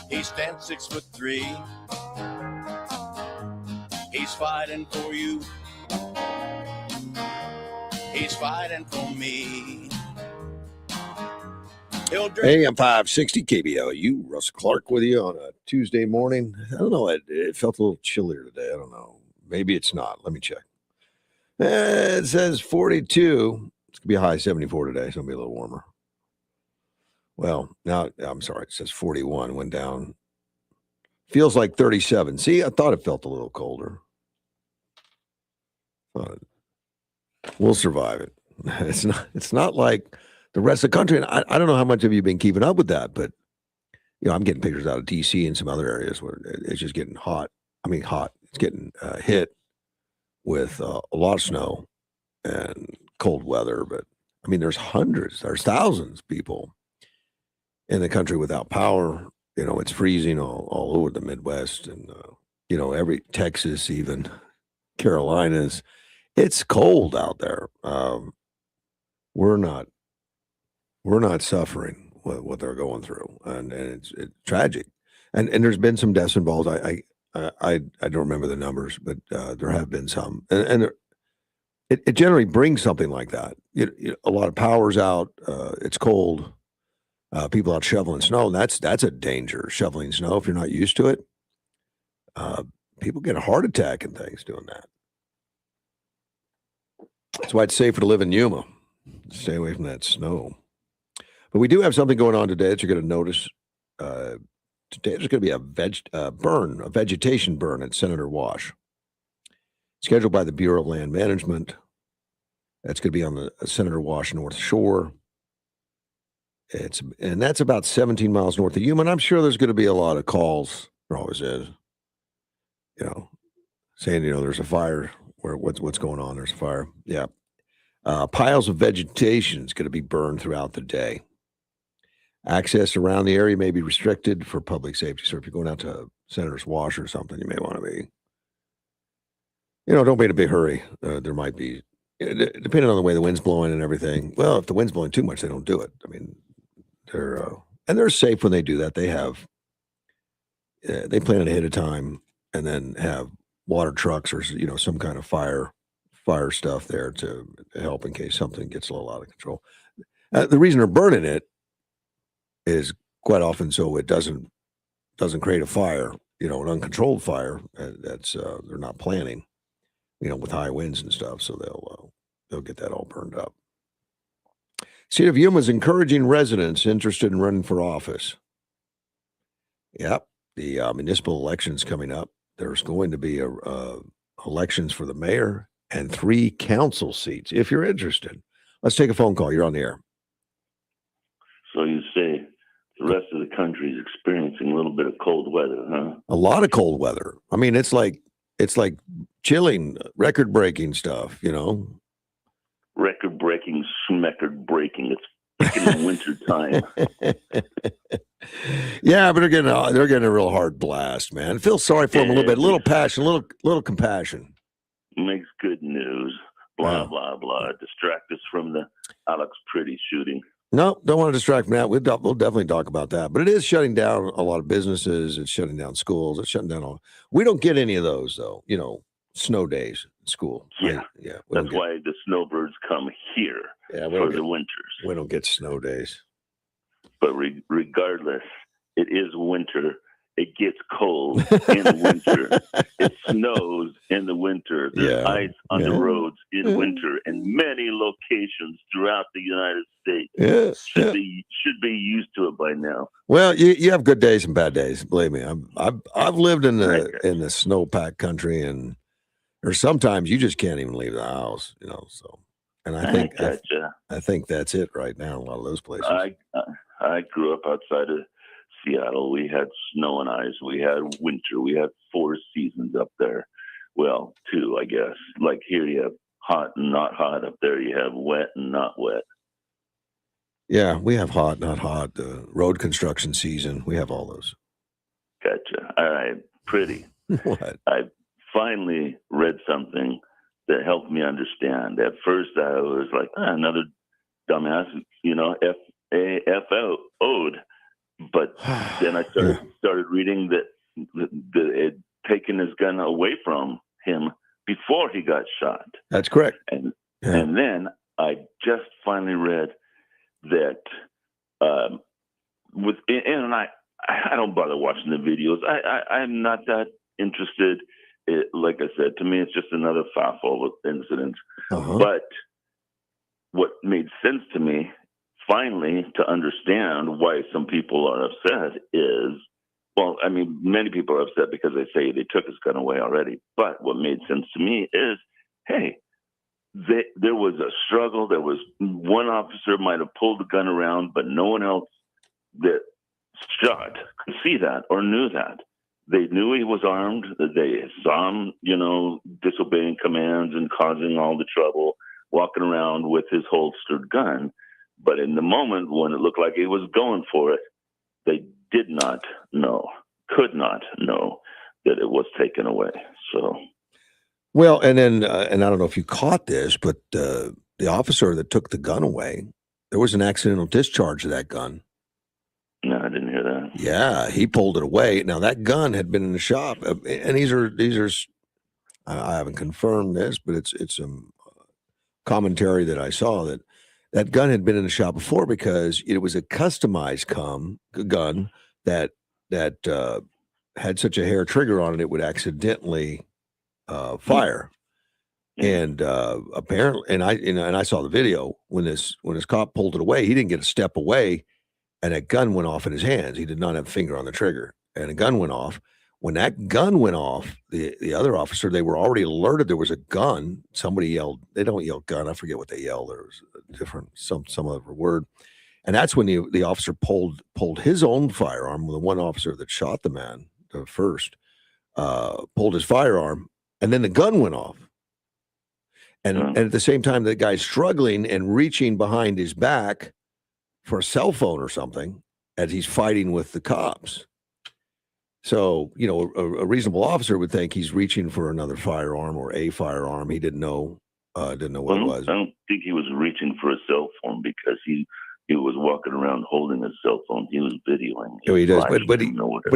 He stands 6'3". He's fighting for you. He's fighting for me. AM 560 KBLU. Russ Clark with you on a Tuesday morning. I don't know. It felt a little chillier today. I don't know. Maybe it's not. Let me check. It says 42. It's going to be a high 74 today. It's going to be a little warmer. Well, now, I'm sorry. It says 41. Went down. Feels like 37. See, I thought it felt a little colder. We'll survive it. It's not like the rest of the country. And I don't know how much have you been keeping up with that, but I'm getting pictures out of DC and some other areas where it's just getting hot. I mean, hot. It's getting hit with a lot of snow and cold weather. But I mean, there's thousands of people in the country without power. It's freezing all over the Midwest and every Texas, even Carolinas. It's cold out there. We're not suffering what they're going through, and it's tragic. And there's been some deaths involved. I don't remember the numbers, but there have been some, and it generally brings something like that. A lot of power's out. It's cold. People out shoveling snow, and that's a danger. Shoveling snow if you're not used to it. People get a heart attack and things doing that. That's why it's safer to live in Yuma. Stay away from that snow. But we do have something going on today that you're going to notice. Today there's going to be a vegetation burn at Senator Wash, scheduled by the Bureau of Land Management. That's going to be on the Senator Wash North Shore. And that's about 17 miles north of Yuma. And I'm sure there's going to be a lot of calls. There always is. Saying there's a fire. What's going on? There's a fire. Yeah. Piles of vegetation is going to be burned throughout the day. Access around the area may be restricted for public safety. So if you're going out to Senator's Wash or something, you may want to be, don't be in a big hurry. There might be, depending on the way the wind's blowing and everything. Well, if the wind's blowing too much, they don't do it. I mean, they're safe when they do that. They plan it ahead of time and then have water trucks or some kind of fire stuff there to help in case something gets a little out of control. The reason they're burning it is quite often so it doesn't create a fire, an uncontrolled fire. That's they're not planning, with high winds and stuff. So they'll get that all burned up. City of Yuma is encouraging residents interested in running for office. Yep, the municipal elections coming up. There's going to be elections for the mayor and 3 council seats. If you're interested, let's take a phone call. You're on the air. So you say the rest of the country is experiencing a little bit of cold weather, huh? A lot of cold weather. I mean, it's like chilling, record-breaking stuff. Record-breaking, smeckard-breaking. It's freaking winter time. Yeah, but they're getting a real hard blast, man. I feel sorry for them a little bit, a little passion, a little compassion. Makes good news. Blah blah blah. Distract us from the Alex Pretty shooting. No, don't want to distract from that. We'll definitely talk about that. But it is shutting down a lot of businesses. It's shutting down schools. It's shutting down all. We don't get any of those though. Snow days in school. Yeah, right? Yeah. That's why the snowbirds come here for the winters. We don't get snow days. But regardless, it is winter. It gets cold in the winter. It snows in the winter. There's ice on the roads in winter in many locations throughout the United States. Should be used to it by now. Well, you have good days and bad days. Believe me, I've lived in the snowpack country, and there's sometimes you just can't even leave the house. So. And I think that's it right now in a lot of those places. I grew up outside of Seattle. We had snow and ice. We had winter. We had 4 seasons up there. Well, 2, I guess. Like here you have hot and not hot. Up there you have wet and not wet. Yeah, we have hot, not hot. The road construction season. We have all those. Gotcha. All right. Pretty. What? I finally read something that helped me understand. At first I was like, another dumbass, F-A-F-O-'d. But then I started reading that it had taken his gun away from him before he got shot. That's correct. And then I just finally read that and I don't bother watching the videos. I'm not that interested. Like I said, to me, it's just another foul incident. But what made sense to me, finally, to understand why some people are upset is, well, I mean, many people are upset because they say they took his gun away already. But what made sense to me is, hey, there was a struggle. There was one officer might have pulled the gun around, but no one else that shot could see that or knew that. They knew he was armed. They saw him, disobeying commands and causing all the trouble, walking around with his holstered gun. But in the moment when it looked like he was going for it, they could not know that it was taken away. So, well, and then, and I don't know if you caught this, but the officer that took the gun away, there was an accidental discharge of that gun. No, I didn't hear that. Yeah, he pulled it away. Now that gun had been in the shop, and these are. I haven't confirmed this, but it's some commentary that I saw that gun had been in the shop before because it was a customized gun that had such a hair trigger on it, it would accidentally fire. And apparently, and I saw the video when this cop pulled it away, he didn't get a step away, and a gun went off in his hands. He did not have a finger on the trigger, and a gun went off. When that gun went off, the other officer, they were already alerted there was a gun. Somebody yelled. They don't yell gun. I forget what they yelled. There was a different some other word, and that's when the officer pulled his own firearm. The one officer that shot the man first pulled his firearm, and then the gun went off. And at the same time, the guy's struggling and reaching behind his back for a cell phone or something as he's fighting with the cops. So, a reasonable officer would think he's reaching for another firearm or a firearm. He didn't know what it was. I don't think he was reaching for a cell phone because he was walking around holding a cell phone. He was videoing. He does, but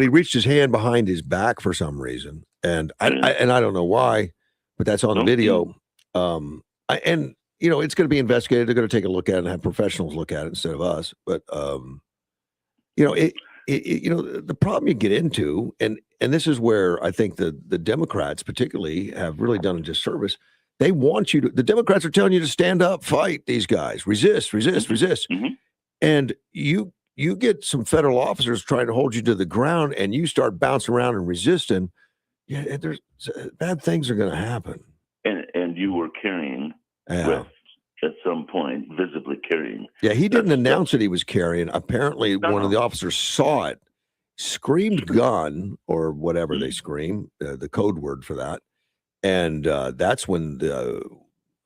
he reached his hand behind his back for some reason, and I don't know why, but that's on the video. It's going to be investigated. They're going to take a look at it and have professionals look at it instead of us. But the problem you get into, and this is where I think the Democrats particularly have really done a disservice. They want the Democrats are telling you to stand up, fight these guys, resist. Mm-hmm. And you get some federal officers trying to hold you to the ground and you start bouncing around and resisting. Yeah, there's bad things are going to happen. And you were carrying with, at some point, visibly carrying. Yeah, he didn't announce that he was carrying. Apparently, one of the officers saw it, screamed gun or whatever they scream, the code word for that. And that's when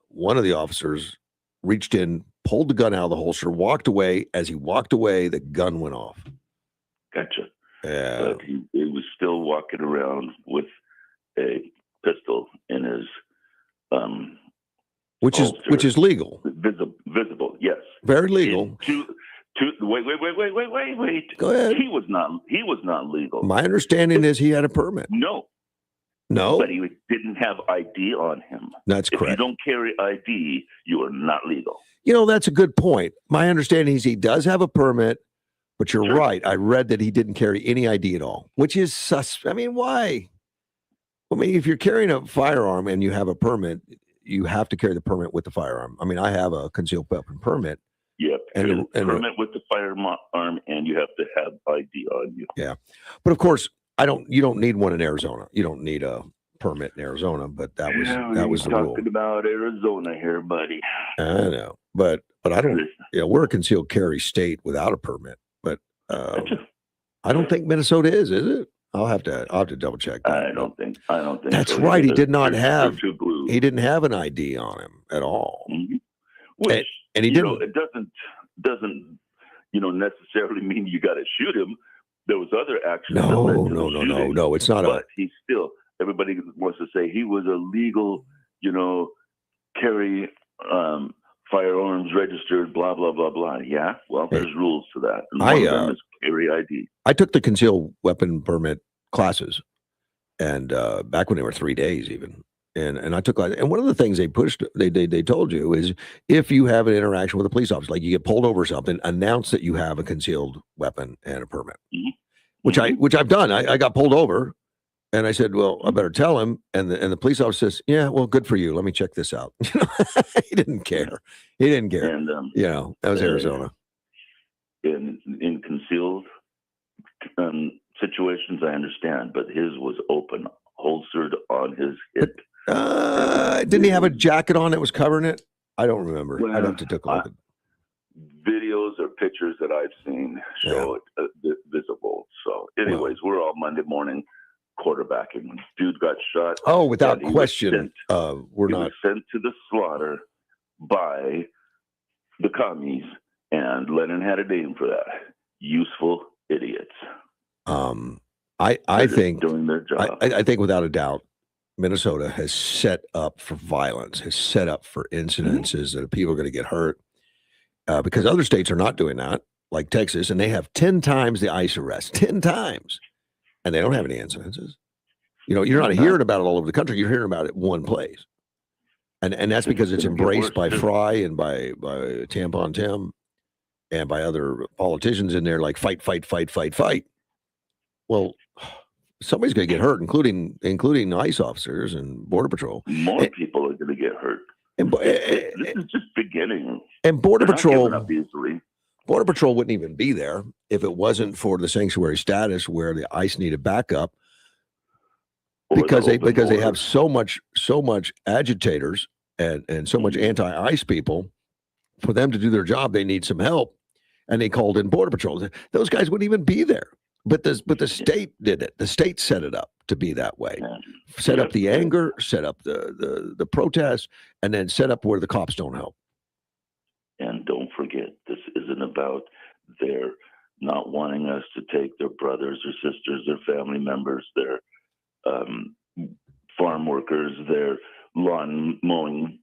one of the officers reached in, pulled the gun out of the holster, walked away. As he walked away, the gun went off. Gotcha. Yeah. But he was still walking around with a pistol in his which is legal. Visible, yes. Very legal. Wait. Go ahead. He was not legal. My understanding is he had a permit. No. But he didn't have ID on him. That's correct. If you don't carry ID, you are not legal. That's a good point. My understanding is he does have a permit, but you're right. I read that he didn't carry any ID at all, which is I mean, why? I mean, if you're carrying a firearm and you have a permit, you have to carry the permit with the firearm. I mean, I have a concealed weapon permit. Yep. And permit with the firearm, and you have to have ID on you. Yeah. But of course, you don't need one in Arizona. You don't need a permit in Arizona, but that was the rule. Talking about Arizona here, buddy. I know. But I don't, we're a concealed carry state without a permit, but I don't think Minnesota is it? I'll have to double check that. I don't think that's so. Right. He did not have, he didn't have an ID on him at all. Mm-hmm. Which, and he didn't. It doesn't necessarily mean you got to shoot him. There was other action. No. It's not. But he still. Everybody wants to say he was a legal, carry firearms registered. Blah blah blah blah. Yeah. Well, there's rules to that. And one of them is carry ID. I took the concealed weapon permit classes, and back when they were 3 days even. And I took and one of the things they told you is if you have an interaction with a police officer, like you get pulled over or something, announce that you have a concealed weapon and a permit. Mm-hmm. Which I've done. I got pulled over and I said, well, I better tell him. And the police officer says, yeah, well, good for you. Let me check this out. He didn't care. He didn't care. And that was Arizona. In concealed situations, I understand, but his was open, holstered on his hip. Didn't he have a jacket on that was covering it? I don't remember. Well, I'd have to take a look at videos or pictures that I've seen show it visible. So anyways, we're all Monday morning quarterbacking. When dude got shot. Oh, without question. We're not sent to the slaughter by the commies, and Lennon had a name for that. Useful idiots. I think doing their job. I think without a doubt, Minnesota has set up for violence, has set up for incidences that people are going to get hurt because other states are not doing that, like Texas, and they have 10 times the ICE arrest, 10 times, and they don't have any incidences. You're not hearing about it all over the country. You're hearing about it one place, and that's because it's embraced by Fry and by Tampon Tim and by other politicians in there, like fight. Well, somebody's going to get hurt, including ICE officers and Border Patrol. More people are going to get hurt. This is just beginning. And Border Patrol wouldn't even be there if it wasn't for the sanctuary status, where the ICE needed backup because they have so much agitators and so much anti-ICE people. For them to do their job, they need some help, and they called in Border Patrol. Those guys wouldn't even be there. But the state did it. The state set it up to be that way. Set up the anger, set up the protest, and then set up where the cops don't help. And don't forget, this isn't about their not wanting us to take their brothers or sisters, their family members, their farm workers, their lawn mowing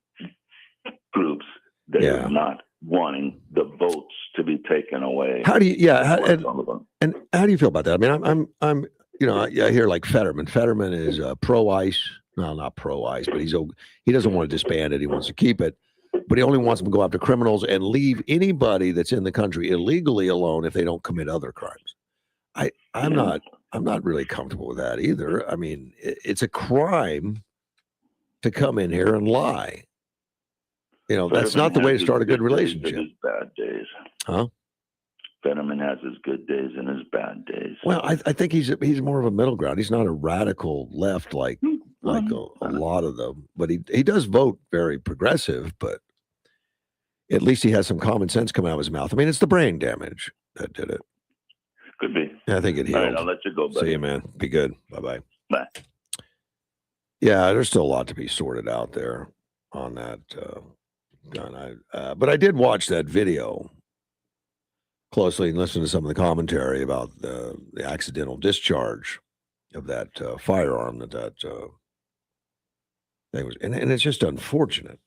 groups. They're not wanting the votes to be taken away. How do you? And how do you feel about that? I mean, I'm I hear like Fetterman. Fetterman is pro-ICE. No, not pro-ICE, but he doesn't want to disband it. He wants to keep it, but he only wants them to go after criminals and leave anybody that's in the country illegally alone if they don't commit other crimes. I'm not really comfortable with that either. I mean, it's a crime to come in here and lie. That's not the way to start a good relationship. His bad days. Huh? Fetterman has his good days and his bad days. Well, I think he's more of a middle ground. He's not a radical left like a lot of them, but he does vote very progressive. But at least he has some common sense coming out of his mouth. I mean, it's the brain damage that did it. Could be. Yeah, I think it healed. All right, I'll let you go, buddy. See you, man. Be good. Bye-bye. Bye. Yeah, there's still a lot to be sorted out there on that gun. But I did watch that video closely and listen to some of the commentary about the accidental discharge of that firearm that thing was, and it's just unfortunate.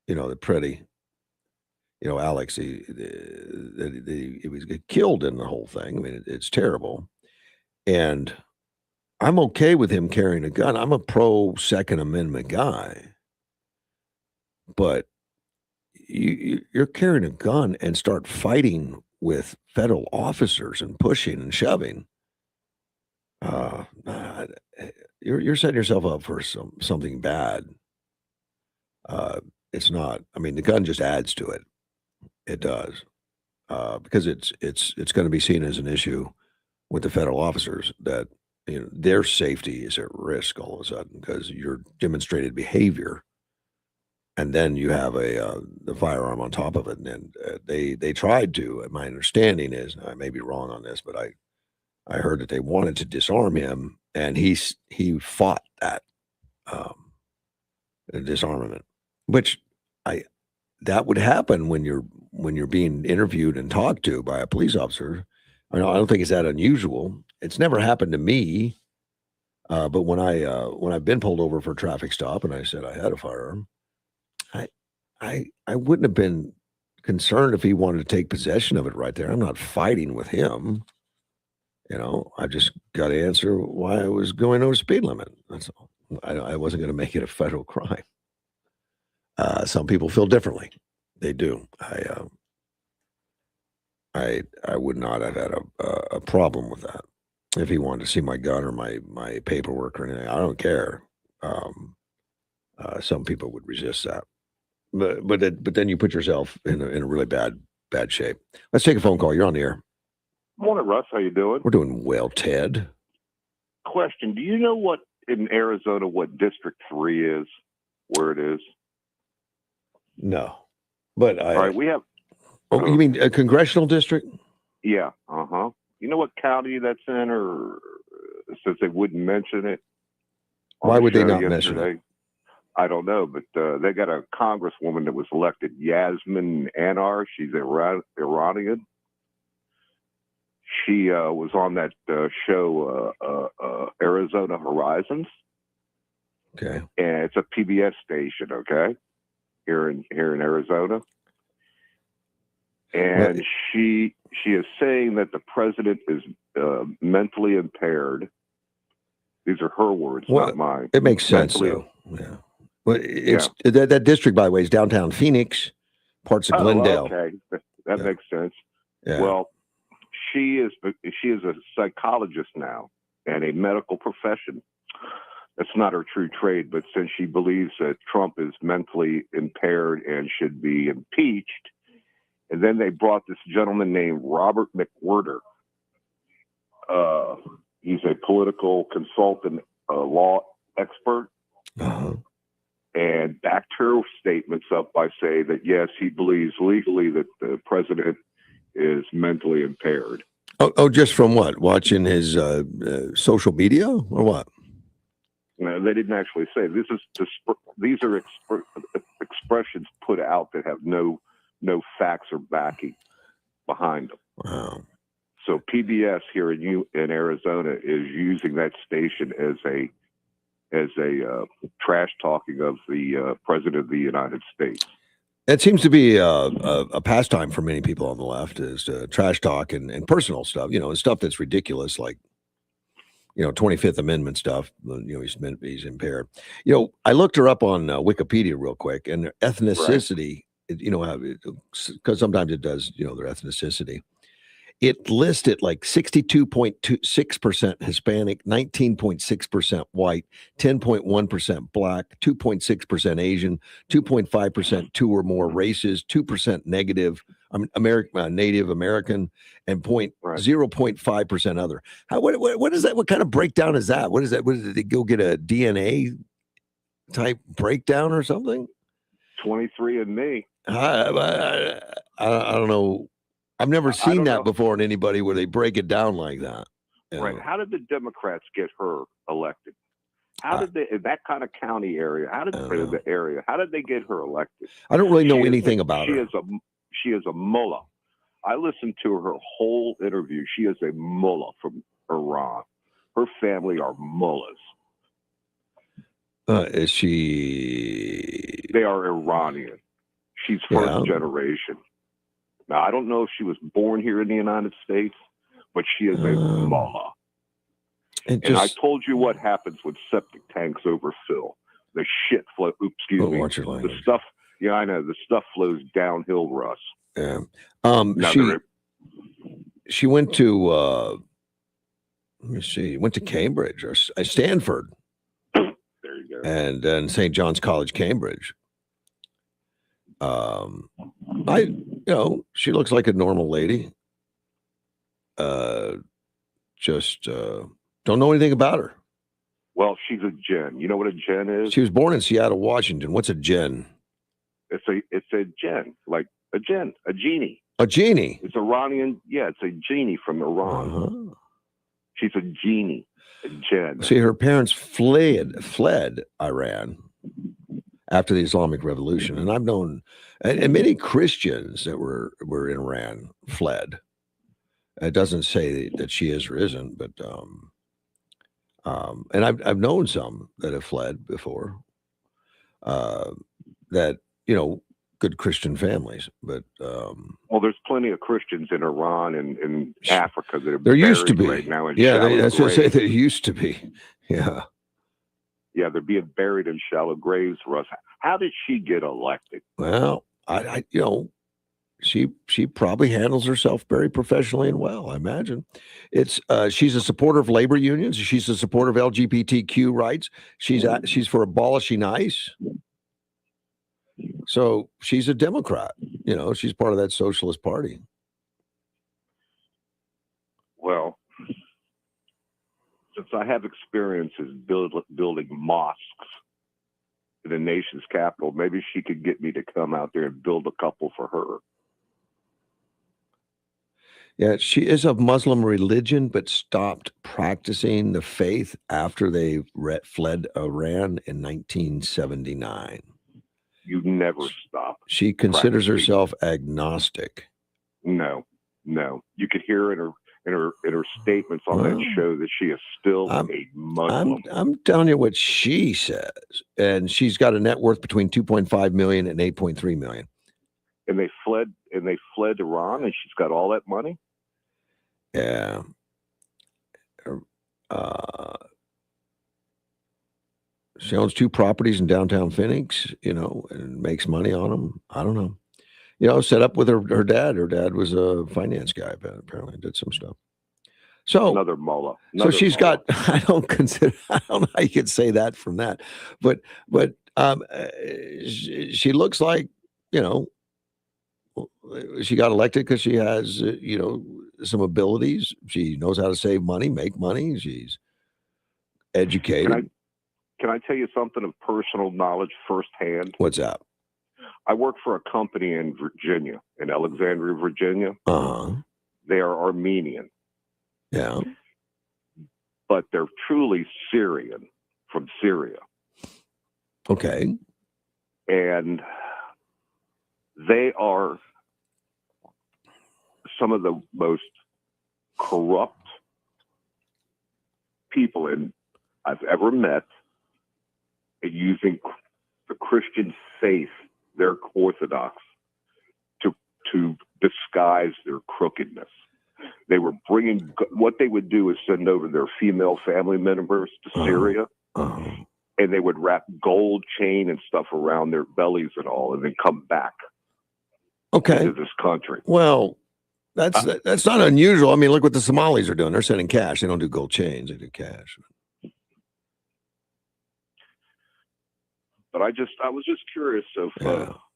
That Pretty, Alex, he was killed in the whole thing. I mean, it's terrible, and I'm okay with him carrying a gun. I'm a pro Second Amendment guy. But you're carrying a gun and start fighting with federal officers and pushing and shoving. You're setting yourself up for something bad. It's not. I mean, the gun just adds to it. It does because it's going to be seen as an issue with the federal officers that their safety is at risk all of a sudden because your demonstrated behavior. And then you have the firearm on top of it, and they tried to. My understanding is, I may be wrong on this, but I heard that they wanted to disarm him, and he fought that disarmament, which that would happen when you're being interviewed and talked to by a police officer. I don't think it's that unusual. It's never happened to me, but when I've been pulled over for a traffic stop and I said I had a firearm. I wouldn't have been concerned if he wanted to take possession of it right there. I'm not fighting with him. I just got to answer why I was going over speed limit. That's all. I wasn't going to make it a federal crime. Some people feel differently. They do. I would not have had a problem with that. If he wanted to see my gun or my paperwork or anything, I don't care. Some people would resist that, but then you put yourself in a really bad shape. Let's take a phone call. You're on the air. Morning, Russ. How you doing? We're doing well, Ted. Question: do you know what in Arizona what District 3 is? Where it is? No, but all right. We have. Oh, you mean a congressional district? Yeah. You know what county that's in, or since they wouldn't mention it? Why would they not mention it? I don't know, but they got a congresswoman that was elected, Yasmin Anar. She's Iranian. She was on that show, Arizona Horizons. Okay. And it's a PBS station, okay, here in Arizona. And she is saying that the president is mentally impaired. These are her words, not mine. It makes sense, though. Yeah. Well, that district, by the way, is downtown Phoenix, parts of Glendale. Okay, that makes sense. Yeah. Well, she is a psychologist now and a medical profession. That's not her true trade, but since she believes that Trump is mentally impaired and should be impeached, and then they brought this gentleman named Robert McWhirter. He's a political consultant, law expert, and backed her statements up by saying that, yes, he believes legally that the president is mentally impaired. Oh, just from what? Watching his social media or what? No, they didn't actually say. These are expressions put out that have no facts or backing behind them. Wow. So PBS here in Arizona is using that station as a trash talking of the president of the United States. It seems to be a pastime for many people on the left is trash talk and personal stuff, and stuff that's ridiculous, like 25th Amendment stuff. He's impaired. I looked her up on Wikipedia real quick, and their ethnicity. Right. Because sometimes it does, their ethnicity. It listed like 62.26% Hispanic, 19.6% white, 10.1% black, 2.6% Asian, 2.5% two or more races, 2% negative Native American, and 0.5% other. What is that? What kind of breakdown is that? What is that? Did they go get a DNA type breakdown or something? 23andMe. I don't know. I've never seen that before in anybody where they break it down like that. Right. How did the Democrats get her elected? How did they, in that kind of county area, how did they get her elected? I don't really know anything about her. She is a mullah. I listened to her whole interview. She is a mullah from Iran. Her family are mullahs. Is she? They are Iranian. She's first generation. Now, I don't know if she was born here in the United States, but she is a mullah. And I told you what happens when septic tanks overfill. The shit flow. Watch your language. The stuff. Yeah, I know. The stuff flows downhill, Russ. Yeah. She went to. Let me see. Went to Cambridge or Stanford. There you go. And then St. John's College, Cambridge. She looks like a normal lady. Just don't know anything about her. Well, she's a gen. You know what a gen is? She was born in Seattle, Washington. What's a gen? It's a gen, like a genie. A genie. It's Iranian. Yeah, it's a genie from Iran. Uh-huh. She's a genie, a gen. See, her parents fled Iran after the Islamic Revolution, and I've known, and many Christians that were in Iran fled. It doesn't say that she is or isn't, but and I've known some that have fled before. That good Christian families, but well, there's plenty of Christians in Iran and in Africa that are there used to be right now in yeah. shallow That's what I say. graves. There used to be, yeah. Yeah, they're being buried in shallow graves. Russ, how did she get elected? Well, I you know, she probably handles herself very professionally and well. I imagine it's she's a supporter of labor unions. She's a supporter of LGBTQ rights. She's for abolishing ICE. So she's a Democrat. You know, she's part of that Socialist Party. Well, since I have experiences building mosques in the nation's capital, maybe she could get me to come out there and build a couple for her. Yeah, she is of Muslim religion, but stopped practicing the faith after they fled Iran in 1979. You never stop. She considers herself agnostic. No. You could hear in her statements on that show that she is still a Muslim. I'm telling you what she says, and she's got a net worth between 2.5 million and 8.3 million. And they fled Iran, and she's got all that money. Yeah. She owns 2 properties in downtown Phoenix, you know, and makes money on them. I don't know. You know, set up with her dad. Her dad was a finance guy, but apparently did some stuff. So another mullah. So she's got. I don't know how you could say that from that, but she looks like, you know, she got elected because she has, you know, some abilities. She knows how to save money, make money. She's educated. Can I tell you something of personal knowledge firsthand? What's that? I work for a company in Virginia, in Alexandria, Virginia. They are Armenian. Yeah. But they're truly Syrian, from Syria. Okay. And they are some of the most corrupt people I've ever met, and using the Christian faith, their orthodox, to disguise their crookedness. They were bringing, what they would do is send over their female family members to Syria, and they would wrap gold chain and stuff around their bellies and all, and then come back into this country. Well, that's not unusual. I mean, look what the Somalis are doing. They're sending cash. They don't do gold chains. They do cash. But I was just curious of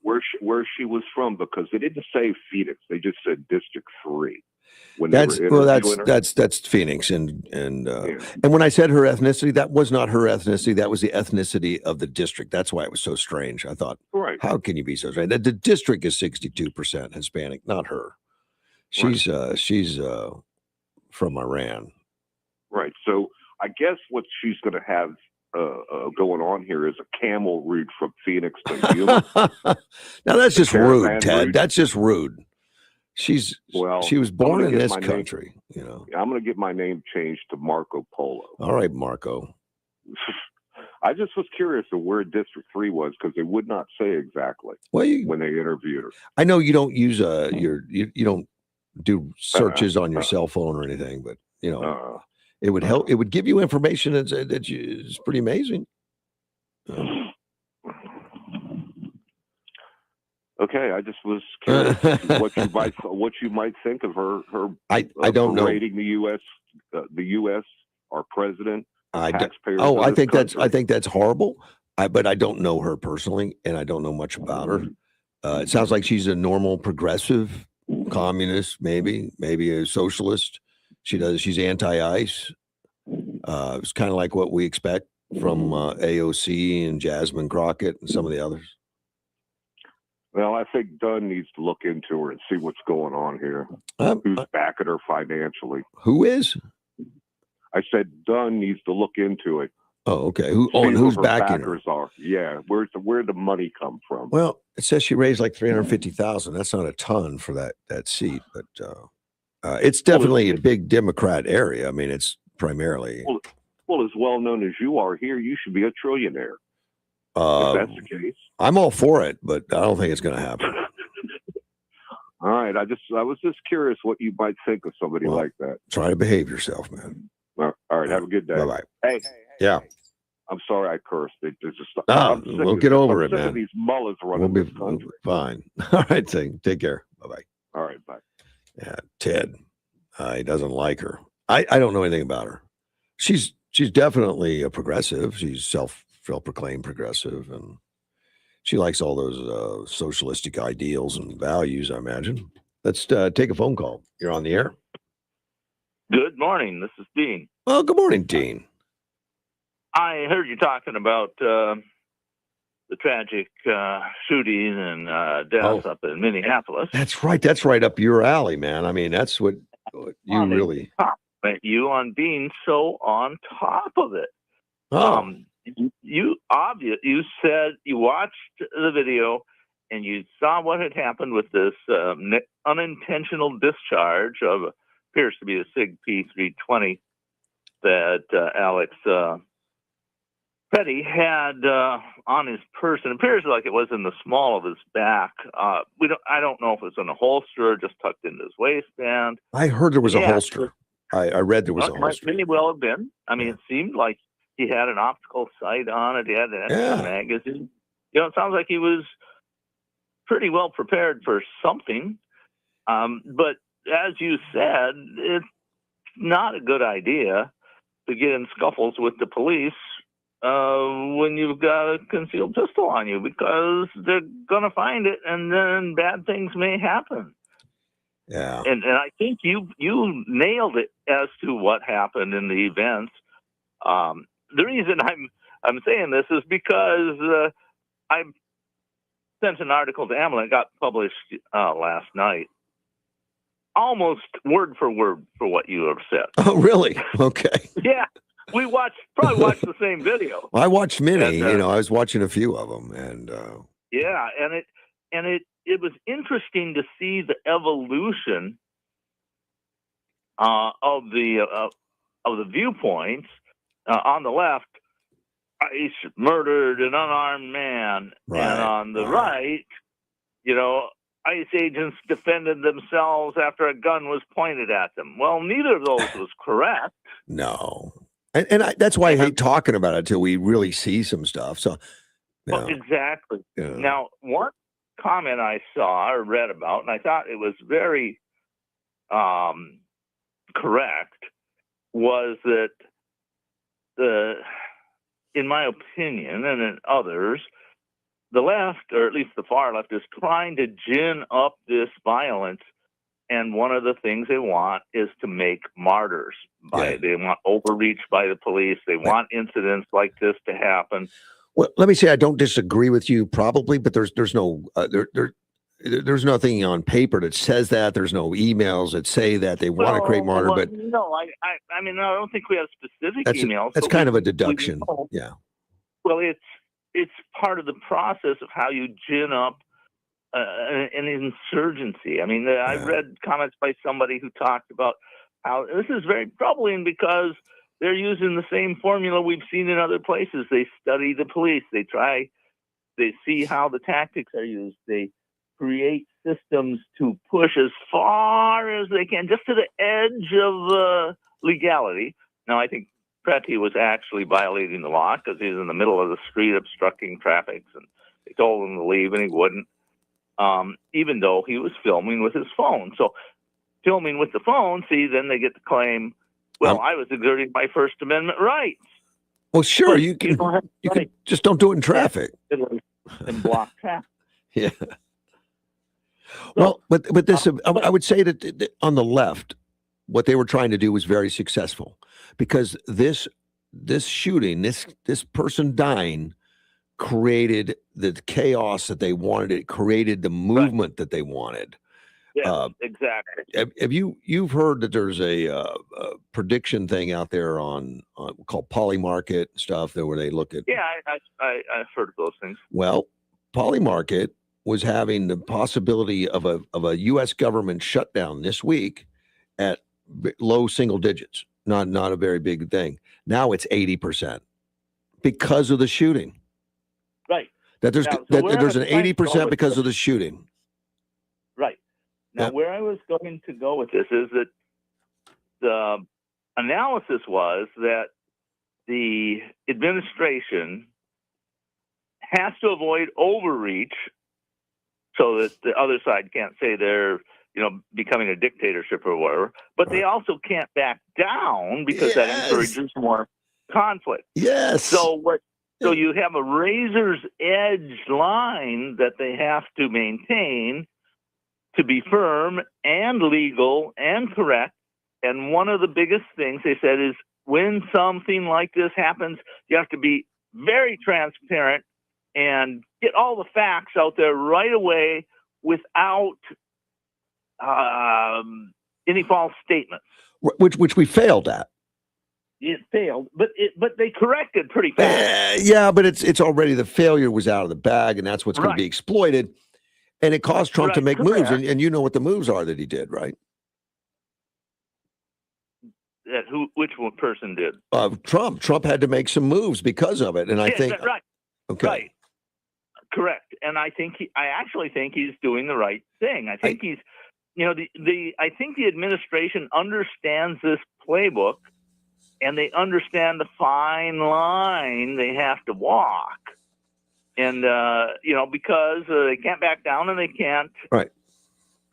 where she was from, because they didn't say Phoenix. They just said District 3. That's Phoenix, and when I said her ethnicity, that was not her ethnicity. That was the ethnicity of the district. That's why it was so strange. I thought, how can you be so strange? The district is 62% Hispanic, not her. She's from Iran. Right. So I guess what she's going to have going on here is a camel route from Phoenix to Yuma. Now that's just rude, Ted. That's just rude. She was born in this country, you know. I'm going to get my name changed to Marco Polo. All right, Marco. I just was curious of where District 3 was, because they would not say exactly when they interviewed her. I know you don't use you don't do searches on your cell phone or anything, but you know it would help. It would give you information that is pretty amazing. Okay, I just was curious what you might think of her. I don't know. Rating the U.S. our president. I think that's horrible. But I don't know her personally, and I don't know much about her. It sounds like she's a normal progressive communist, maybe a socialist. She's anti-ICE. It's kind of like what we expect from AOC and Jasmine Crockett and some of the others. Well, I think Dunn needs to look into her and see what's going on here. Who's backing her financially? Who is? I said Dunn needs to look into it. Oh, okay. Who's backing her? Yeah, where'd the money come from? Well, it says she raised like $350,000. That's not a ton for that seat, but it's definitely a big Democrat area. I mean, it's primarily. Well, as well known as you are here, you should be a trillionaire. if that's the case. I'm all for it, but I don't think it's going to happen. All right. I was just curious what you might think of somebody like that. Try to behave yourself, man. All right. Have a good day. Bye-bye. Hey. Yeah. I'm sorry I cursed. We'll get over it, man. These mullets running this country. Fine. All right, take care. Bye-bye. All right, bye. Yeah, Ted. He doesn't like her. I don't know anything about her. She's definitely a progressive. She's self-proclaimed progressive, and she likes all those socialistic ideals and values, I imagine. Let's take a phone call. You're on the air. Good morning. This is Dean. Well, good morning, Dean. I heard you talking about the tragic shooting and death up in Minneapolis. That's right. That's right up your alley, man. I mean, that's what you really... compliment you on being so on top of it. Oh. You said you watched the video and you saw what had happened with this unintentional discharge of appears to be a SIG P320 that Alex Petty had on his person. It appears like it was in the small of his back. I don't know if it was in a holster or just tucked into his waistband. I heard there was a holster. I read there was a holster. Might well have been. I mean, it seemed like he had an optical sight on it. He had an extra magazine. It sounds like he was pretty well prepared for something. But as you said, it's not a good idea to get in scuffles with the police when you've got a concealed pistol on you, because they're going to find it and then bad things may happen. Yeah. And I think you nailed it as to what happened in the events. The reason I'm saying this is because I sent an article to Amlin. It got published last night, almost word for word for what you have said. Oh, really? Okay. Yeah. We probably watched the same video. Well, I watched many. I was watching a few of them, and yeah, and it was interesting to see the evolution of the viewpoints. On the left, ICE murdered an unarmed man, and on the right, ICE agents defended themselves after a gun was pointed at them. Well, neither of those was correct. No. And that's why I hate talking about it till we really see some stuff. So, well, exactly. Yeah. Now, one comment I saw or read about, and I thought it was very correct, was that in my opinion, and in others, the left, or at least the far left, is trying to gin up this violence. And one of the things they want is to make martyrs. They want overreach by the police. They want incidents like this to happen. Well, let me say I don't disagree with you, probably, but there's no there's nothing on paper that says that. There's no emails that say that they want to create martyr. But no, I mean, I don't think we have specific emails. That's kind of a deduction. Yeah. Well, it's part of the process of how you gin up an insurgency. I mean, I read comments by somebody who talked about how this is very troubling because they're using the same formula we've seen in other places. They study the police. They see how the tactics are used. They create systems to push as far as they can, just to the edge of legality. Now, I think Pretty was actually violating the law because he was in the middle of the street obstructing traffic, and they told him to leave, and he wouldn't. Even though he was filming with his phone. So filming with the phone, then they get to claim, well, I was exerting my First Amendment rights. Well, sure, you can just don't do it in traffic. And block traffic. Yeah. Well, but this, I would say that on the left, what they were trying to do was very successful, because this shooting, this person dying, created the chaos that they wanted. It created the movement that they wanted. Yeah, exactly. Have you've heard that there's a prediction thing out there on called Polymarket stuff where they look at? Yeah, I've heard of those things. Well, Polymarket was having the possibility of a U.S. government shutdown this week at low single digits, not a very big thing. Now it's 80% because of the shooting. Right. That there's Now, so that where there's I an was trying to go 80% with because this- of the shooting. Right. Now, Yeah. where I was going to go with this is that the analysis was that the administration has to avoid overreach so that the other side can't say they're, becoming a dictatorship or whatever, but they also can't back down because that Yes. encourages more conflict. Yes. So you have a razor's edge line that they have to maintain to be firm and legal and correct. And one of the biggest things they said is when something like this happens, you have to be very transparent and get all the facts out there right away without any false statements. Which we failed at. It failed, but they corrected pretty fast. Yeah, but it's already, the failure was out of the bag, and that's what's going to be exploited. And it caused Trump to make moves, and you know what the moves are that he did, right? Which one person did? Trump. Trump had to make some moves because of it, and I think right. Okay. Right. Correct. And I actually think he's doing the right thing. I think he's, I think the administration understands this playbook, and they understand the fine line they have to walk. And, because they can't back down and they can't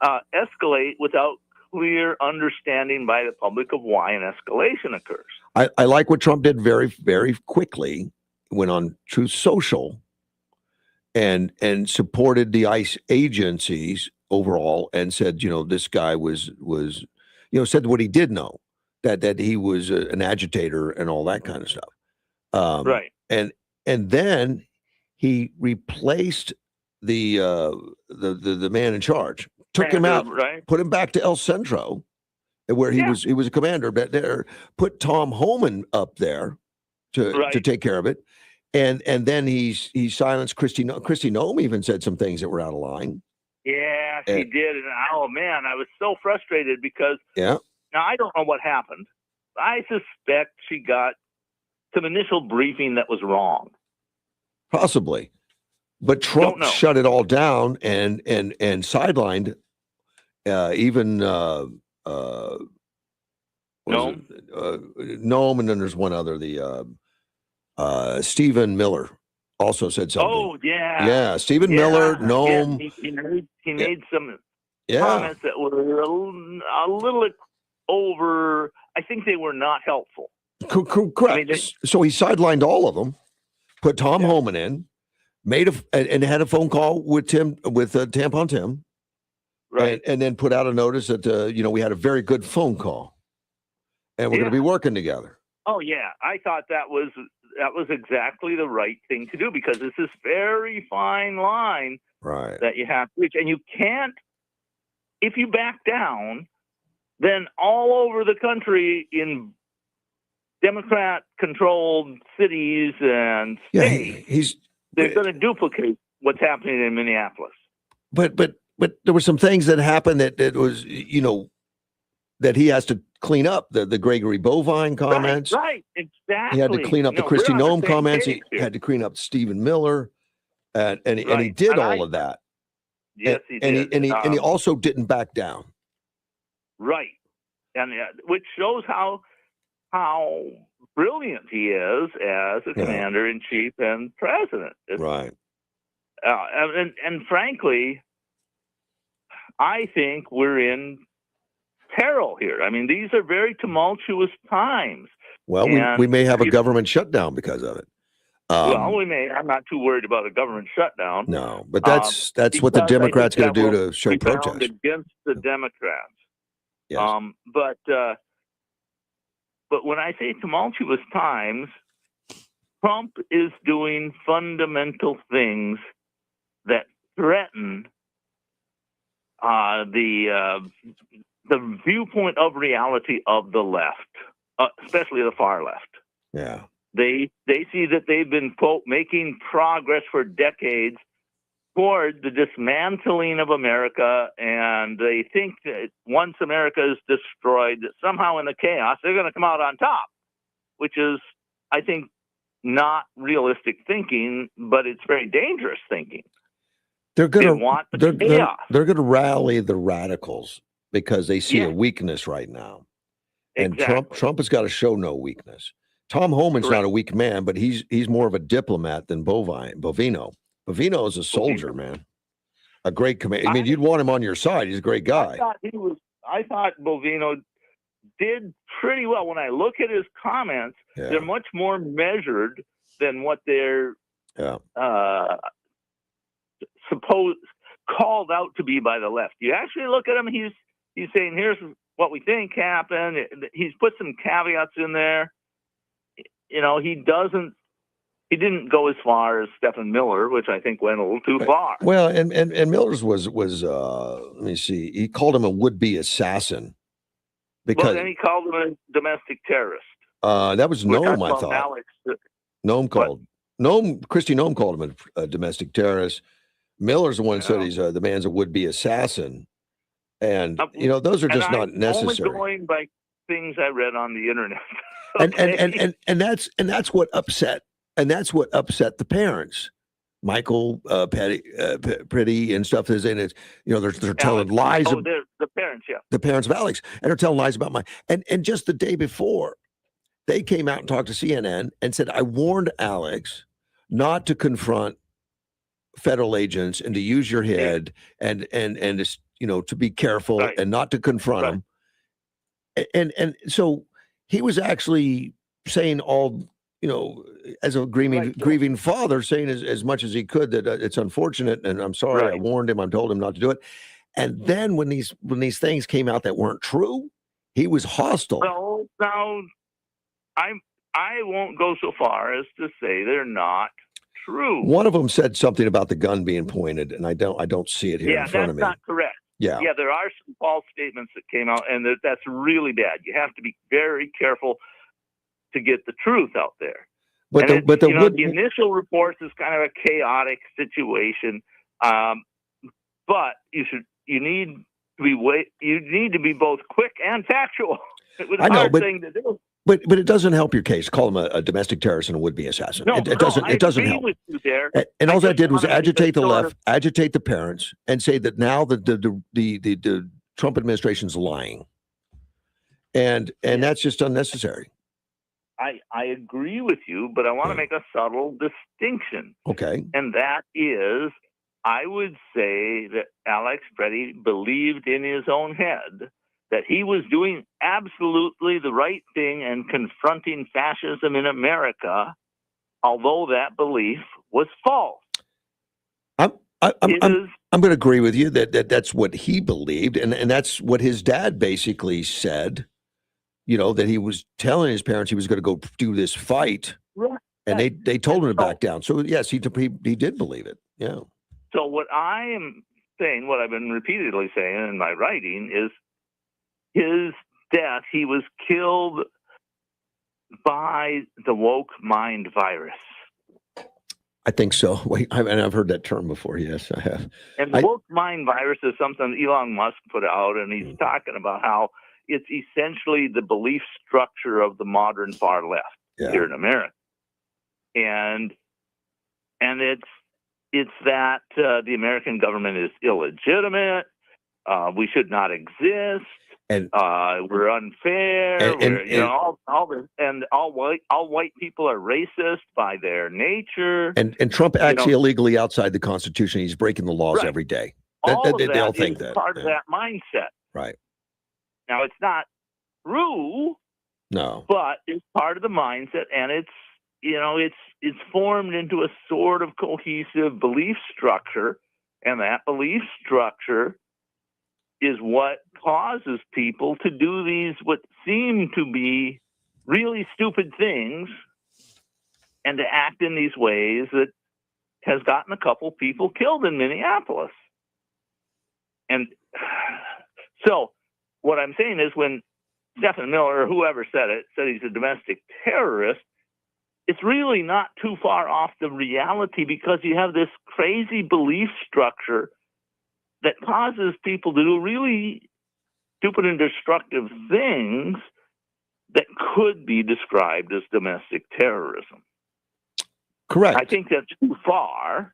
escalate without clear understanding by the public of why an escalation occurs. I like what Trump did very, very quickly. Went on Truth Social and supported the ICE agencies overall and said, this guy was said what he did know, that he was an agitator and all that kind of stuff. Right. And then he replaced the man in charge, took him out, put him back to El Centro, where he was a commander, but there put Tom Homan up there to take care of it. And then he silenced Christy Noem, even said some things that were out of line. Yeah, she did. And oh man, I was so frustrated because now I don't know what happened. I suspect she got some initial briefing that was wrong. Possibly. But Trump shut it all down and sidelined even Noem, and then there's one other, Stephen Miller also said something. Oh yeah, yeah. Stephen Miller, Noem. Yeah, he made some comments that were a little over. I think they were not helpful. Correct. I mean, so he sidelined all of them, put Tom Homan in, and had a phone call with Tampon Tim, and then put out a notice that we had a very good phone call, and we're going to be working together. Oh yeah, I thought that was exactly the right thing to do because it's this very fine line that you have to reach, and you can't. If you back down, then all over the country in Democrat-controlled cities and states, they're going to duplicate what's happening in Minneapolis. But there were some things that happened that was that he has to clean up. The Gregory Bovine comments, right? Exactly. He had to clean up the Christy Noem comments. He had to clean up Stephen Miller, and he did all of that. Yes, he did. And he also didn't back down. Right, and which shows how brilliant he is as a commander in chief and president. Right. And frankly, I think we're in peril here. I mean, these are very tumultuous times. Well, we may have a government shutdown because of it. We may. I'm not too worried about a government shutdown. No, but that's what the Democrats going to do to show protest against the Democrats. Yes. But when I say tumultuous times, Trump is doing fundamental things that threaten the viewpoint of reality of the left, especially the far left. Yeah. They see that they've been, quote, making progress for decades toward the dismantling of America, and they think that once America is destroyed, that somehow in the chaos, they're going to come out on top, which is, I think, not realistic thinking, but it's very dangerous thinking. They're They gonna want the chaos. they're gonna rally the radicals because they see Yeah. a weakness right now. And Exactly. Trump has got to show no weakness. Tom Homan's Correct. not a weak man, but he's more of a diplomat than Bovino. Bovino is a soldier, man. A great command. I mean, you'd want him on your side. He's a great guy. I thought Bovino did pretty well. When I look at his comments, they're much more measured than what they're supposed called out to be by the left. You actually look at him, he's saying, here's what we think happened. He's put some caveats in there. You know, he didn't go as far as Stephen Miller, which I think went a little too far. Well, and Miller's was let me see, he called him a would-be assassin. Because then he called him a domestic terrorist. That was Noam, I thought. Alex, Kristi Noem called him a domestic terrorist. Miller's the one who said he's the man's a would-be assassin. And those are just not necessary. Only going by things I read on the internet. Okay. and that's what upset the parents. Michael Pretty and stuff is in it. They're telling lies. The parents, the parents of Alex, and they're telling lies about and just the day before, they came out and talked to CNN and said, I warned Alex not to confront federal agents and to use your head and to be careful and not to confront them. And so he was actually saying all, as a grieving father, saying as much as he could that it's unfortunate and I'm sorry. I warned him. I told him not to do it. And then when these things came out that weren't true, he was hostile. Well, now I won't go so far as to say they're not true. One of them said something about the gun being pointed, and I don't see it here in front of me. Yeah, that's not correct. Yeah, there are some false statements that came out, and that's really bad. You have to be very careful to get the truth out there. But the initial reports is kind of a chaotic situation, but you need to be both quick and factual. It was a hard thing to do. But it doesn't help your case. Call him a domestic terrorist and a would-be assassin. No, it doesn't help. With you there. And all that did was agitate the left, agitate the parents, and say that now the Trump administration's lying, and that's just unnecessary. I agree with you, but I want to make a subtle distinction. Okay, and that is, I would say that Alex Preddy believed in his own head that he was doing absolutely the right thing and confronting fascism in America, although that belief was false. I'm going to agree with you that that's what he believed, and that's what his dad basically said. That he was telling his parents he was going to go do this fight, and they told him to back down. So yes, he did believe it. Yeah. So what I am saying, what I've been repeatedly saying in my writing is, his death, he was killed by the woke mind virus. I think so. I've heard that term before. Yes, I have. And the woke mind virus is something Elon Musk put out, and he's talking about how it's essentially the belief structure of the modern far left here in America. And it's that the American government is illegitimate. We should not exist. And we're unfair. All white people are racist by their nature. And Trump acts illegally outside the Constitution. He's breaking the laws every day. They all think that part of that mindset. Right. Now it's not true. No. But it's part of the mindset, and it's formed into a sort of cohesive belief structure, and that belief structure is what causes people to do these what seem to be really stupid things and to act in these ways that has gotten a couple people killed in Minneapolis. And so what I'm saying is, when Stephen Miller or whoever said he's a domestic terrorist, it's really not too far off the reality, because you have this crazy belief structure that causes people to do really stupid and destructive things that could be described as domestic terrorism. Correct. I think that's too far.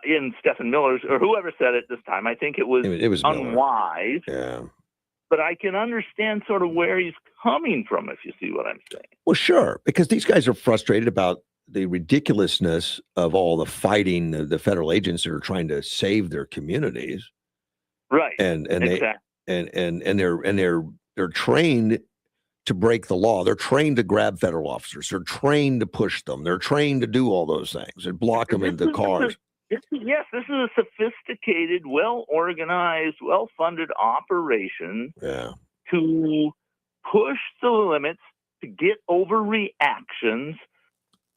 In Stephen Miller's, or whoever said it this time, I think it was unwise. Yeah. But I can understand sort of where he's coming from, if you see what I'm saying. Well, sure, because these guys are frustrated about the ridiculousness of all the fighting the federal agents that are trying to save their communities. Right. And exactly. they're trained to break the law. They're trained to grab federal officers. They're trained to push them. They're trained to do all those things and block them into cars. Yes, this is a sophisticated, well-organized, well-funded operation to push the limits, to get overreactions,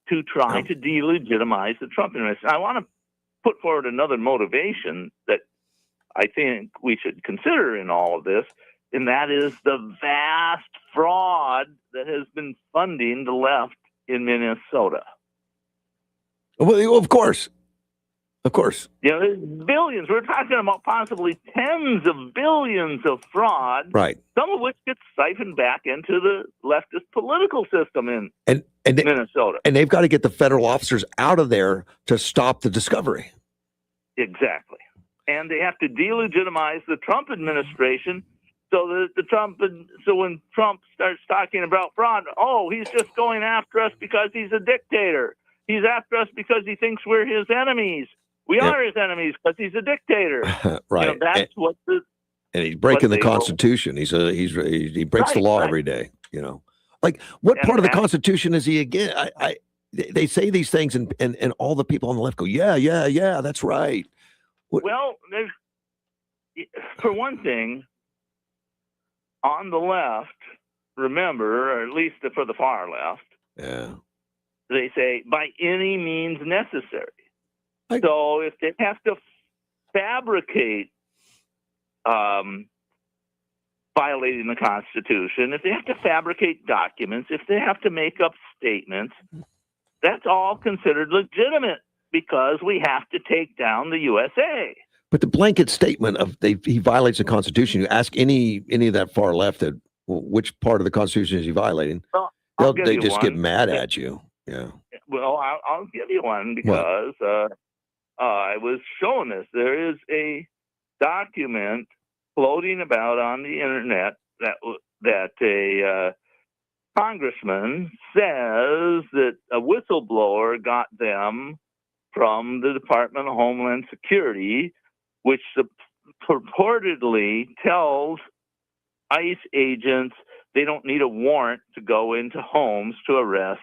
to try to delegitimize the Trump administration. I want to put forward another motivation that I think we should consider in all of this, and that is the vast fraud that has been funding the left in Minnesota. Well, of course. Of course. There's billions. We're talking about possibly tens of billions of fraud, right? Some of which gets siphoned back into the leftist political system in Minnesota. And they've got to get the federal officers out of there to stop the discovery. Exactly. And they have to delegitimize the Trump administration so that when Trump starts talking about fraud, he's just going after us because he's a dictator. He's after us because he thinks we're his enemies. We are his enemies because he's a dictator. Right. That's and he's breaking the Constitution. He breaks the law every day. Like what part of the Constitution is he again? They say these things and all the people on the left go, yeah, that's right. Well, for one thing, on the left, remember, or at least for the far left, they say by any means necessary. So if they have to fabricate violating the Constitution, if they have to fabricate documents, if they have to make up statements, that's all considered legitimate because we have to take down the USA. But the blanket statement of he violates the Constitution, you ask any of that far left that which part of the Constitution is he violating, they just get mad at you. Yeah. Well, I'll give you one because I was shown this. There is a document floating about on the internet that a congressman says that a whistleblower got them from the Department of Homeland Security, which purportedly tells ICE agents they don't need a warrant to go into homes to arrest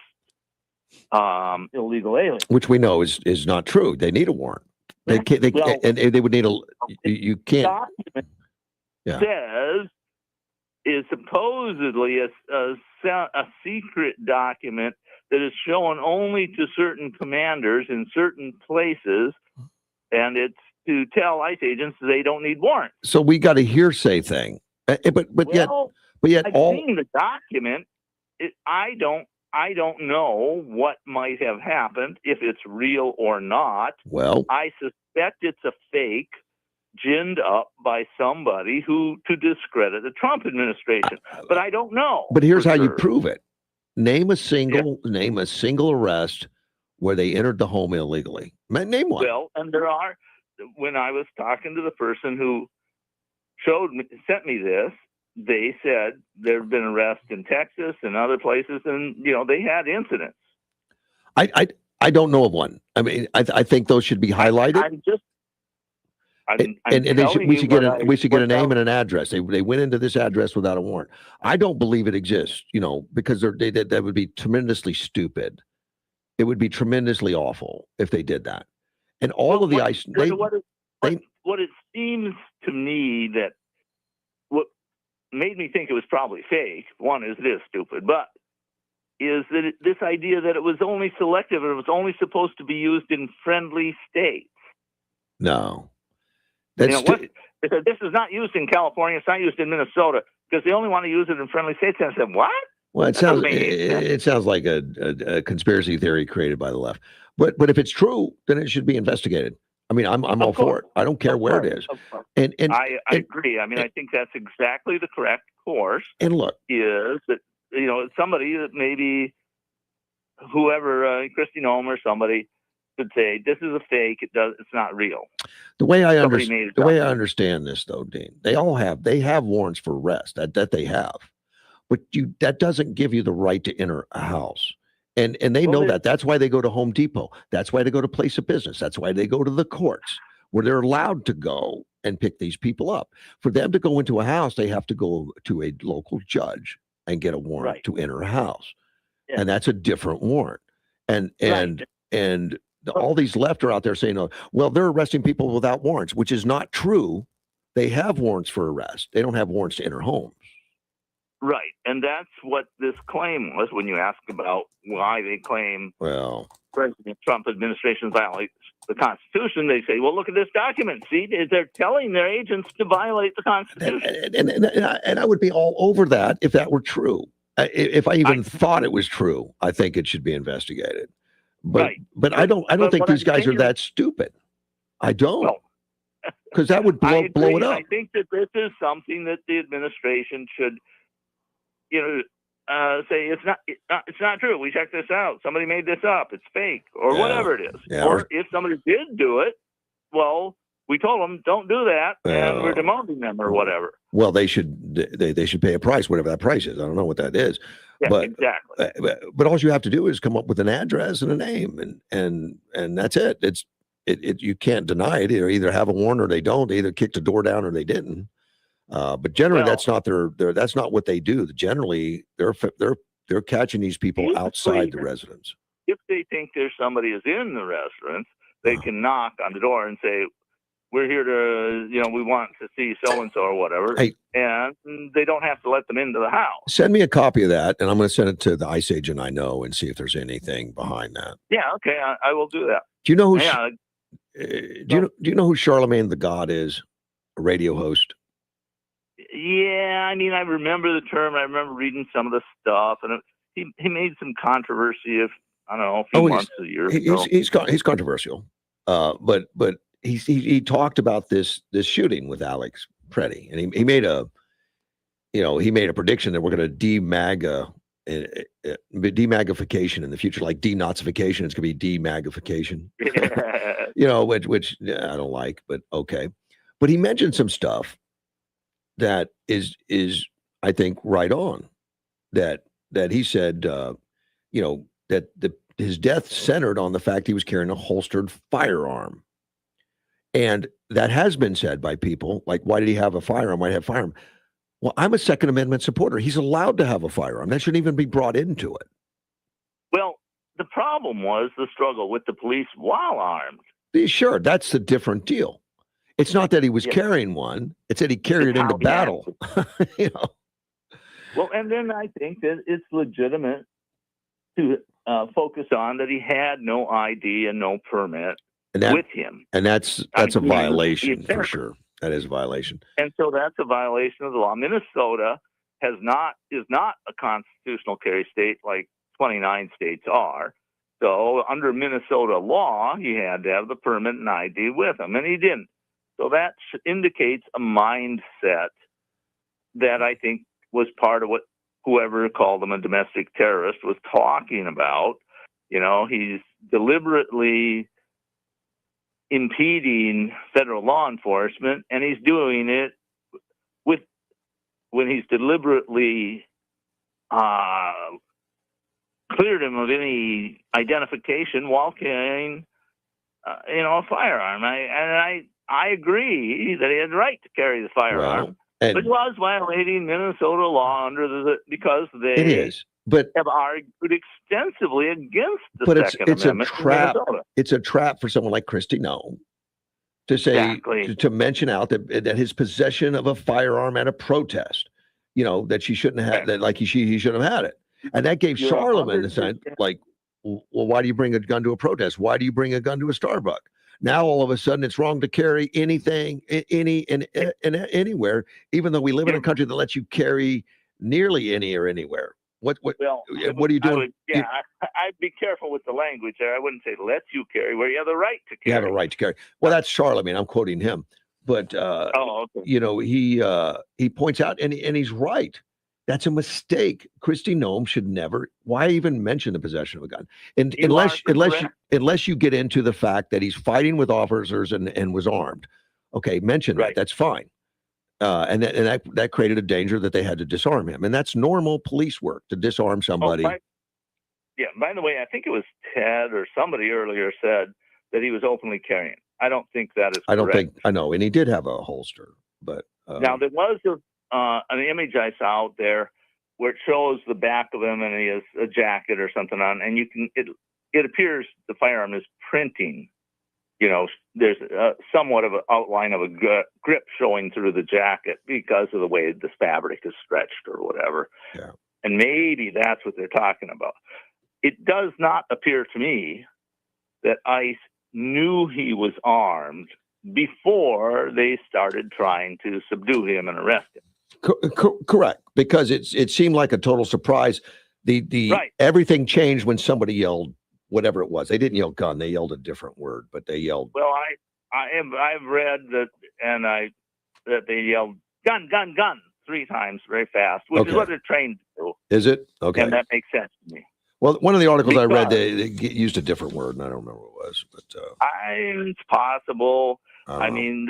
illegal aliens, which we know is not true. They need a warrant. They can't. And they would need you can't. Document says is supposedly a secret document that is shown only to certain commanders in certain places, and it's to tell ICE agents they don't need warrants. So we got a hearsay thing, but yet I've seen the document. I don't know what might have happened, if it's real or not. Well, I suspect it's a fake ginned up by somebody to discredit the Trump administration, but I don't know. But here's how you prove it. Name a single arrest where they entered the home illegally. Name one. Well, and there are, when I was talking to the person who sent me this, they said there have been arrests in Texas and other places, and they had incidents. I don't know of one. I mean, I think those should be highlighted. We should get a name and an address. They went into this address without a warrant. I don't believe it exists. Because that would be tremendously stupid. It would be tremendously awful if they did that. And all of the ICE. What it seems to me that what made me think it was probably fake. One is this stupid, but is that this idea that it was only selective and it was only supposed to be used in friendly states. No. This is not used in California. It's not used in Minnesota because they only want to use it in friendly states. And I said, what? Well, it sounds like a conspiracy theory created by the left. But if it's true, then it should be investigated. I mean, I'm all for it. I don't care where it is. And I agree. I mean, I think that's exactly the correct course. And look, is that somebody that maybe whoever, Christy Nome or somebody, could say this is a fake. It's not real. The way I Somebody made it the up. way I understand this, though, Dean, they have warrants for arrest that they have, but that doesn't give you the right to enter a house. And they know that. That's why they go to Home Depot. That's why they go to place of business. That's why they go to the courts, where they're allowed to go and pick these people up. For them to go into a house, they have to go to a local judge and get a warrant to enter a house. Yeah. And that's a different warrant. And all these left are out there saying, oh, well, they're arresting people without warrants, which is not true. They have warrants for arrest. They don't have warrants to enter homes. Right. And that's what this claim was when you ask about why they claim President Trump administration violates the Constitution. They say, well, look at this document. See, they're telling their agents to violate the Constitution. And I would be all over that if that were true. If I even thought it was true, I think it should be investigated. But I don't think these guys are that stupid. I don't. Because that would blow it up. I think that this is something that the administration should, say it's not true. We checked this out. Somebody made this up. It's fake, or whatever it is. Yeah, or if somebody did do it, well, we told them don't do that, and we're demoting them or whatever. Well, they should pay a price, whatever that price is. I don't know what that is. Yeah, but exactly. But all you have to do is come up with an address and a name, and that's it. It you can't deny it. They either have a warrant or they don't. They either kicked the door down or they didn't. But generally, that's not that's not what they do. Generally, they're catching these people outside the residence. If they think there's somebody is in the residence, they can knock on the door and say, we're here to, we want to see so-and-so or whatever. Hey, and they don't have to let them into the house. Send me a copy of that, and I'm going to send it to the ICE agent I know and see if there's anything behind that. Yeah, okay, I will do that. Do you know who? Do you know who Charlemagne the God is? A radio host. Yeah, I mean, I remember the term. I remember reading some of the stuff, and he made some controversy. I don't know, a few months, a year ago. He's controversial, but he talked about this shooting with Alex Preddy, and he made a prediction that we're going to demagnification in the future, like denazification. It's going to be demagnification. Which I don't like, but okay. But he mentioned some stuff that is I think right on. That he said, that his death centered on the fact he was carrying a holstered firearm. And that has been said by people, like, why did he have a firearm? Why did he have a firearm? Well, I'm a Second Amendment supporter. He's allowed to have a firearm. That shouldn't even be brought into it. Well, the problem was the struggle with the police while armed. Sure, that's a different deal. It's not that he was carrying one. It's that he carried it into battle. Well, and then I think that it's legitimate to focus on that he had no ID and no permit with him. And that's a violation for sure. That is a violation. And so that's a violation of the law. Minnesota is not a constitutional carry state like 29 states are. So under Minnesota law, he had to have the permit and ID with him, and he didn't. So that indicates a mindset that I think was part of what whoever called him a domestic terrorist was talking about. He's deliberately impeding federal law enforcement, and he's doing it when he's deliberately cleared him of any identification while carrying, a firearm. I agree that he had the right to carry the firearm, but he was violating Minnesota law because they have argued extensively against the Second Amendment. It's a trap for someone like Christy Nome to say to mention out that his possession of a firearm at a protest, that she shouldn't have that, like he shouldn't have had it, and that gave Charlemagne the sense like, well, why do you bring a gun to a protest? Why do you bring a gun to a Starbucks? Now all of a sudden it's wrong to carry anything, anywhere, even though we live in a country that lets you carry nearly any or anywhere. What are you doing? I'd be careful with the language there. I wouldn't say lets you carry where you have the right to carry. You have a right to carry. Well, that's Charlemagne. I'm quoting him. But he points out, and he's right. That's a mistake. Kristi Noem should never. Why even mention the possession of a gun? And You are correct. unless you get into the fact that he's fighting with officers and was armed. Okay, mention that. Right. That's fine. And that created a danger that they had to disarm him, and that's normal police work to disarm somebody. By the way, I think it was Ted or somebody earlier said that he was openly carrying. I don't think that is correct. I don't think I know, and he did have a holster, but now there was an image I saw out there where it shows the back of him and he has a jacket or something on, and it appears the firearm is printing. There's somewhat of an outline of a grip showing through the jacket because of the way this fabric is stretched or whatever. Yeah. And maybe that's what they're talking about. It does not appear to me that ICE knew he was armed before they started trying to subdue him and arrest him. Correct, because it seemed like a total surprise. Right. Everything changed when somebody yelled whatever it was. They didn't yell gun; they yelled a different word, but they yelled. Well, I've read that, and that they yelled gun, gun, gun 3 times very fast, which is what they're trained to do. Is it? Okay. And that makes sense to me. Well, one of the articles I read, they used a different word, and I don't remember what it was. But it's possible. I mean,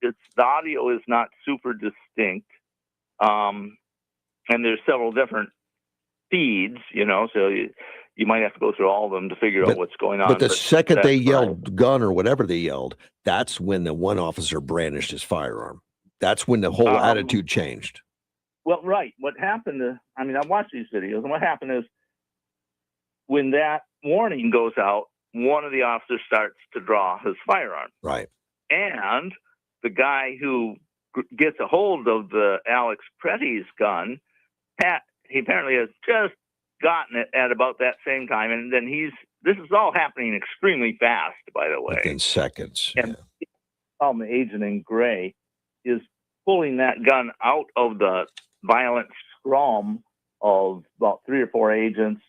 the audio is not super distinct, and there's several different feeds, so you might have to go through all of them to figure out what's going on. But the second they yelled gun or whatever they yelled, that's when the one officer brandished his firearm. That's when the whole attitude changed. Well, right. What happened I watched these videos, and what happened is when that warning goes out, one of the officers starts to draw his firearm. Right. And the guy who gets a hold of the Alex Pretty's gun, he apparently has just gotten it at about that same time. And then this is all happening extremely fast, by the way. Within seconds. And the agent in gray is pulling that gun out of the violent scrum of about 3 agents,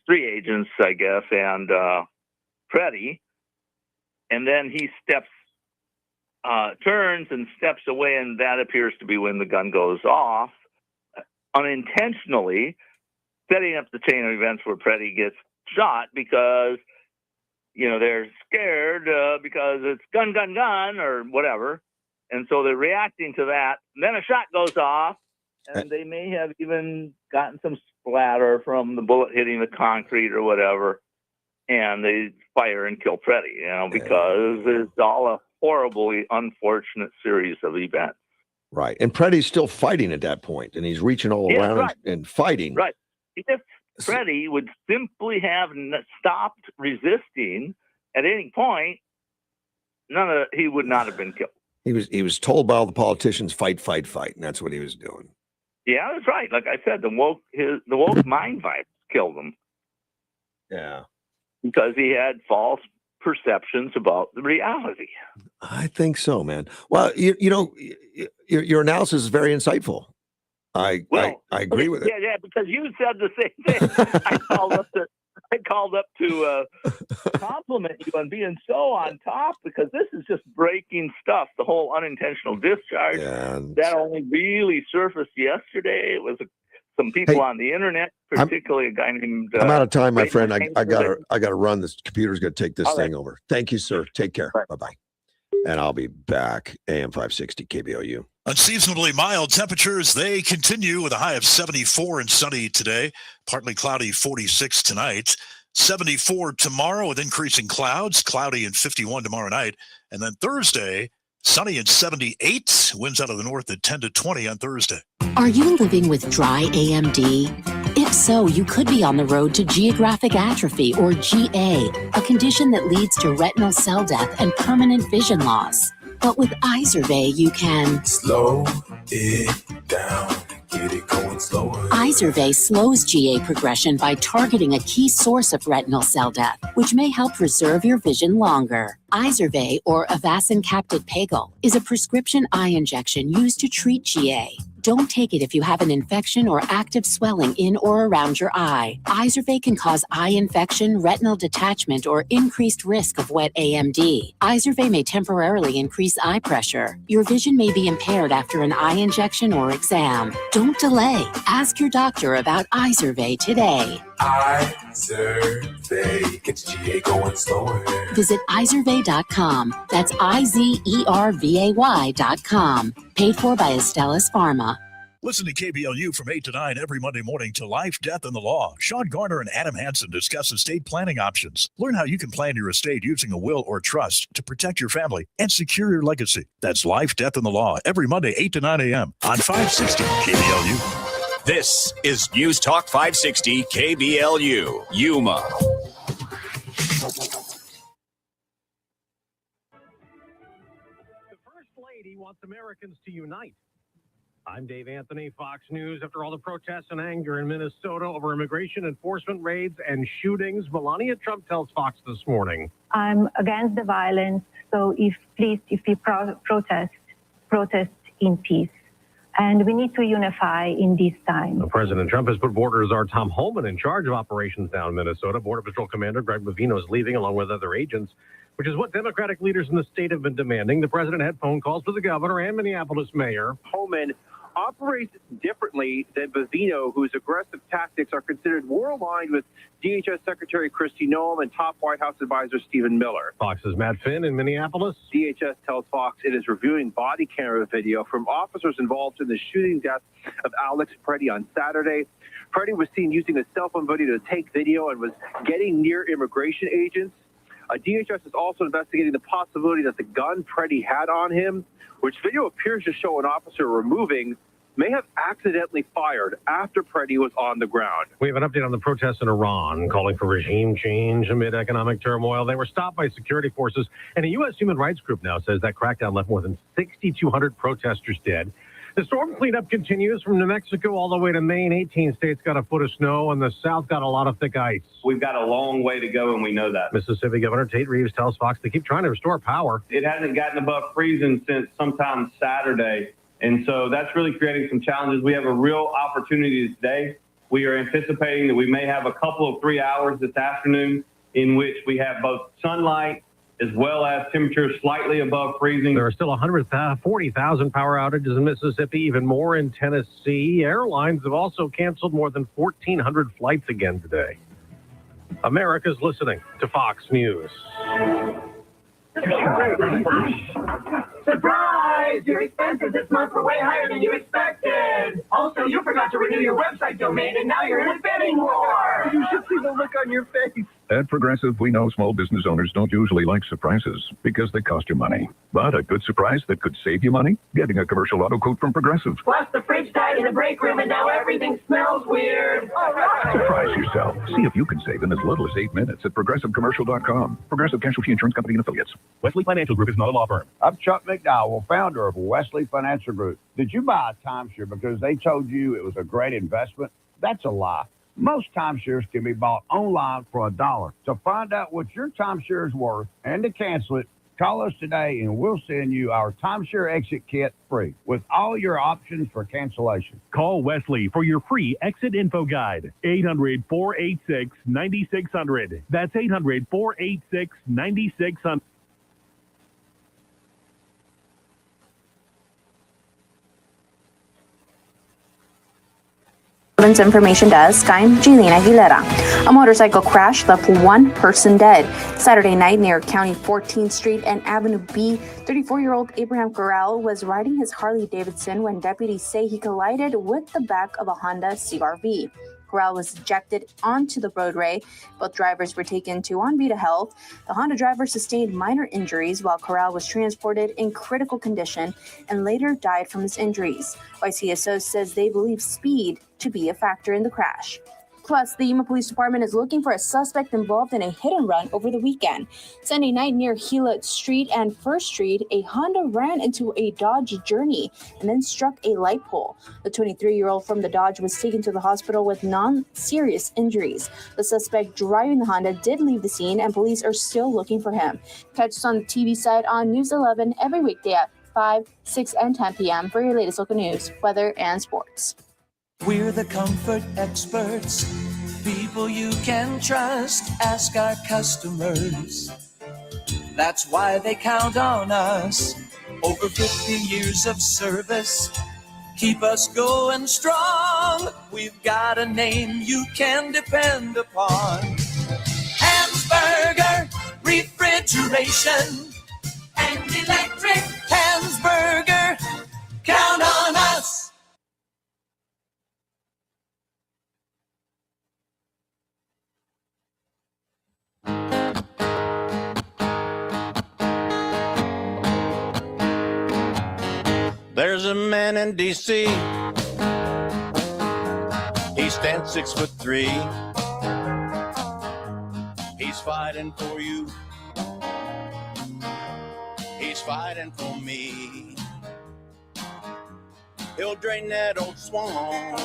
I guess, and Pretty. And then he turns and steps away, and that appears to be when the gun goes off, unintentionally setting up the chain of events where Pretty gets shot because, they're scared because it's gun, gun, gun, or whatever. And so they're reacting to that. And then a shot goes off, and they may have even gotten some splatter from the bullet hitting the concrete or whatever. And they fire and kill Pretty, because it's all a horribly unfortunate series of events. Right. And Pretty's still fighting at that point, and he's reaching all around and fighting. Right. If Pretty would simply have stopped resisting at any point, he would not have been killed. He was told by all the politicians, fight, fight, fight, and that's what he was doing. Yeah, that's right. Like I said, the woke mind virus killed him. Yeah. Because he had false perceptions about the reality. I think so, man. Well, your analysis is very insightful. I agree with it. Yeah, because you said the same thing. I called up to compliment you on being so on top, because this is just breaking stuff. The whole unintentional discharge that only really surfaced yesterday. It was some people on the internet, particularly a guy named. I'm out of time, my friend. I gotta run. This computer's gonna take this thing over. Thank you, sir. Take care. Right. Bye bye. And I'll be back. AM 560 KBOU. Unseasonably mild temperatures, they continue with a high of 74 and sunny today. Partly cloudy, 46 tonight. 74 tomorrow with increasing clouds, cloudy and 51 tomorrow night. And then Thursday, sunny and 78. Winds out of the north at 10 to 20 on Thursday. Are you living with dry AMD? If so, you could be on the road to geographic atrophy, or GA, a condition that leads to retinal cell death and permanent vision loss. But with Izervay, you can slow it down, get it going slower. Izervay slows GA progression by targeting a key source of retinal cell death, which may help preserve your vision longer. Izervay, or Avastin Captid Pagel, is a prescription eye injection used to treat GA. Don't take it if you have an infection or active swelling in or around your eye. Izervay can cause eye infection, retinal detachment, or increased risk of wet AMD. Izervay may temporarily increase eye pressure. Your vision may be impaired after an eye injection or exam. Don't delay. Ask your doctor about Izervay today. Izervay gets GA going slower. Visit Izervay.com. That's IZERVAY.com. Paid for by Astellas Pharma. Listen to KBLU from 8 to 9 every Monday morning to Life, Death, and the Law. Sean Garner and Adam Hansen discuss estate planning options. Learn how you can plan your estate using a will or trust to protect your family and secure your legacy. That's Life, Death, and the Law every Monday, 8 to 9 a.m. on 560 KBLU. This is News Talk 560 KBLU, Yuma. The First Lady wants Americans to unite. I'm Dave Anthony, Fox News. After all the protests and anger in Minnesota over immigration enforcement raids and shootings, Melania Trump tells Fox this morning. I'm against the violence, so if we protest in peace. And we need to unify in this time. President Trump has put Border Czar Tom Homan in charge of operations down in Minnesota. Border Patrol Commander Greg Bovino is leaving along with other agents, which is what Democratic leaders in the state have been demanding. The president had phone calls with the governor and Minneapolis mayor. Homan operates differently than Bovino, whose aggressive tactics are considered more aligned with DHS Secretary Kristi Noem and top White House advisor Stephen Miller. Fox's Matt Finn in Minneapolis. DHS tells Fox it is reviewing body camera video from officers involved in the shooting death of Alex Preddy on Saturday. Preddy was seen using a cell phone video to take video and was getting near immigration agents. DHS is also investigating the possibility that the gun Preddy had on him, which video appears to show an officer removing, may have accidentally fired after Preddy was on the ground. We have an update on the protests in Iran calling for regime change amid economic turmoil. They were stopped by security forces, and a U.S. human rights group now says that crackdown left more than 6,200 protesters dead. The storm cleanup continues from New Mexico all the way to Maine. 18 states got a foot of snow, and the South got a lot of thick ice. We've got a long way to go, and we know that. Mississippi Governor Tate Reeves tells Fox they keep trying to restore power. It hasn't gotten above freezing since sometime Saturday, and so that's really creating some challenges. We have a real opportunity today. We are anticipating that we may have a couple of 3 hours this afternoon in which we have both sunlight as well as temperatures slightly above freezing. There are still 140,000 power outages in Mississippi, even more in Tennessee. Airlines have also canceled more than 1,400 flights again today. America's listening to Fox News. Surprise! Your expenses this month were way higher than you expected. Also, you forgot to renew your website domain, and now you're in a bidding war. You should see the look on your face. At Progressive, we know small business owners don't usually like surprises because they cost you money. But a good surprise that could save you money? Getting a commercial auto quote from Progressive. Plus, the fridge died in the break room, and now everything smells weird. All right. Surprise yourself. See if you can save in as little as 8 minutes at ProgressiveCommercial.com. Progressive Casualty Insurance Company and Affiliates. Wesley Financial Group is not a law firm. I'm Chuck McDowell, founder of Wesley Financial Group. Did you buy a timeshare because they told you it was a great investment? That's a lie. Most timeshares can be bought online for $1. To find out what your timeshare is worth and to cancel it, call us today and we'll send you our timeshare exit kit free with all your options for cancellation. Call Wesley for your free exit info guide. 800-486-9600. That's 800-486-9600. Information desk, I'm Jelena Aguilera. A motorcycle crash left one person dead Saturday night near County 14th Street and Avenue B. 34-year-old Abraham Corral was riding his Harley Davidson when deputies say he collided with the back of a Honda CR-V. Corral was ejected onto the roadway. Both drivers were taken to Onvita Health. The Honda driver sustained minor injuries while Corral was transported in critical condition and later died from his injuries. YCSO says they believe speed to be a factor in the crash. Plus, the Yuma Police Department is looking for a suspect involved in a hit and run over the weekend. Sunday night near Gila Street and First Street, a Honda ran into a Dodge Journey and then struck a light pole. The 23-year-old from the Dodge was taken to the hospital with non-serious injuries. The suspect driving the Honda did leave the scene and police are still looking for him. Catch us on the TV side on News 11 every weekday at 5, 6, and 10 p.m. for your latest local news, weather, and sports. We're the comfort experts, people you can trust. Ask our customers. That's why they count on us. Over 50 years of service, keep us going strong. We've got a name you can depend upon. Hansberger Refrigeration and Electric. Hansberger, count on us. There's a man in D.C. He stands 6'3". He's fighting for you. He's fighting for me. He'll drain that old swamp,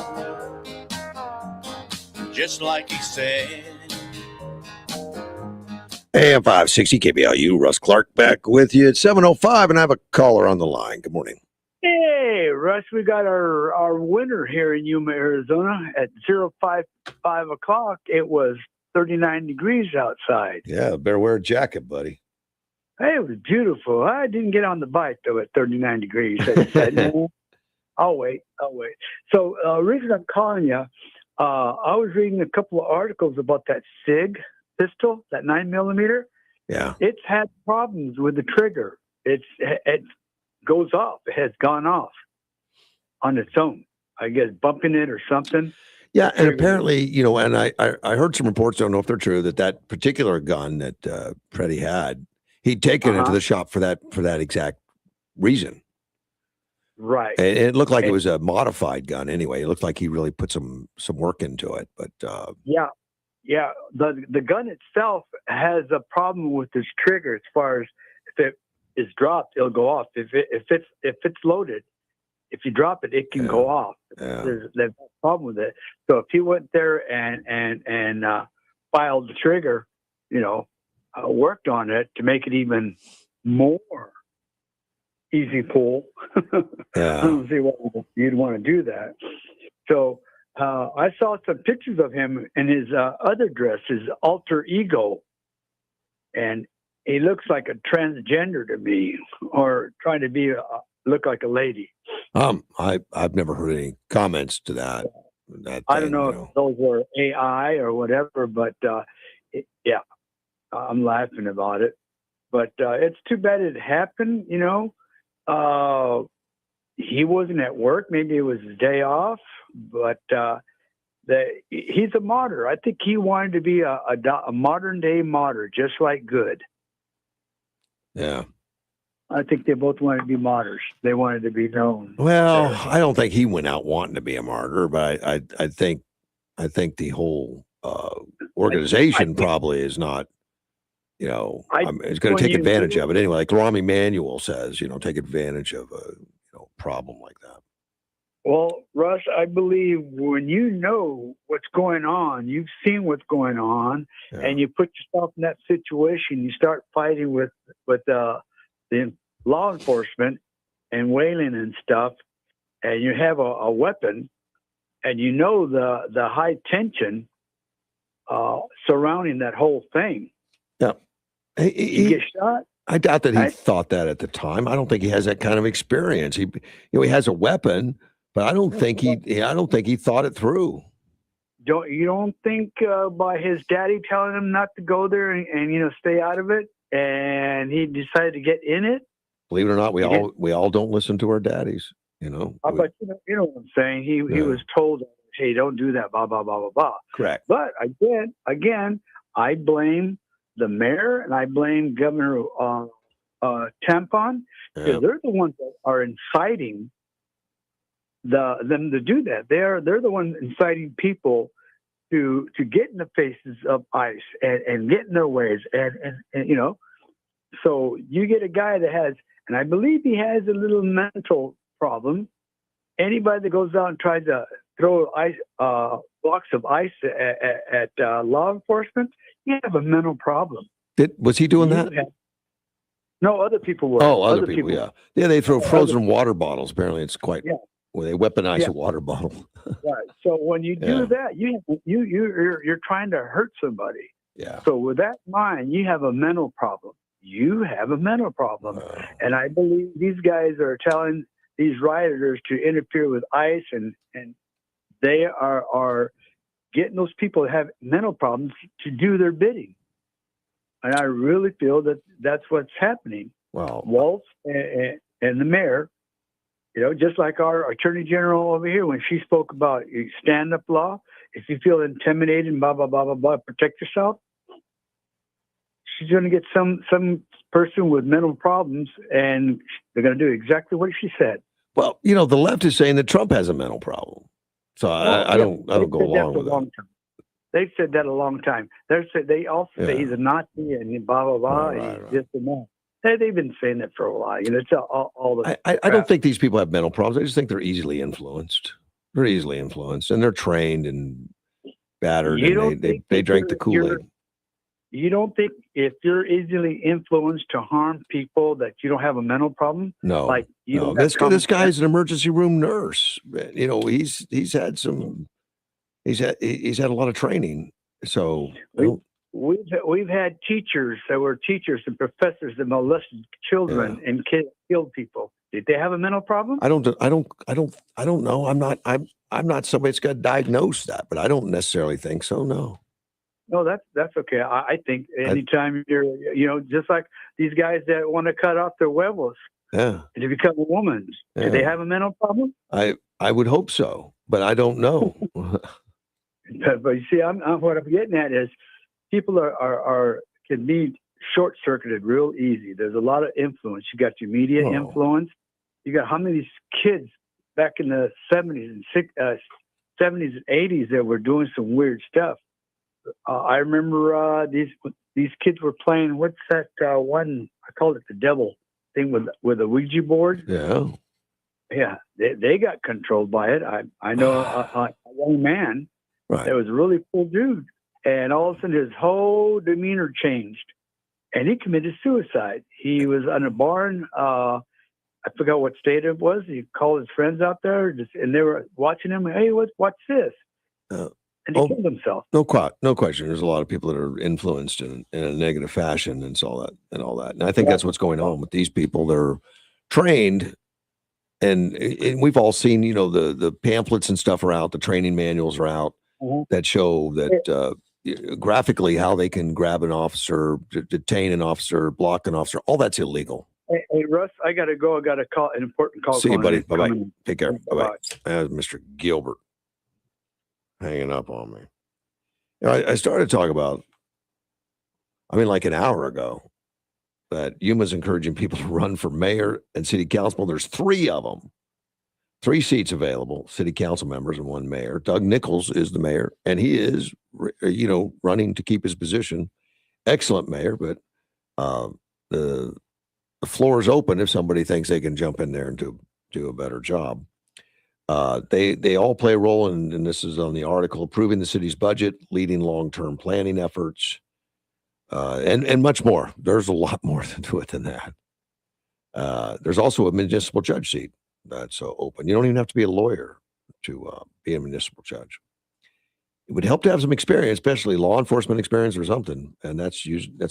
just like he said. AM 560 KBLU, Russ Clark back with you at 7:05, and I have a caller on the line. Good morning. Hey, Russ, we got our winter here in Yuma, Arizona at 5 o'clock. It was 39 degrees outside. Yeah, better wear a jacket, buddy. Hey, it was beautiful. I didn't get on the bike, though, at 39 degrees. I said, no, I'll wait. So reason I'm calling you, I was reading a couple of articles about that SIG pistol, that 9mm. Yeah. It's had problems with the trigger. It goes off. It has gone off on its own. I guess bumping it or something. Yeah, and apparently, and I heard some reports, don't know if they're true, that particular gun that Freddie had, he'd taken it to the shop for that exact reason. Right. And it looked like it was a modified gun anyway. It looked like he really put some work into it. But yeah. The gun itself has a problem with its trigger as far as if it is dropped, it'll go off. If it's loaded, if you drop it, it can go off. Yeah. There's a problem with it. So if he went there and filed the trigger, worked on it to make it even more easy pull. Yeah. I don't see why you'd want to do that. So I saw some pictures of him in his other dress, his alter ego, and he looks like a transgender to me, or trying to be look like a lady. I've never heard any comments to that. I don't know if those were AI or whatever, but I'm laughing about it. But it's too bad it happened. He wasn't at work. Maybe it was his day off. But he's a martyr. I think he wanted to be a modern day martyr, just like Good. Yeah. I think they both wanted to be martyrs. They wanted to be known. Well, I don't think he went out wanting to be a martyr, but I think the whole organization probably is not, it's going to take advantage of it anyway. Like Rahm Emanuel says, take advantage of a problem like that. Well, Russ, I believe when you know what's going on, you've seen what's going on, and you put yourself in that situation, you start fighting with the law enforcement and whaling and stuff, and you have a weapon, and the high tension surrounding that whole thing. Yeah. You get shot. I doubt that he thought that at the time. I don't think he has that kind of experience. He has a weapon, but I don't think he thought it through. You don't think by his daddy telling him not to go there and stay out of it, and he decided to get in it? Believe it or not, we all don't listen to our daddies. But you know what I'm saying. He was told, "Hey, don't do that." Blah blah blah blah blah. Correct. But again, I blame the mayor and I blame Governor Tampon, because they're the ones that are inciting them to do that. They're the ones inciting people to get in the faces of ICE and get in their ways and So you get a guy that has, and I believe he has a little mental problem. Anybody that goes out and tries to throw ice blocks of ice at law enforcement, you have a mental problem. Was he doing that? No, other people were. Oh, other people, yeah. Yeah, they throw frozen water bottles. Apparently, it's quite, Yeah. well, they weaponize Yeah. a water bottle. Right. So when you do Yeah. that, you're trying to hurt somebody. Yeah. So with that in mind, you have a mental problem. You have a mental problem. And I believe these guys are telling these rioters to interfere with ICE, and they are getting those people that have mental problems to do their bidding. And I really feel that that's what's happening. Well, Waltz and the mayor, just like our attorney general over here, when she spoke about stand-up law, if you feel intimidated and blah, blah, blah, blah, blah, protect yourself, she's going to get some person with mental problems, and they're going to do exactly what she said. Well, the left is saying that Trump has a mental problem. So I don't go along with that. They've said that a long time. They also say he's a Nazi and blah, blah, blah, and he's this and that. They've been saying that for a while. It's all the I don't think these people have mental problems. I just think they're easily influenced. They're easily influenced, and they're trained and battered, and they drank the Kool-Aid. You don't think if you're easily influenced to harm people that you don't have a mental problem? No, like no. This guy's an emergency room nurse. He's had a lot of training. So we've had teachers that were teachers and professors that molested children and killed people. Did they have a mental problem? I don't know. I'm not somebody that's got diagnosed that, but I don't necessarily think so. No. No, that's okay. I think anytime you're, just like these guys that want to cut off their huevos to become a woman, do they have a mental problem? I would hope so, but I don't know. But you see, what I'm getting at is people can be short-circuited real easy. There's a lot of influence. You got your media influence. You got how many kids back in the 70s and 80s that were doing some weird stuff. I remember these kids were playing. What's that one? I called it the devil thing with a Ouija board. Yeah. Yeah, they got controlled by it. I know a young man that was a really cool dude, and all of a sudden his whole demeanor changed, and he committed suicide. He was on a barn. I forgot what state it was. He called his friends out there, and they were watching him. Hey, what's this? And he killed himself. No question. There's a lot of people that are influenced in a negative fashion and all that. And I think that's what's going on with these people. They're trained, and we've all seen, the pamphlets and stuff are out. The training manuals are out that show that graphically how they can grab an officer, detain an officer, block an officer. All that's illegal. Hey, Russ, I got to go. I got a call, an important call. See you, buddy. Bye-bye. Coming. Take care. Bye-bye. Mr. Gilbert hanging up on me. I started to talk about, like an hour ago, that Yuma's encouraging people to run for mayor and city council. There's 3 of them. 3 seats available, city council members and 1 mayor. Doug Nichols is the mayor, and he is, running to keep his position. Excellent mayor, but the floor is open if somebody thinks they can jump in there and do a better job. They all play a role, and this is on the article, approving the city's budget, leading long-term planning efforts, and much more. There's a lot more to it than that. There's also a municipal judge seat that's open. You don't even have to be a lawyer to be a municipal judge. It would help to have some experience, especially law enforcement experience or something, and that's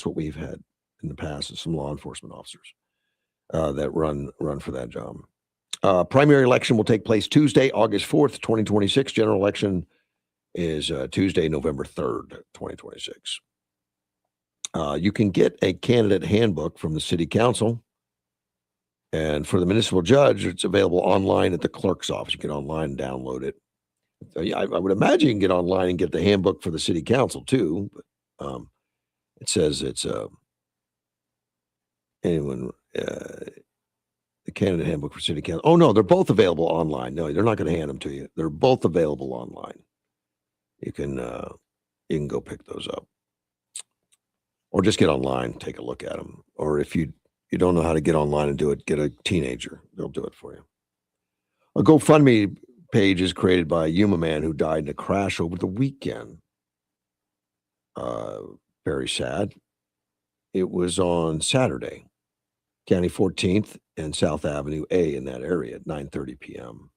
what we've had in the past, is some law enforcement officers that run for that job. Primary election will take place Tuesday, August 4th, 2026. General election is Tuesday, November 3rd, 2026. You can get a candidate handbook from the city council. And for the municipal judge, it's available online at the clerk's office. You can online and download it. So, I would imagine you can get online and get the handbook for the city council too. But it says it's the candidate handbook for city council. Oh no, they're both available online. No, they're not going to hand them to you. They're both available online. You can go pick those up, or just get online, take a look at them. Or if you don't know how to get online and do it, get a teenager. They'll do it for you. A GoFundMe page is created by a Yuma man who died in a crash over the weekend. Very sad. It was on Saturday. County 14th and South Avenue A in that area at 9:30 p.m.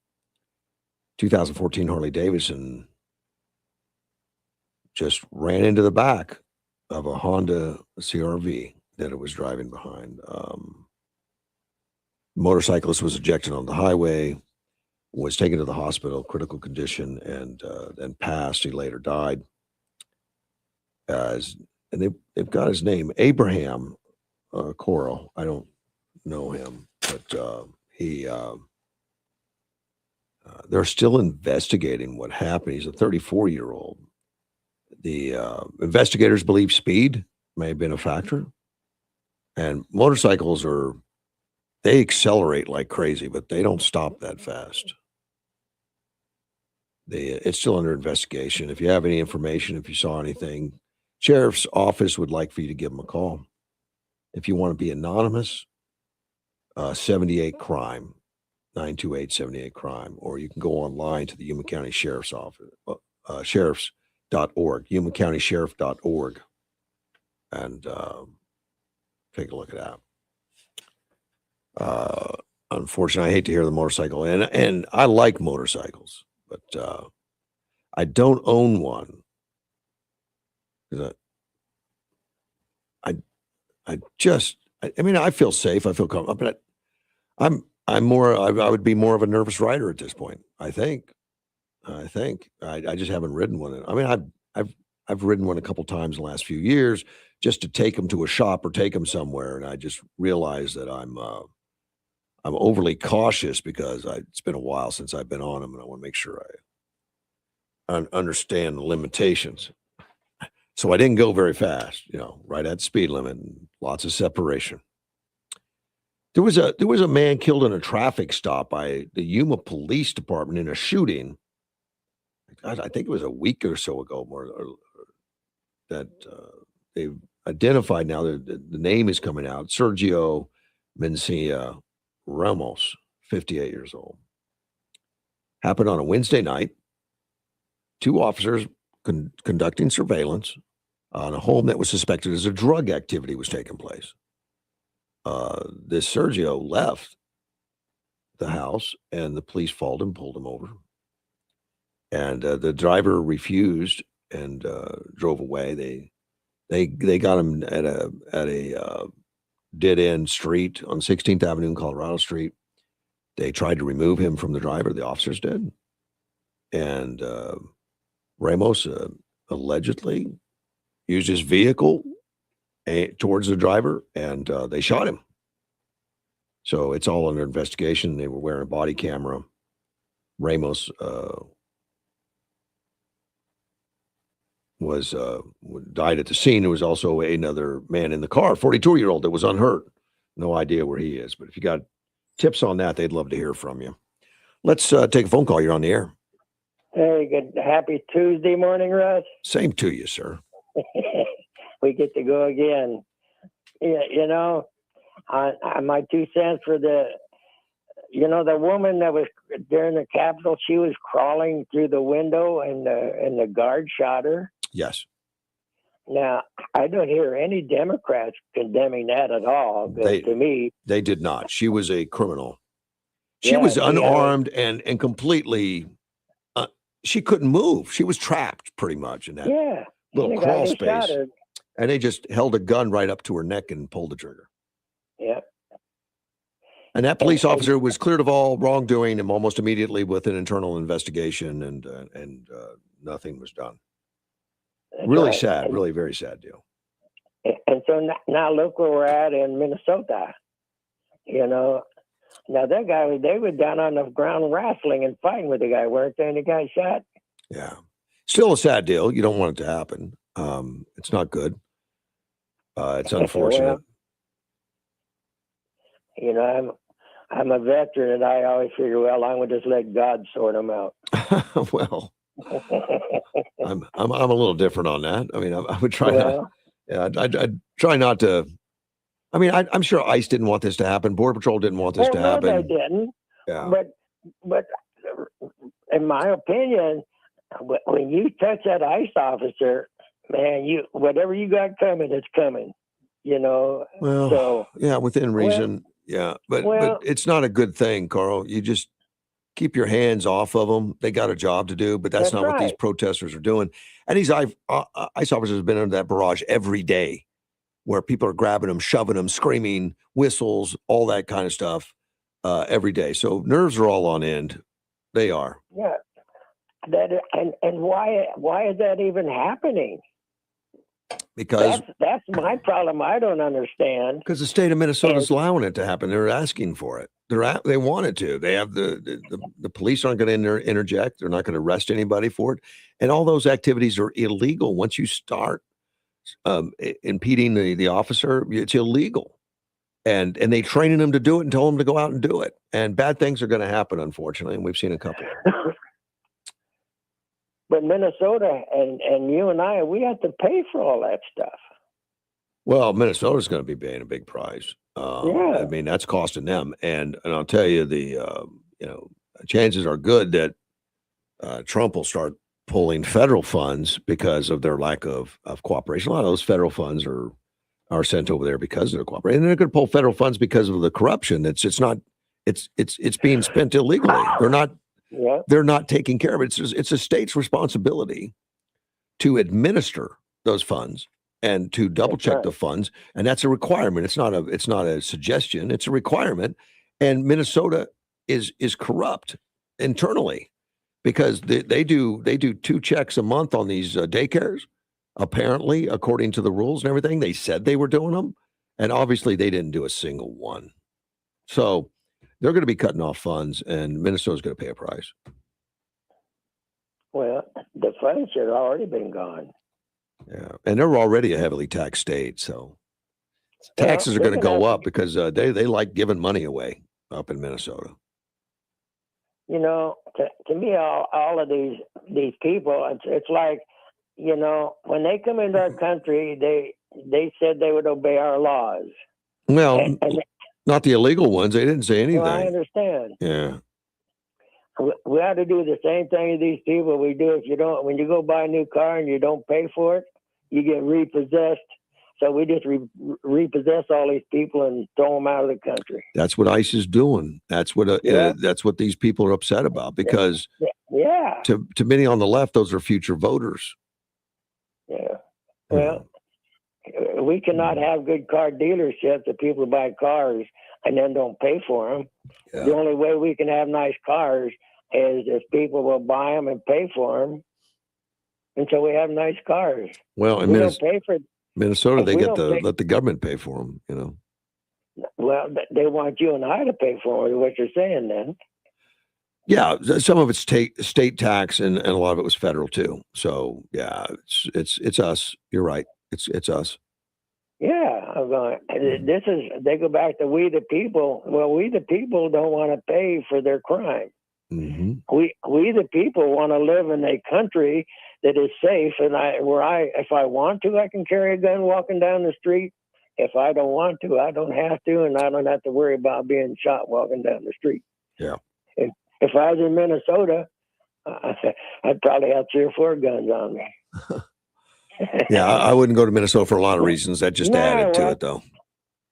2014 Harley Davidson just ran into the back of a Honda CR-V that it was driving behind. Motorcyclist was ejected on the highway, was taken to the hospital, critical condition, and then passed. He later died. And they've got his name, Abraham Coral. I don't know him, but they're still investigating what happened. He's a 34-year-old. The investigators believe speed may have been a factor, and motorcycles they accelerate like crazy, but they don't stop that fast. It's still under investigation. If you have any information, if you saw anything, sheriff's office would like for you to give them a call. If you want to be anonymous, 78 crime, 928-78 crime, or you can go online to the Yuma County Sheriff's Office, sheriffs.org, yumacountysheriff.org, and take a look at that. Unfortunately, I hate to hear the motorcycle, and I like motorcycles, but I don't own one. I mean, I feel safe. I feel comfortable, but I would be more of a nervous rider at this point. I think I just haven't ridden one. I mean, I've ridden one a couple times in the last few years just to take them to a shop or take them somewhere, and I just realized that I'm overly cautious because it's been a while since I've been on them, and I want to make sure I understand the limitations. So I didn't go very fast, right at speed limit, and lots of separation. There was a man killed in a traffic stop by the Yuma Police Department in a shooting. I think it was a week or so ago, that they've identified now. The name is coming out. Sergio Mencia Ramos, 58 years old. Happened on a Wednesday night. Two officers conducting surveillance on a home that was suspected as a drug activity was taking place. This Sergio left the house, and the police followed him, pulled him over. And the driver refused and drove away. They got him at a dead end street on 16th Avenue and Colorado Street. They tried to remove him from the driver. The officers did, and Ramos allegedly used his vehicle towards the driver, and they shot him. So it's all under investigation. They were wearing a body camera. Ramos died at the scene. There was also another man in the car, 42-year-old, that was unhurt. No idea where he is. But if you got tips on that, they'd love to hear from you. Let's take a phone call. You're on the air. Hey, good. Happy Tuesday morning, Russ. Same to you, sir. We get to go again. Yeah, on my 2 cents for the woman that was during the Capitol, she was crawling through the window and the guard shot her. Yes. Now, I don't hear any Democrats condemning that at all. To me, they did not. She was a criminal. She was unarmed and completely. She couldn't move. She was trapped pretty much in that little crawl space. And they just held a gun right up to her neck and pulled the trigger. Yeah. And that police officer was cleared of all wrongdoing and almost immediately with an internal investigation, and nothing was done. Really right. Sad, really very sad deal. And so now look where we're at in Minnesota. Now that guy, they were down on the ground wrestling and fighting with the guy, weren't they? And the guy shot. Yeah. Still a sad deal. You don't want it to happen. It's not good. It's unfortunate. I'm a veteran, and I always figure, well, I'm going to just let God sort them out. Well, I'm a little different on that. I mean, I would try not. Yeah, I'd try not to. I mean, I'm sure ICE didn't want this to happen. Border Patrol didn't want this to happen. No, they didn't. Yeah. But in my opinion, when you touch that ICE officer, man, whatever you got coming, it's coming. you know. Well, So yeah, within reason. Yeah, but it's not a good thing, Carl. You just keep your hands off of them. They got a job to do, but that's not what these protesters are doing. And these ICE officers have been under that barrage every day, where people are grabbing them, shoving them, screaming, whistles, all that kind of stuff every day. So nerves are all on end. They are. Yeah. And why is that even happening? Because that's my problem. I don't understand. Because the state of Minnesota is allowing it to happen. They're asking for it. They want it to. They have the police aren't going to interject. They're not going to arrest anybody for it. And all those activities are illegal. Once you start impeding the officer, it's illegal. And they training them to do it and tell them to go out and do it. And bad things are going to happen, unfortunately. And we've seen a couple. But Minnesota and you and I, we have to pay for all that stuff. Well, Minnesota's going to be paying a big price. Yeah. I mean, that's costing them. And I'll tell you, chances are good that Trump will start pulling federal funds because of their lack of cooperation. A lot of those federal funds are sent over there because of their cooperation. And they're going to pull federal funds because of the corruption. It's being spent illegally. They're not taking care of it. It's a state's responsibility to administer those funds and to double check the funds, and that's a requirement. It's not a suggestion. It's a requirement. And Minnesota is corrupt internally because they do 2 checks a month on these daycares. Apparently, according to the rules and everything, they said they were doing them, and obviously they didn't do a single one. So they're going to be cutting off funds, and Minnesota's going to pay a price. Well, the funds should have already been gone. Yeah, and they're already a heavily taxed state, so taxes are going to go up because they like giving money away up in Minnesota. You know, to me, all of these people, it's like, you know, when they come into our country, they said they would obey our laws. Well, not the illegal ones. They didn't say anything. Well, I understand. Yeah. We have to do the same thing to these people. We do when you go buy a new car and you don't pay for it, you get repossessed. So we just repossess all these people and throw them out of the country. That's what ICE is doing. That's what these people are upset about because to many on the left, those are future voters. Yeah. Well, we cannot have good car dealerships if people buy cars and then don't pay for them. Yeah. The only way we can have nice cars is if people will buy them and pay for them. And so we have nice cars. Well, in Minnesota, they let the government pay for them, you know. Well, they want you and I to pay for them, what you're saying then. Yeah, some of it's state tax and a lot of it was federal too. So yeah, it's us. You're right. It's us. Yeah, I'm going. They go back to we the people. Well, we the people don't want to pay for their crime. Mm-hmm. We the people want to live in a country that is safe, and if I want to, I can carry a gun walking down the street. If I don't want to, I don't have to, and I don't have to worry about being shot walking down the street. Yeah. If I was in Minnesota, I'd probably have 3 or 4 guns on me. Yeah, I wouldn't go to Minnesota for a lot of reasons. That just added to it, though.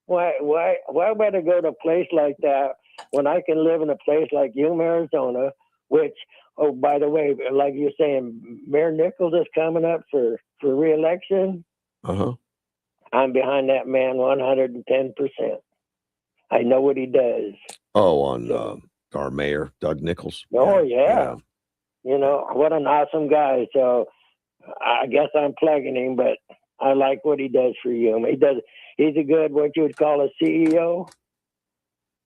Why would I go to a place like that when I can live in a place like Yuma, Arizona, which, oh, by the way, like you're saying, Mayor Nichols is coming up for re-election. Uh-huh. I'm behind that man 110%. I know what he does. Oh, on our mayor, Doug Nichols. Oh, yeah. You know, what an awesome guy. So I guess I'm plugging him, but I like what he does for you. He's a good, what you would call a CEO.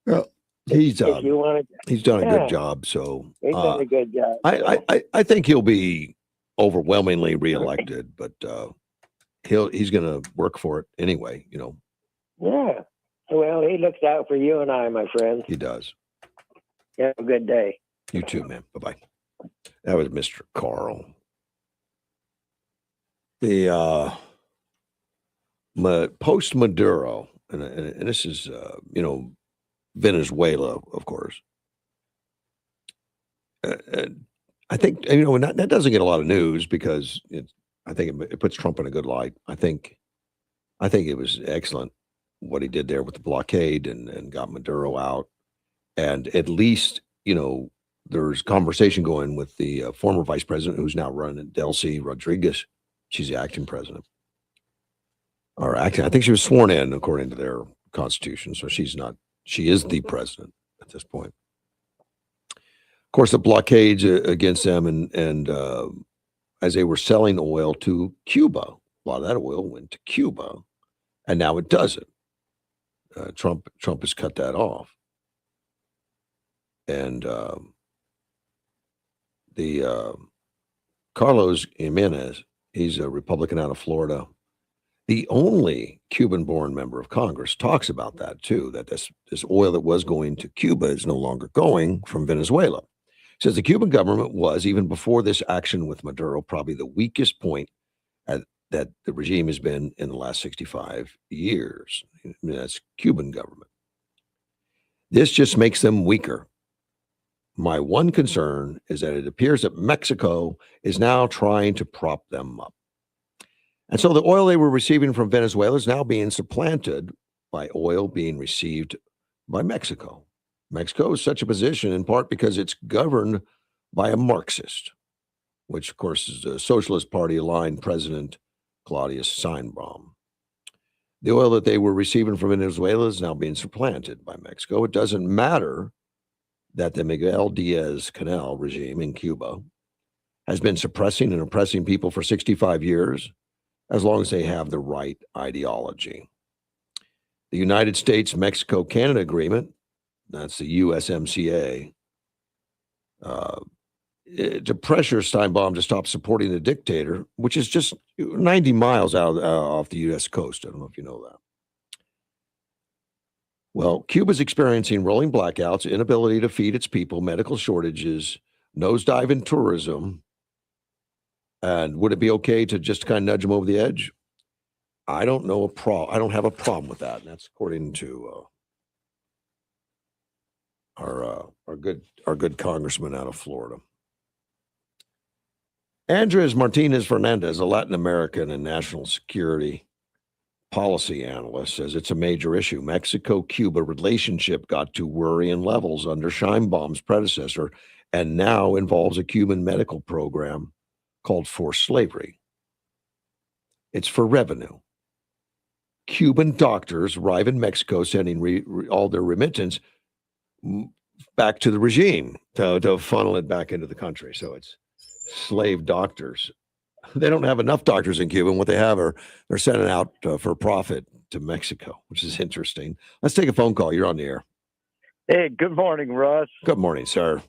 Well, he's done a good job. So he's done a good job. I think he'll be overwhelmingly reelected, but he's going to work for it anyway, you know. Yeah. Well, he looks out for you and I, my friend. He does. Have a good day. You too, man. Bye-bye. That was Mr. Carl. The post-Maduro, and this is, Venezuela, of course. I think, that doesn't get a lot of news because I think it puts Trump in a good light. I think I think it was excellent what he did there with the blockade and got Maduro out. And at least, there's conversation going with the former vice president who's now running, Delcy Rodriguez. She's the acting president. Or acting, I think she was sworn in according to their constitution. So she is the president at this point. Of course, the blockades against them and as they were selling oil to Cuba, a lot of that oil went to Cuba, and now it doesn't. Trump has cut that off. And Carlos Jimenez, he's a Republican out of Florida. The only Cuban-born member of Congress talks about that too, that this oil that was going to Cuba is no longer going from Venezuela. Says the Cuban government was, even before this action with Maduro, probably the weakest point that the regime has been in the last 65 years. I mean, that's Cuban government. This just makes them weaker. My one concern is that it appears that Mexico is now trying to prop them up. And so the oil they were receiving from Venezuela is now being supplanted by oil being received by Mexico. Mexico is such a position in part because it's governed by a Marxist, which of course is the Socialist Party aligned President Claudius Steinbaum. The oil that they were receiving from Venezuela is now being supplanted by Mexico. It doesn't matter that the Miguel Diaz-Canel regime in Cuba has been suppressing and oppressing people for 65 years, as long as they have the right ideology. The United States-Mexico-Canada Agreement, that's the USMCA, to pressure Steinbaum to stop supporting the dictator, which is just 90 miles out off the U.S. coast. I don't know if you know that. Well, Cuba's experiencing rolling blackouts, inability to feed its people, medical shortages, nosedive in tourism. And would it be okay to just kind of nudge them over the edge? I don't know I don't have a problem with that. And that's according to our good congressman out of Florida. Andres Martinez Fernandez, a Latin American and national security policy analyst, says it's a major issue. Mexico-Cuba relationship got to worrying levels under Steinbaum's predecessor and now involves a Cuban medical program called forced slavery. It's for revenue. Cuban doctors arrive in Mexico sending all their remittance back to the regime to funnel it back into the country. So it's slave doctors. They don't have enough doctors in Cuba, and what they have they're sending out for profit to Mexico, which is interesting. Let's take a phone call. You're on the air. Hey, good morning, Russ. Good morning, sir.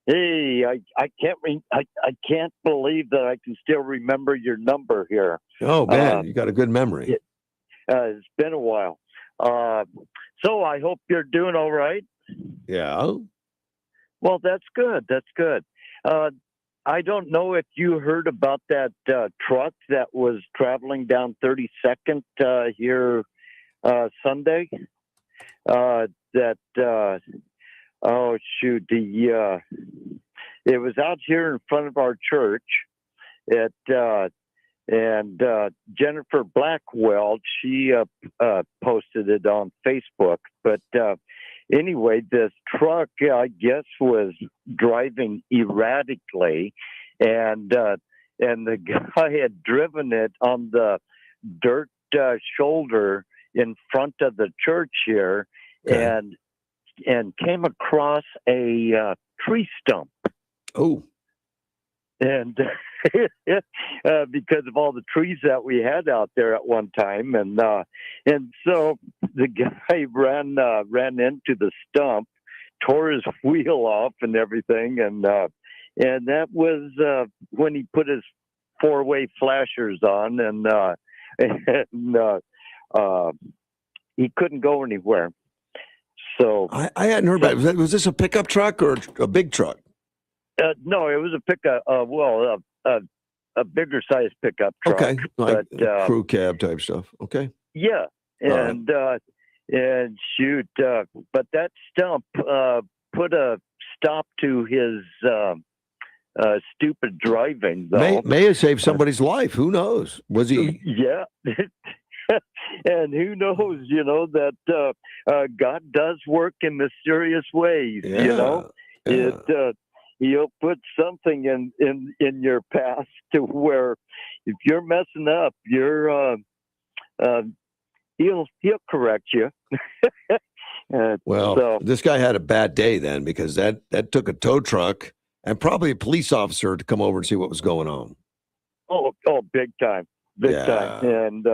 Hey, I can't believe that I can still remember your number here. Oh man, you got a good memory. It's been a while. So I hope you're doing all right. Yeah. Well, that's good. That's good. I don't know if you heard about that truck that was traveling down 32nd here Sunday. Oh shoot! It was out here in front of our church. And Jennifer Blackwell, she posted it on Facebook. But anyway, this truck, I guess, was driving erratically, and the guy had driven it on the dirt shoulder in front of the church here, okay. and came across a tree stump. Oh. And because of all the trees that we had out there at one time, and so the guy ran into the stump, tore his wheel off and everything, and that was when he put his four-way flashers on, and he couldn't go anywhere. So I hadn't heard about it. Was this a pickup truck or a big truck? No, it was a pickup. A bigger size pickup truck. Okay, like crew cab type stuff. Okay. Yeah, and shoot, but that stump put a stop to his stupid driving. Though May have saved somebody's life. Who knows? Was he? Yeah. and who knows, that God does work in mysterious ways. He'll put something in your past to where if you're messing up, he'll correct you. This guy had a bad day then, because that took a tow truck and probably a police officer to come over and see what was going on. Oh, big time. And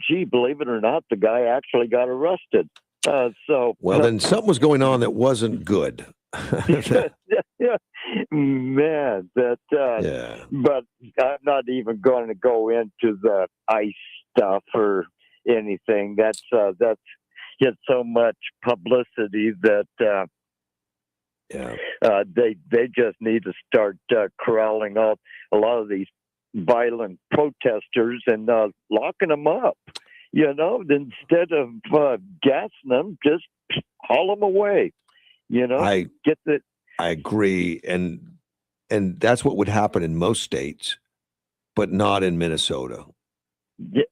gee, believe it or not, the guy actually got arrested. Then something was going on that wasn't good. Man, but I'm not even going to go into the ICE stuff or anything. That's gets so much publicity that they just need to start corralling out a lot of these violent protesters and locking them up. Instead of gassing them, just haul them away. I agree, and that's what would happen in most states, but not in Minnesota. Yeah.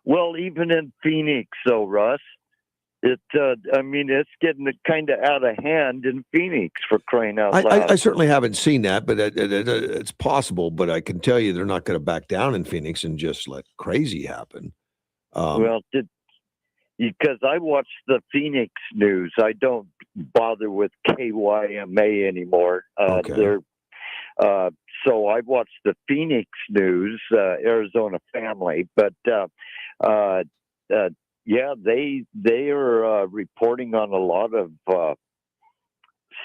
Well, even in Phoenix, Russ, it's getting kind of out of hand in Phoenix, for crying out loud. I certainly haven't seen that, but it's possible. But I can tell you they're not going to back down in Phoenix and just let crazy happen. Because I watch the Phoenix news. I don't bother with KYMA anymore. So I watch the Phoenix news, Arizona Family. But they are reporting on a lot of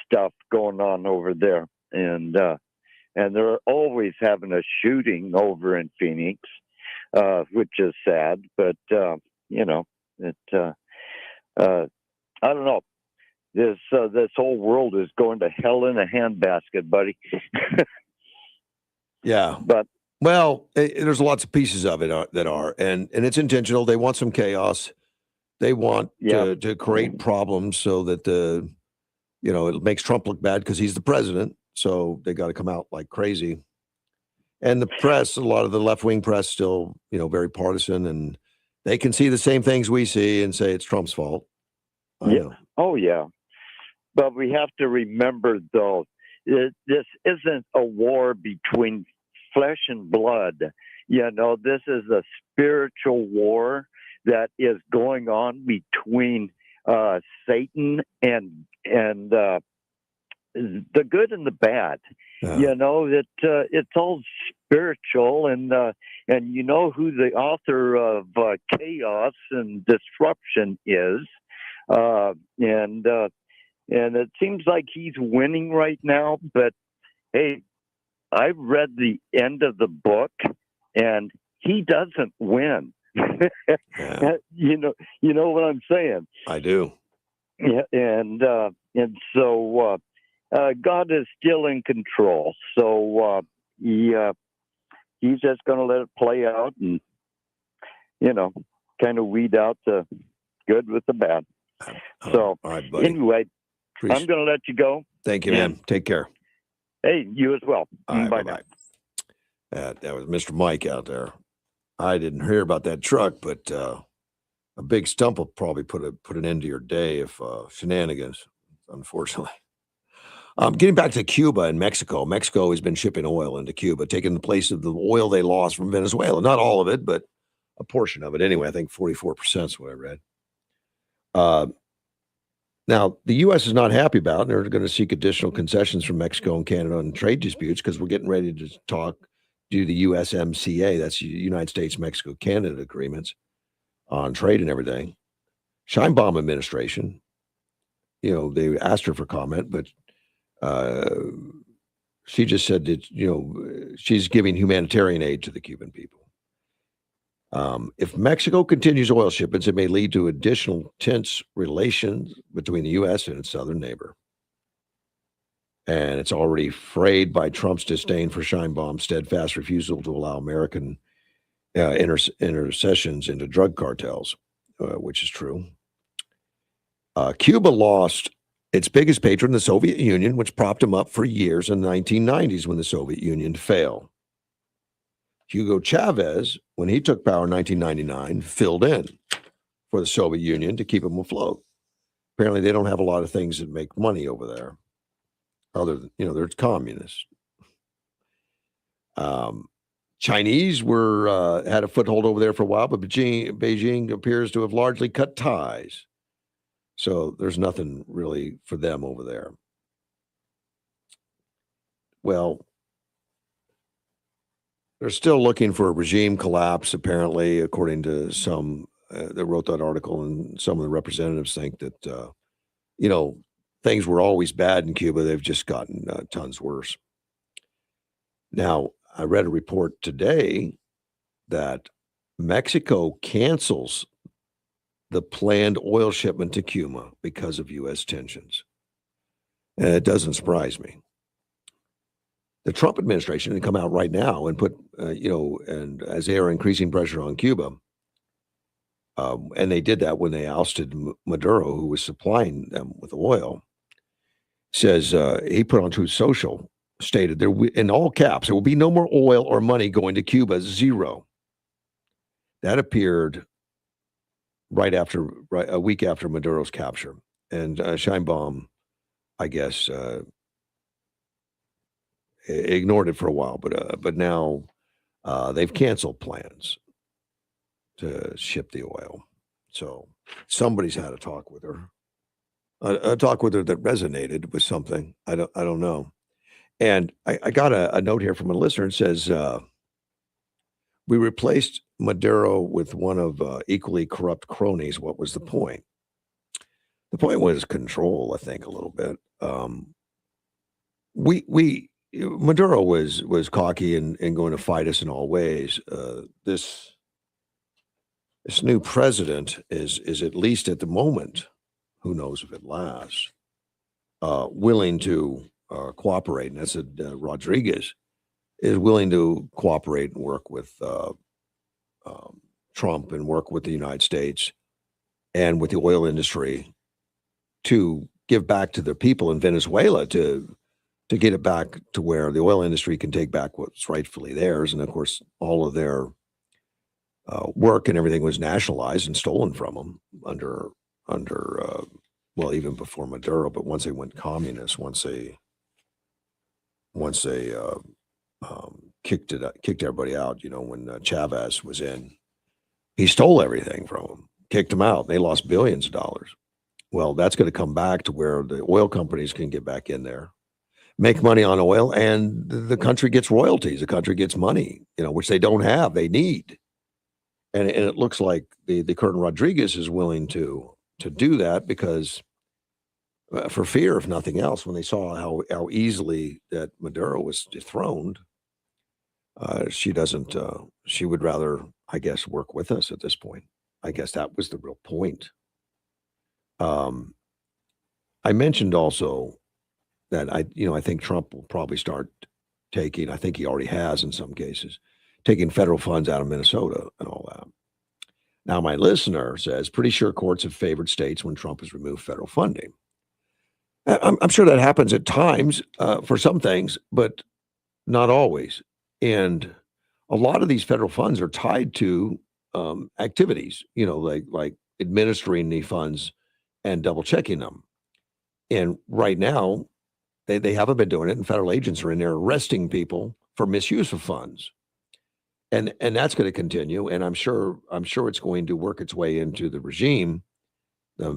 stuff going on over there, and they're always having a shooting over in Phoenix, which is sad. But I don't know. This whole world is going to hell in a handbasket, buddy. Yeah, but there's lots of pieces of it that are, and it's intentional. They want some chaos. They want to create problems so that it makes Trump look bad because he's the president. So they got to come out like crazy. And the press, a lot of the left-wing press, still very partisan, and they can see the same things we see and say it's Trump's fault. Oh yeah. But we have to remember, though, this isn't a war between flesh and blood. This is a spiritual war that is going on between Satan and the good and the bad. It's all spiritual, and you know who the author of chaos and disruption is, and it seems like he's winning right now. But hey, I've read the end of the book, and he doesn't win. You know what I'm saying? I do. Yeah, and so God is still in control. So he's just going to let it play out, and kind of weed out the good with the bad. So all right, buddy. Anyway, I'm going to let you go. Thank you, man. Take care. Hey, you as well. Right, bye bye. That was Mr. Mike out there. I didn't hear about that truck, but a big stump will probably put an end to your day if shenanigans, unfortunately. Getting back to Cuba and Mexico. Mexico has been shipping oil into Cuba, taking the place of the oil they lost from Venezuela. Not all of it, but a portion of it. Anyway, I think 44% is what I read. Now, the U.S. is not happy about it. They're going to seek additional concessions from Mexico and Canada on trade disputes because we're getting ready to do the USMCA. That's United States, Mexico, Canada agreements on trade and everything. Sheinbaum administration, they asked her for comment, but she just said that, she's giving humanitarian aid to the Cuban people. If Mexico continues oil shipments, it may lead to additional tense relations between the U.S. and its southern neighbor. And it's already frayed by Trump's disdain for Sheinbaum's steadfast refusal to allow American intercessions into drug cartels, which is true. Cuba lost its biggest patron, the Soviet Union, which propped him up for years in the 1990s when the Soviet Union failed. Hugo Chavez, when he took power in 1999, filled in for the Soviet Union to keep them afloat. Apparently, they don't have a lot of things that make money over there, other than, they're communists. Chinese had a foothold over there for a while, but Beijing appears to have largely cut ties. So there's nothing really for them over there. Well, they're still looking for a regime collapse, apparently, according to some that wrote that article, and some of the representatives think that, things were always bad in Cuba. They've just gotten tons worse. Now, I read a report today that Mexico cancels the planned oil shipment to Cuba because of U.S. tensions. And it doesn't surprise me. The Trump administration can come out right now and put, and as they are increasing pressure on Cuba, and they did that when they ousted Maduro, who was supplying them with oil, says he put on Truth Social, stated there in all caps, there will be no more oil or money going to Cuba, zero. That appeared a week after Maduro's capture. And Scheinbaum, I guess, ignored it for a while, but now they've canceled plans to ship the oil. So somebody's had a talk with her, a talk with her that resonated with something. I don't know. And I got a note here from a listener. It says, we replaced Maduro with one of equally corrupt cronies. What was the point? The point was control, I think, a little bit. Maduro was cocky and going to fight us in all ways. This new president is at least at the moment, who knows if it lasts, willing to cooperate. And that's Rodriguez is willing to cooperate and work with Trump and work with the United States and with the oil industry to give back to the people in Venezuela to get it back to where the oil industry can take back what's rightfully theirs. And of course, all of their work and everything was nationalized and stolen from them under well, even before Maduro, but once they went communist, once they kicked everybody out, when Chavez was in, he stole everything from them, kicked them out. They lost billions of dollars. Well, that's going to come back to where the oil companies can get back in there, make money on oil, and the country gets royalties. The country gets money, which they don't have. They need. And it looks like the current Rodriguez is willing to do that because for fear, if nothing else, when they saw how easily that Maduro was dethroned, she would rather, I guess, work with us at this point. I guess that was the real point. I mentioned also that I think Trump will probably start taking, I think he already has in some cases, taking federal funds out of Minnesota and all that. Now, my listener says, pretty sure courts have favored states when Trump has removed federal funding. I'm sure that happens at times for some things, but not always. And a lot of these federal funds are tied to activities, like administering the funds and double checking them. And right now, they haven't been doing it, and federal agents are in there arresting people for misuse of funds. And that's going to continue. And I'm sure it's going to work its way into the regime. The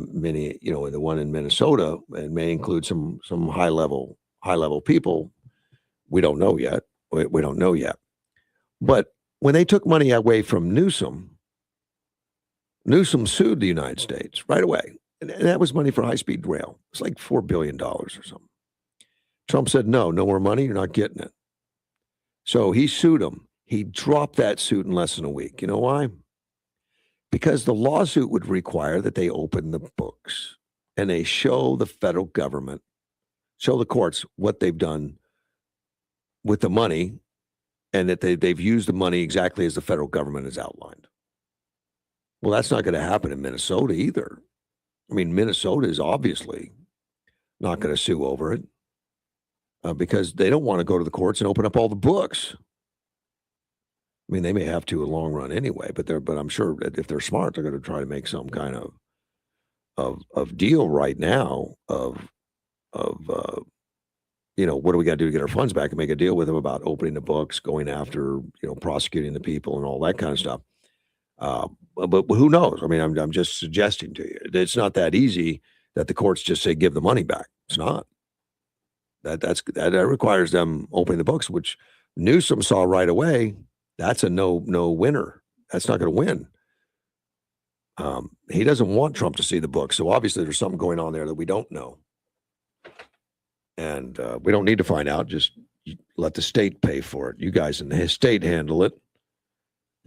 one in Minnesota, and may include some high level people. We don't know yet. We don't know yet. But when they took money away from Newsom sued the United States right away. And that was money for high-speed rail. It's like $4 billion or something. Trump said, no more money. You're not getting it. So he sued him. He dropped that suit in less than a week. You know why? Because the lawsuit would require that they open the books and they show the federal government, show the courts what they've done with the money, and that they've used the money exactly as the federal government has outlined. Well, that's not going to happen in Minnesota either. I mean, Minnesota is obviously not going to sue over it because they don't want to go to the courts and open up all the books. I mean, they may have to a long run anyway, but I'm sure that if they're smart, they're going to try to make some kind of deal right now of what do we got to do to get our funds back, and make a deal with them about opening the books, going after, prosecuting the people and all that kind of stuff. But who knows? I mean, I'm just suggesting to you, it's not that easy that the courts just say give the money back. It's not. That requires them opening the books, which Newsom saw right away. That's a no winner. That's not going to win. He doesn't want Trump to see the book, so obviously there's something going on there that we don't know, and we don't need to find out. Just let the state pay for it. You guys in the state handle it.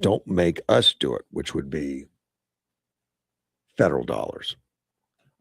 Don't make us do it, which would be federal dollars.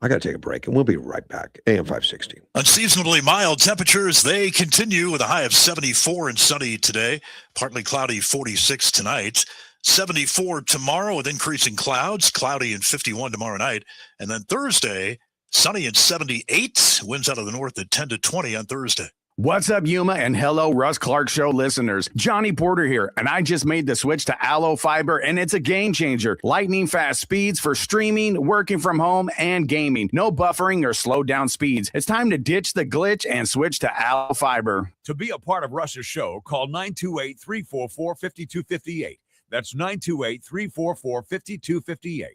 I got to take a break, and we'll be right back. AM 560. Unseasonably mild temperatures, they continue with a high of 74 and sunny today. Partly cloudy, 46 tonight. 74 tomorrow with increasing clouds, cloudy and 51 tomorrow night. And then Thursday, sunny and 78. Winds out of the north at 10 to 20 on Thursday. What's up, Yuma, and hello, Russ Clark Show listeners. Johnny Porter here, and I just made the switch to Allo Fiber, and it's a game changer. Lightning fast speeds for streaming, working from home, and gaming. No buffering or slowed down speeds. It's time to ditch the glitch and switch to Allo Fiber. To be a part of Russ's show, call 928-344-5258. That's 928-344-5258.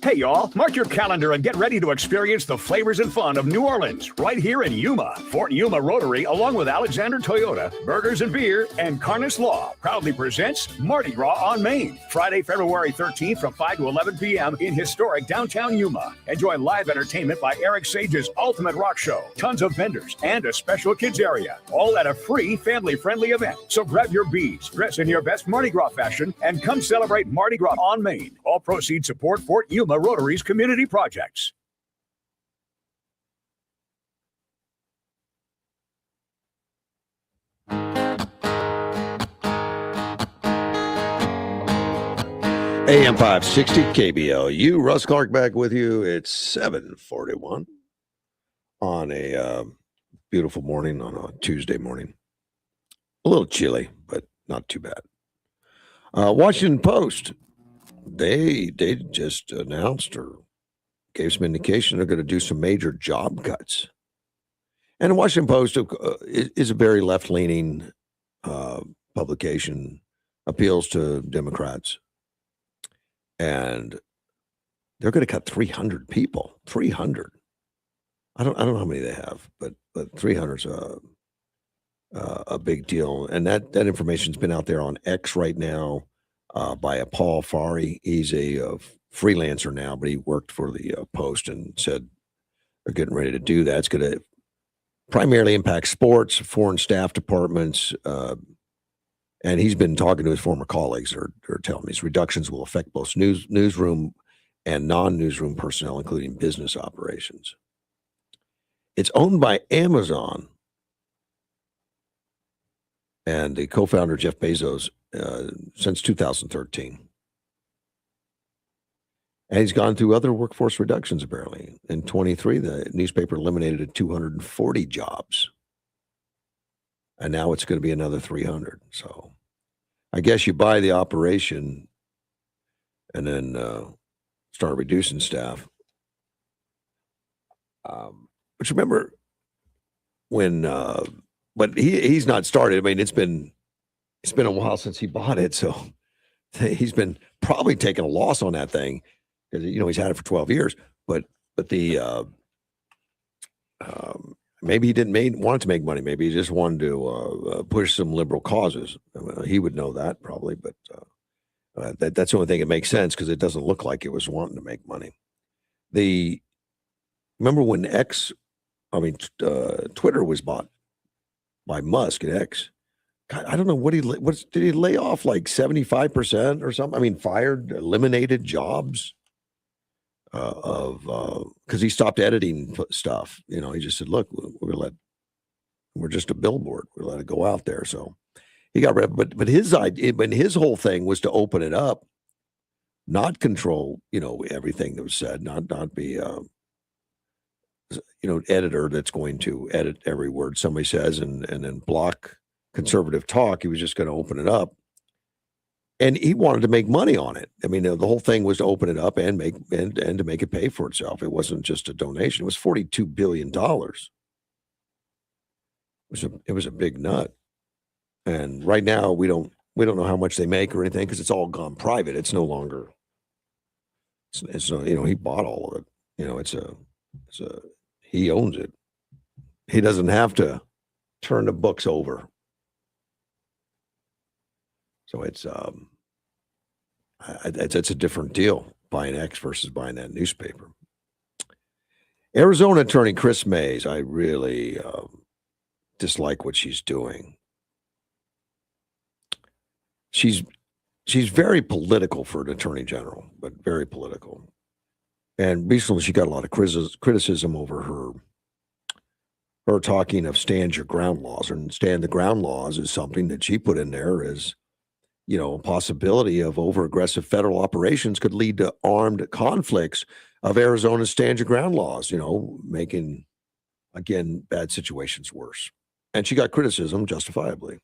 Hey, y'all, mark your calendar and get ready to experience the flavors and fun of New Orleans right here in Yuma. Fort Yuma Rotary, along with Alexander Toyota, Burgers and Beer, and Carnes Law, proudly presents Mardi Gras on Main, Friday, February 13th from 5 to 11 p.m. in historic downtown Yuma. Enjoy live entertainment by Eric Sage's Ultimate Rock Show, tons of vendors, and a special kids area, all at a free family-friendly event. So grab your beads, dress in your best Mardi Gras fashion, and come celebrate Mardi Gras on Main. All proceeds support Fort Yuma Rotary's community projects. AM 560 KBLU. Russ Clark back with you. It's 7:41 on a beautiful morning on a Tuesday morning. A little chilly, but not too bad. Washington Post. They just announced or gave some indication they're going to do some major job cuts. And the Washington Post is a very left-leaning publication, appeals to Democrats. And they're going to cut 300 people. 300. I don't know how many they have, but 300 is a big deal. And that information's been out there on X right now. By a Paul Fari. He's a freelancer now, but he worked for the Post and said they're getting ready to do that. It's going to primarily impact sports, foreign staff departments, and he's been talking to his former colleagues. They're telling me these reductions will affect both newsroom and non-newsroom personnel, including business operations. It's owned by Amazon, and the co-founder, Jeff Bezos, since 2013. And he's gone through other workforce reductions, apparently. In 23, the newspaper eliminated 240 jobs. And now it's going to be another 300. So I guess you buy the operation and then start reducing staff. But remember when, but he's not started. I mean, it's been a while since he bought it, so he's been probably taking a loss on that thing because he's had it for 12 years. But the maybe he didn't want it to make money. Maybe he just wanted to push some liberal causes. He would know that probably, but that's the only thing that makes sense because it doesn't look like it was wanting to make money. Remember when Twitter was bought by Musk at X? God, I don't know did he lay off like 75% or something? I mean, eliminated jobs because he stopped editing stuff. He just said, "Look, we're just a billboard. We let it go out there." So he got rid of it. But his idea, his whole thing was to open it up, not control, everything that was said, not be editor that's going to edit every word somebody says and then block conservative talk. He was just going to open it up And he wanted to make money on it. I mean, the whole thing was to open it up and to make it pay for itself. It wasn't just a donation. It was $42 billion. It was a big nut. And right now we don't know how much they make or anything because it's all gone private. It's no longer. It's he bought all of it. He owns it. He doesn't have to turn the books over. So it's a different deal buying X versus buying that newspaper. Arizona attorney Chris Mays, I really dislike what she's doing. She's very political for an attorney general, but very political. And recently she got a lot of criticism over her talking of stand your ground laws. And stand the ground laws is something that she put in there as, a possibility of over-aggressive federal operations could lead to armed conflicts of Arizona's stand your ground laws, making, again, bad situations worse. And she got criticism justifiably.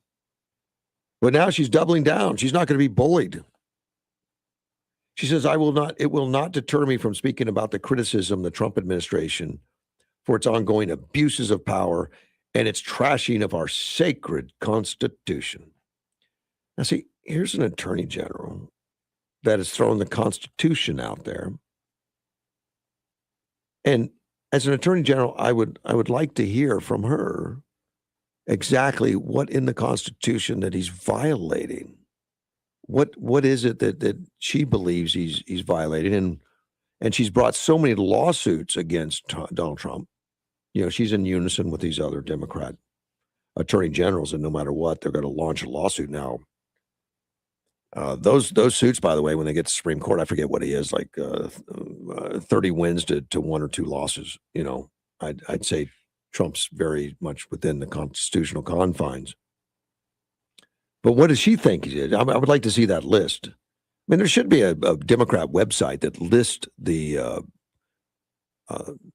But now she's doubling down. She's not going to be bullied. She says, it will not deter me from speaking about the criticism of the Trump administration for its ongoing abuses of power and its trashing of our sacred Constitution. Now, see, here's an attorney general that has thrown the Constitution out there. And as an attorney general, I would like to hear from her exactly what in the Constitution that he's violating. What is it that she believes he's violating? And she's brought so many lawsuits against Donald Trump. She's in unison with these other Democrat attorney generals, and no matter what, they're going to launch a lawsuit now. Those suits, by the way, when they get to Supreme Court, I forget what he is, like 30 wins to 1 or 2 losses. I'd say Trump's very much within the constitutional confines. But what does she think he did? I would like to see that list. I mean, there should be a Democrat website that lists the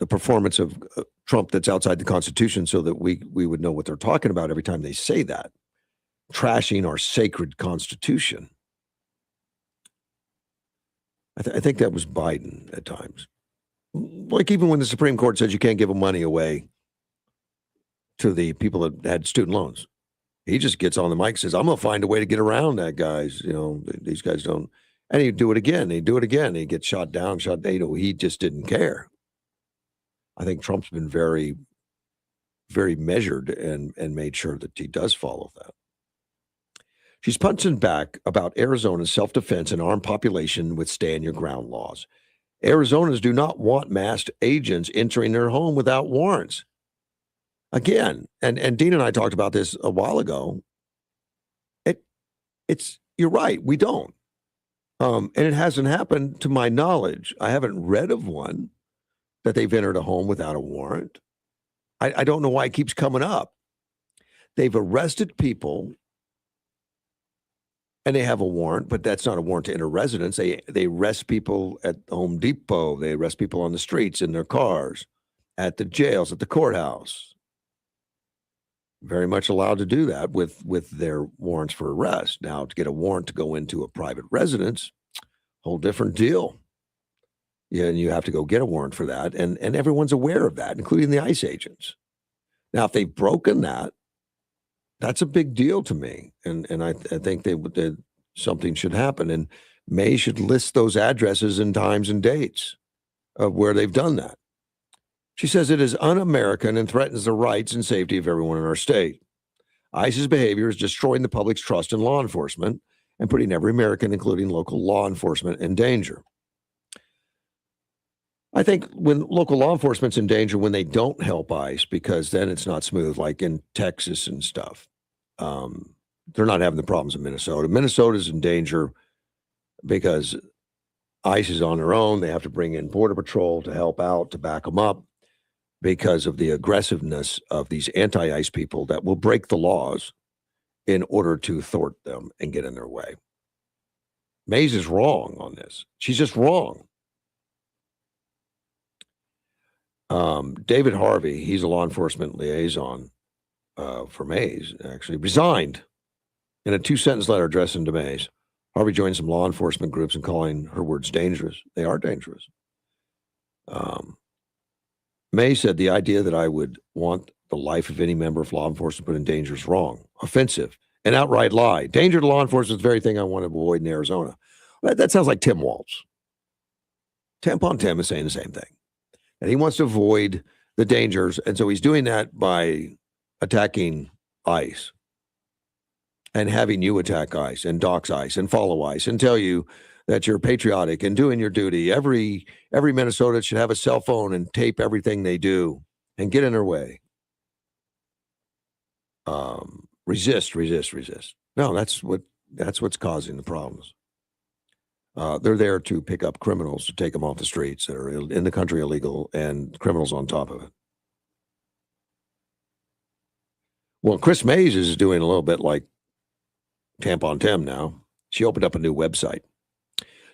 performance of Trump that's outside the Constitution so that we would know what they're talking about every time they say that. Trashing our sacred Constitution. I think that was Biden at times. Like even when the Supreme Court says you can't give money away to the people that had student loans. He just gets on the mic and says, I'm going to find a way to get around that, guys. These guys don't. And he'd do it again. He'd do it again. He'd get shot down, he just didn't care. I think Trump's been very, very measured and made sure that he does follow that. She's punching back about Arizona's self-defense and armed population with stand your ground laws. Arizonans do not want masked agents entering their home without warrants. Again, and Dean and I talked about this a while ago. You're right, we don't. And it hasn't happened to my knowledge. I haven't read of one that they've entered a home without a warrant. I don't know why it keeps coming up. They've arrested people and they have a warrant, but that's not a warrant to enter residence. They arrest people at Home Depot. They arrest people on the streets, in their cars, at the jails, at the courthouse. Very much allowed to do that with their warrants for arrest. Now, to get a warrant to go into a private residence, whole different deal. Yeah, and you have to go get a warrant for that, and everyone's aware of that, including the ICE agents. Now, if they've broken that, that's a big deal to me, and I think that something should happen, and May should list those addresses and times and dates of where they've done that. She says it is un-American and threatens the rights and safety of everyone in our state. ICE's behavior is destroying the public's trust in law enforcement and putting every American, including local law enforcement, in danger. I think when local law enforcement's in danger when they don't help ICE, because then it's not smooth, like in Texas and stuff. They're not having the problems in Minnesota. Minnesota's in danger because ICE is on their own. They have to bring in Border Patrol to help out, to back them up, because of the aggressiveness of these anti-ICE people that will break the laws in order to thwart them and get in their way. Mays is wrong on this. She's just wrong. David Harvey, he's a law enforcement liaison for Mays, actually resigned in a 2-sentence letter addressed to Mays. Harvey joined some law enforcement groups in calling her words dangerous. They are dangerous. May said the idea that I would want the life of any member of law enforcement put in danger is wrong, offensive, an outright lie. Danger to law enforcement is the very thing I want to avoid in Arizona. That sounds like Tim Walz. Tampon Tim is saying the same thing. And he wants to avoid the dangers. And so he's doing that by attacking ICE and having you attack ICE and dox ICE and follow ICE and tell you that you're patriotic and doing your duty. Every Minnesotan should have a cell phone and tape everything they do and get in their way. Resist. No, that's what's causing the problems. They're there to pick up criminals, to take them off the streets that are in the country illegal, and criminals on top of it. Well, Chris Mays is doing a little bit like Tampon Tim now. She opened up a new website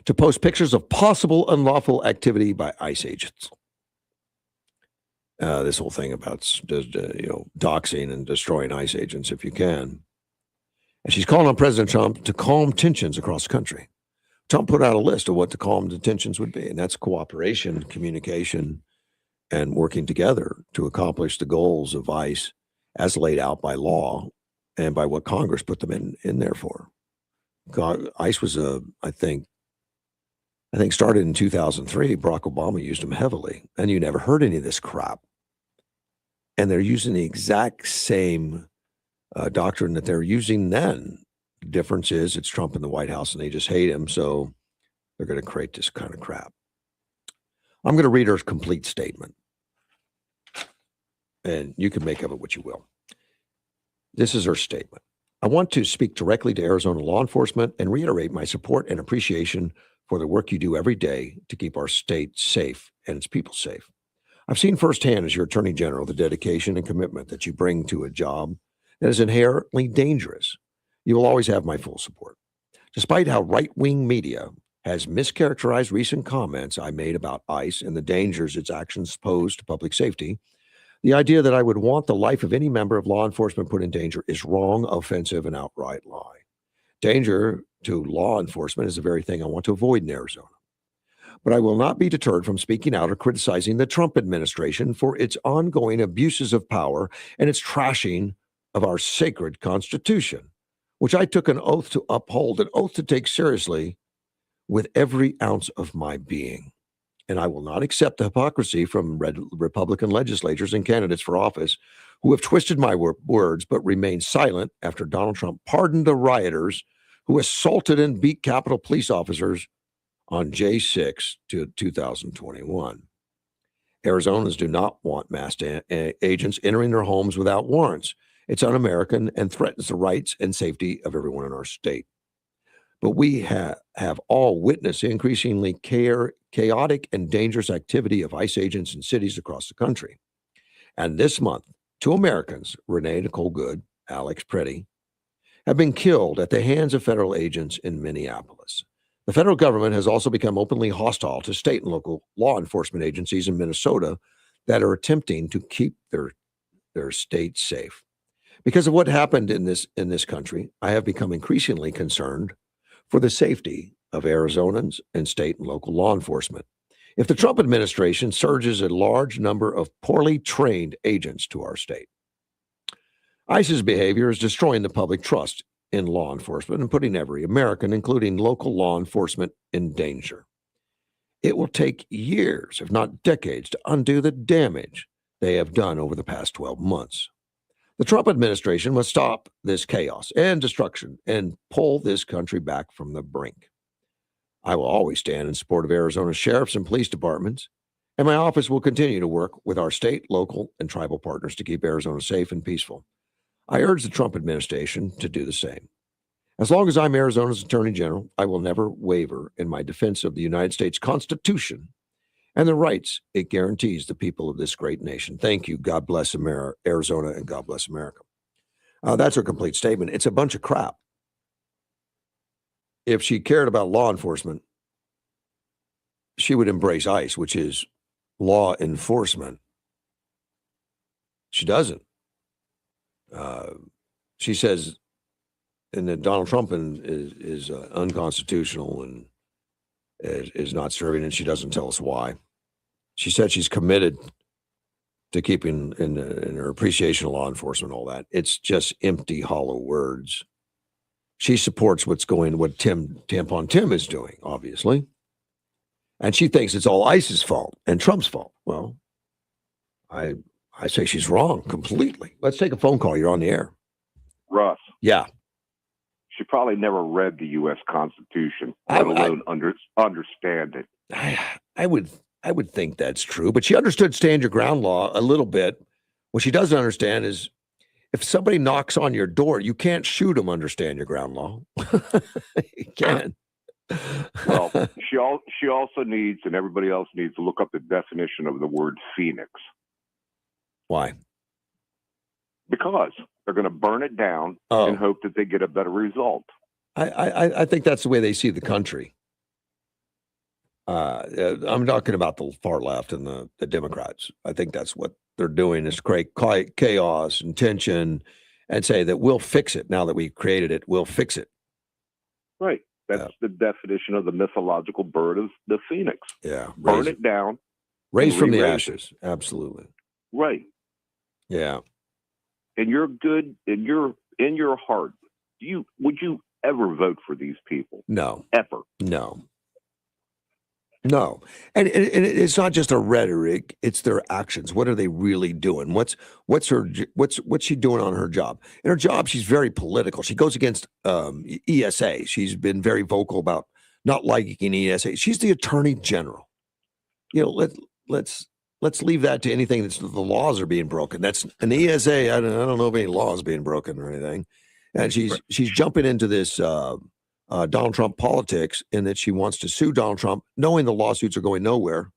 to post pictures of possible unlawful activity by ICE agents. This whole thing about doxing and destroying ICE agents if you can. And she's calling on President Trump to calm tensions across the country. Trump put out a list of what the calm the tensions would be, and that's cooperation, communication, and working together to accomplish the goals of ICE as laid out by law and by what Congress put them in there for. ICE was I think started in 2003. Barack Obama used them heavily, and you never heard any of this crap. And they're using the exact same doctrine that they're using then. The difference is it's Trump in the White House, and they just hate him, so they're going to create this kind of crap. I'm going to read her complete statement, and you can make of it what you will. This is her statement. I want to speak directly to Arizona law enforcement and reiterate my support and appreciation for the work you do every day to keep our state safe and its people safe. I've seen firsthand as your Attorney General the dedication and commitment that you bring to a job that is inherently dangerous. You will always have my full support. Despite how right-wing media has mischaracterized recent comments I made about ICE and the dangers its actions pose to public safety, the idea that I would want the life of any member of law enforcement put in danger is wrong, offensive, and outright lie. Danger to law enforcement is the very thing I want to avoid in Arizona. But I will not be deterred from speaking out or criticizing the Trump administration for its ongoing abuses of power and its trashing of our sacred Constitution, which I took an oath to uphold, an oath to take seriously with every ounce of my being. And I will not accept the hypocrisy from Republican legislators and candidates for office who have twisted my words but remained silent after Donald Trump pardoned the rioters who assaulted and beat Capitol police officers on J6 to 2021. Arizonans do not want masked agents entering their homes without warrants. It's un-American and threatens the rights and safety of everyone in our state. But we have all witnessed increasingly chaotic and dangerous activity of ICE agents in cities across the country. And this month, 2 Americans, Renee Nicole Good, Alex Preddy, have been killed at the hands of federal agents in Minneapolis. The federal government has also become openly hostile to state and local law enforcement agencies in Minnesota that are attempting to keep their state safe. Because of what happened in this country, I have become increasingly concerned for the safety of Arizonans and state and local law enforcement. If the Trump administration surges a large number of poorly trained agents to our state, ICE's behavior is destroying the public trust in law enforcement and putting every American, including local law enforcement, in danger. It will take years, if not decades, to undo the damage they have done over the past 12 months. The Trump administration must stop this chaos and destruction and pull this country back from the brink. I will always stand in support of Arizona's sheriffs and police departments, and my office will continue to work with our state, local, and tribal partners to keep Arizona safe and peaceful. I urge the Trump administration to do the same. As long as I'm Arizona's Attorney General, I will never waver in my defense of the United States Constitution and the rights it guarantees the people of this great nation. Thank you. God bless Arizona, and God bless America. That's her complete statement. It's a bunch of crap. If she cared about law enforcement, she would embrace ICE, which is law enforcement. She doesn't. She says and that Donald Trump is unconstitutional and is not serving, and she doesn't tell us why. She said she's committed to keeping in her appreciation of law enforcement, all that. It's just empty, hollow words. She supports what Tampon Tim is doing, obviously. And she thinks it's all ICE's fault and Trump's fault. Well, I say she's wrong completely. Let's take a phone call. You're on the air. Russ. Yeah. She probably never read the U.S. Constitution, let alone understand it. I would think that's true, but she understood stand your ground law a little bit. What she doesn't understand is if somebody knocks on your door, you can't shoot them under stand your ground law. You can. Well, she also needs, and everybody else needs, to look up the definition of the word phoenix. Why? Because they're going to burn it down and hope that they get a better result. I think that's the way they see the country. I'm talking about the far left and the Democrats. I think that's what they're doing is create chaos and tension and say that we'll fix it. Now that we've created it, we'll fix it. Right. That's the definition of the mythological bird of the phoenix. Yeah. Burn it down. Raise from the ashes. Absolutely. Right. Yeah. And you're good in your heart. Would you ever vote for these people? No. Ever. No. No. And it's not just a rhetoric, it's their actions. What are they really doing? What's she doing on her job? In her job, she's very political. She goes against ESA. She's been very vocal about not liking ESA. She's the attorney general. You know, let's leave that to anything that's the laws are being broken. That's an ESA. I don't know of any laws being broken or anything. And she's jumping into this Donald Trump politics in that she wants to sue Donald Trump, knowing the lawsuits are going nowhere,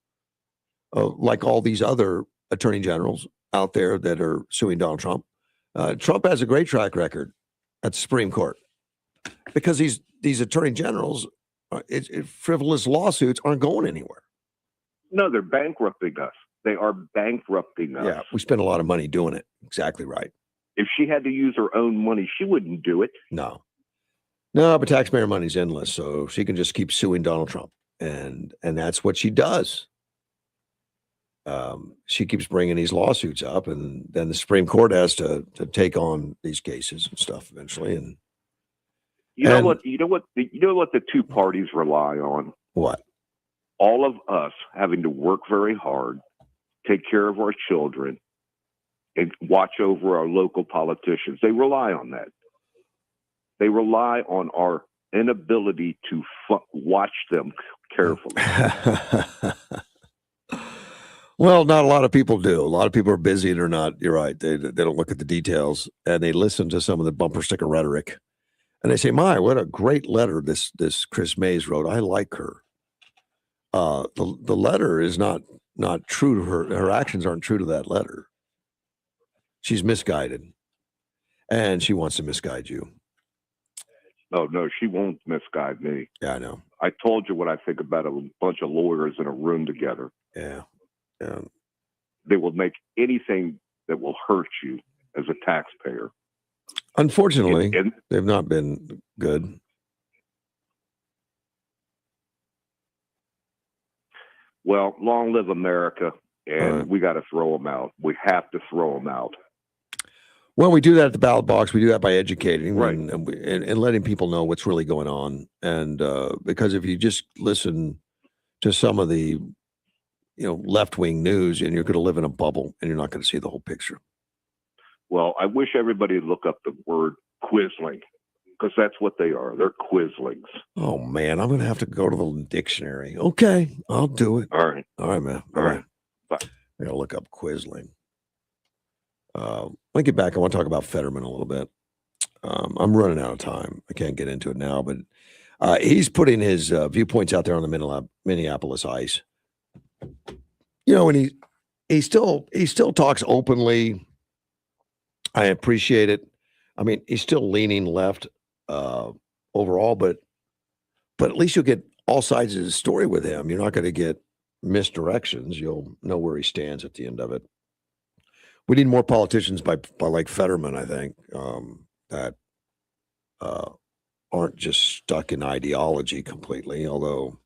like all these other attorney generals out there that are suing Donald Trump. Trump has a great track record at the Supreme Court because these attorney generals, frivolous lawsuits aren't going anywhere. No, they're bankrupting us. They are bankrupting us. Yeah, we spend a lot of money doing it. Exactly right. If she had to use her own money, she wouldn't do it. No, but taxpayer money's endless, so she can just keep suing Donald Trump, and that's what she does. She keeps bringing these lawsuits up, and then the Supreme Court has to take on these cases and stuff eventually. And you know what the two parties rely on? What? All of us having to work very hard, take care of our children, and watch over our local politicians. They rely on that. They rely on our inability to watch them carefully. Well, not a lot of people do. A lot of people are busy and are not. You're right. They don't look at the details, and they listen to some of the bumper sticker rhetoric, and they say, "My, what a great letter this Chris Mays wrote. I like her." The letter is not true to her. Her actions aren't true to that letter. She's misguided, and she wants to misguide you. Oh, no, she won't misguide me. Yeah, I know. I told you what I think about a bunch of lawyers in a room together. Yeah. They will make anything that will hurt you as a taxpayer. Unfortunately, they've not been good. Well, long live America, and we got to throw them out. We have to throw them out. Well, we do that at the ballot box. We do that by educating Right. and letting people know what's really going on. And because if you just listen to some of the left-wing news, and you're going to live in a bubble, and you're not going to see the whole picture. Well, I wish everybody would look up the word quisling, because that's what they are. They're quislings. Oh, man, I'm going to have to go to the dictionary. Okay, I'll do it. All right, man. All right. Bye. I got to look up quisling. When I get back, I want to talk about Fetterman a little bit. I'm running out of time. I can't get into it now, but he's putting his viewpoints out there on the Minneapolis ICE. And he still talks openly. I appreciate it. I mean, he's still leaning left overall, but at least you'll get all sides of the story with him. You're not going to get misdirections. You'll know where he stands at the end of it. We need more politicians by like Fetterman, I think, that aren't just stuck in ideology completely, although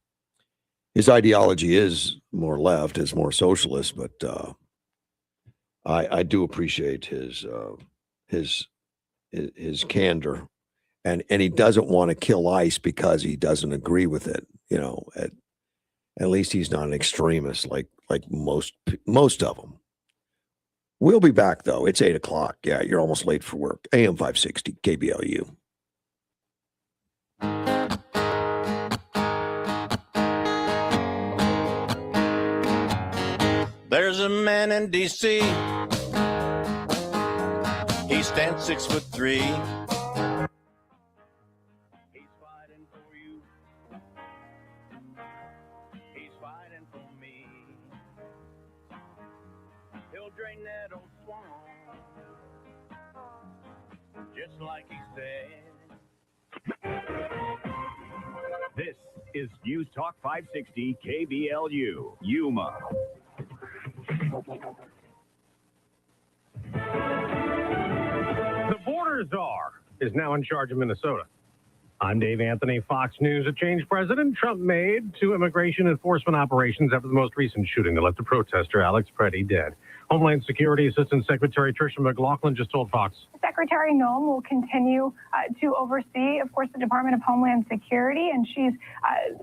his ideology is more left, is more socialist, but I do appreciate his candor, and he doesn't want to kill ICE because he doesn't agree with it. At least he's not an extremist like most of them. We'll be back though. It's 8:00. Yeah, you're almost late for work. AM 560 KBLU. There's a man in D.C. He stands 6'3". He's fighting for you. He's fighting for me. He'll drain that old swamp, just like he said. This is News Talk 560 KBLU, Yuma. The border czar is now in charge of Minnesota. I'm Dave Anthony, Fox News. A change President Trump made to immigration enforcement operations after the most recent shooting that left a protester, Alex Preddy, dead. Homeland Security Assistant Secretary Tricia McLaughlin just told Fox. Secretary Noem will continue to oversee, of course, the Department of Homeland Security, and she's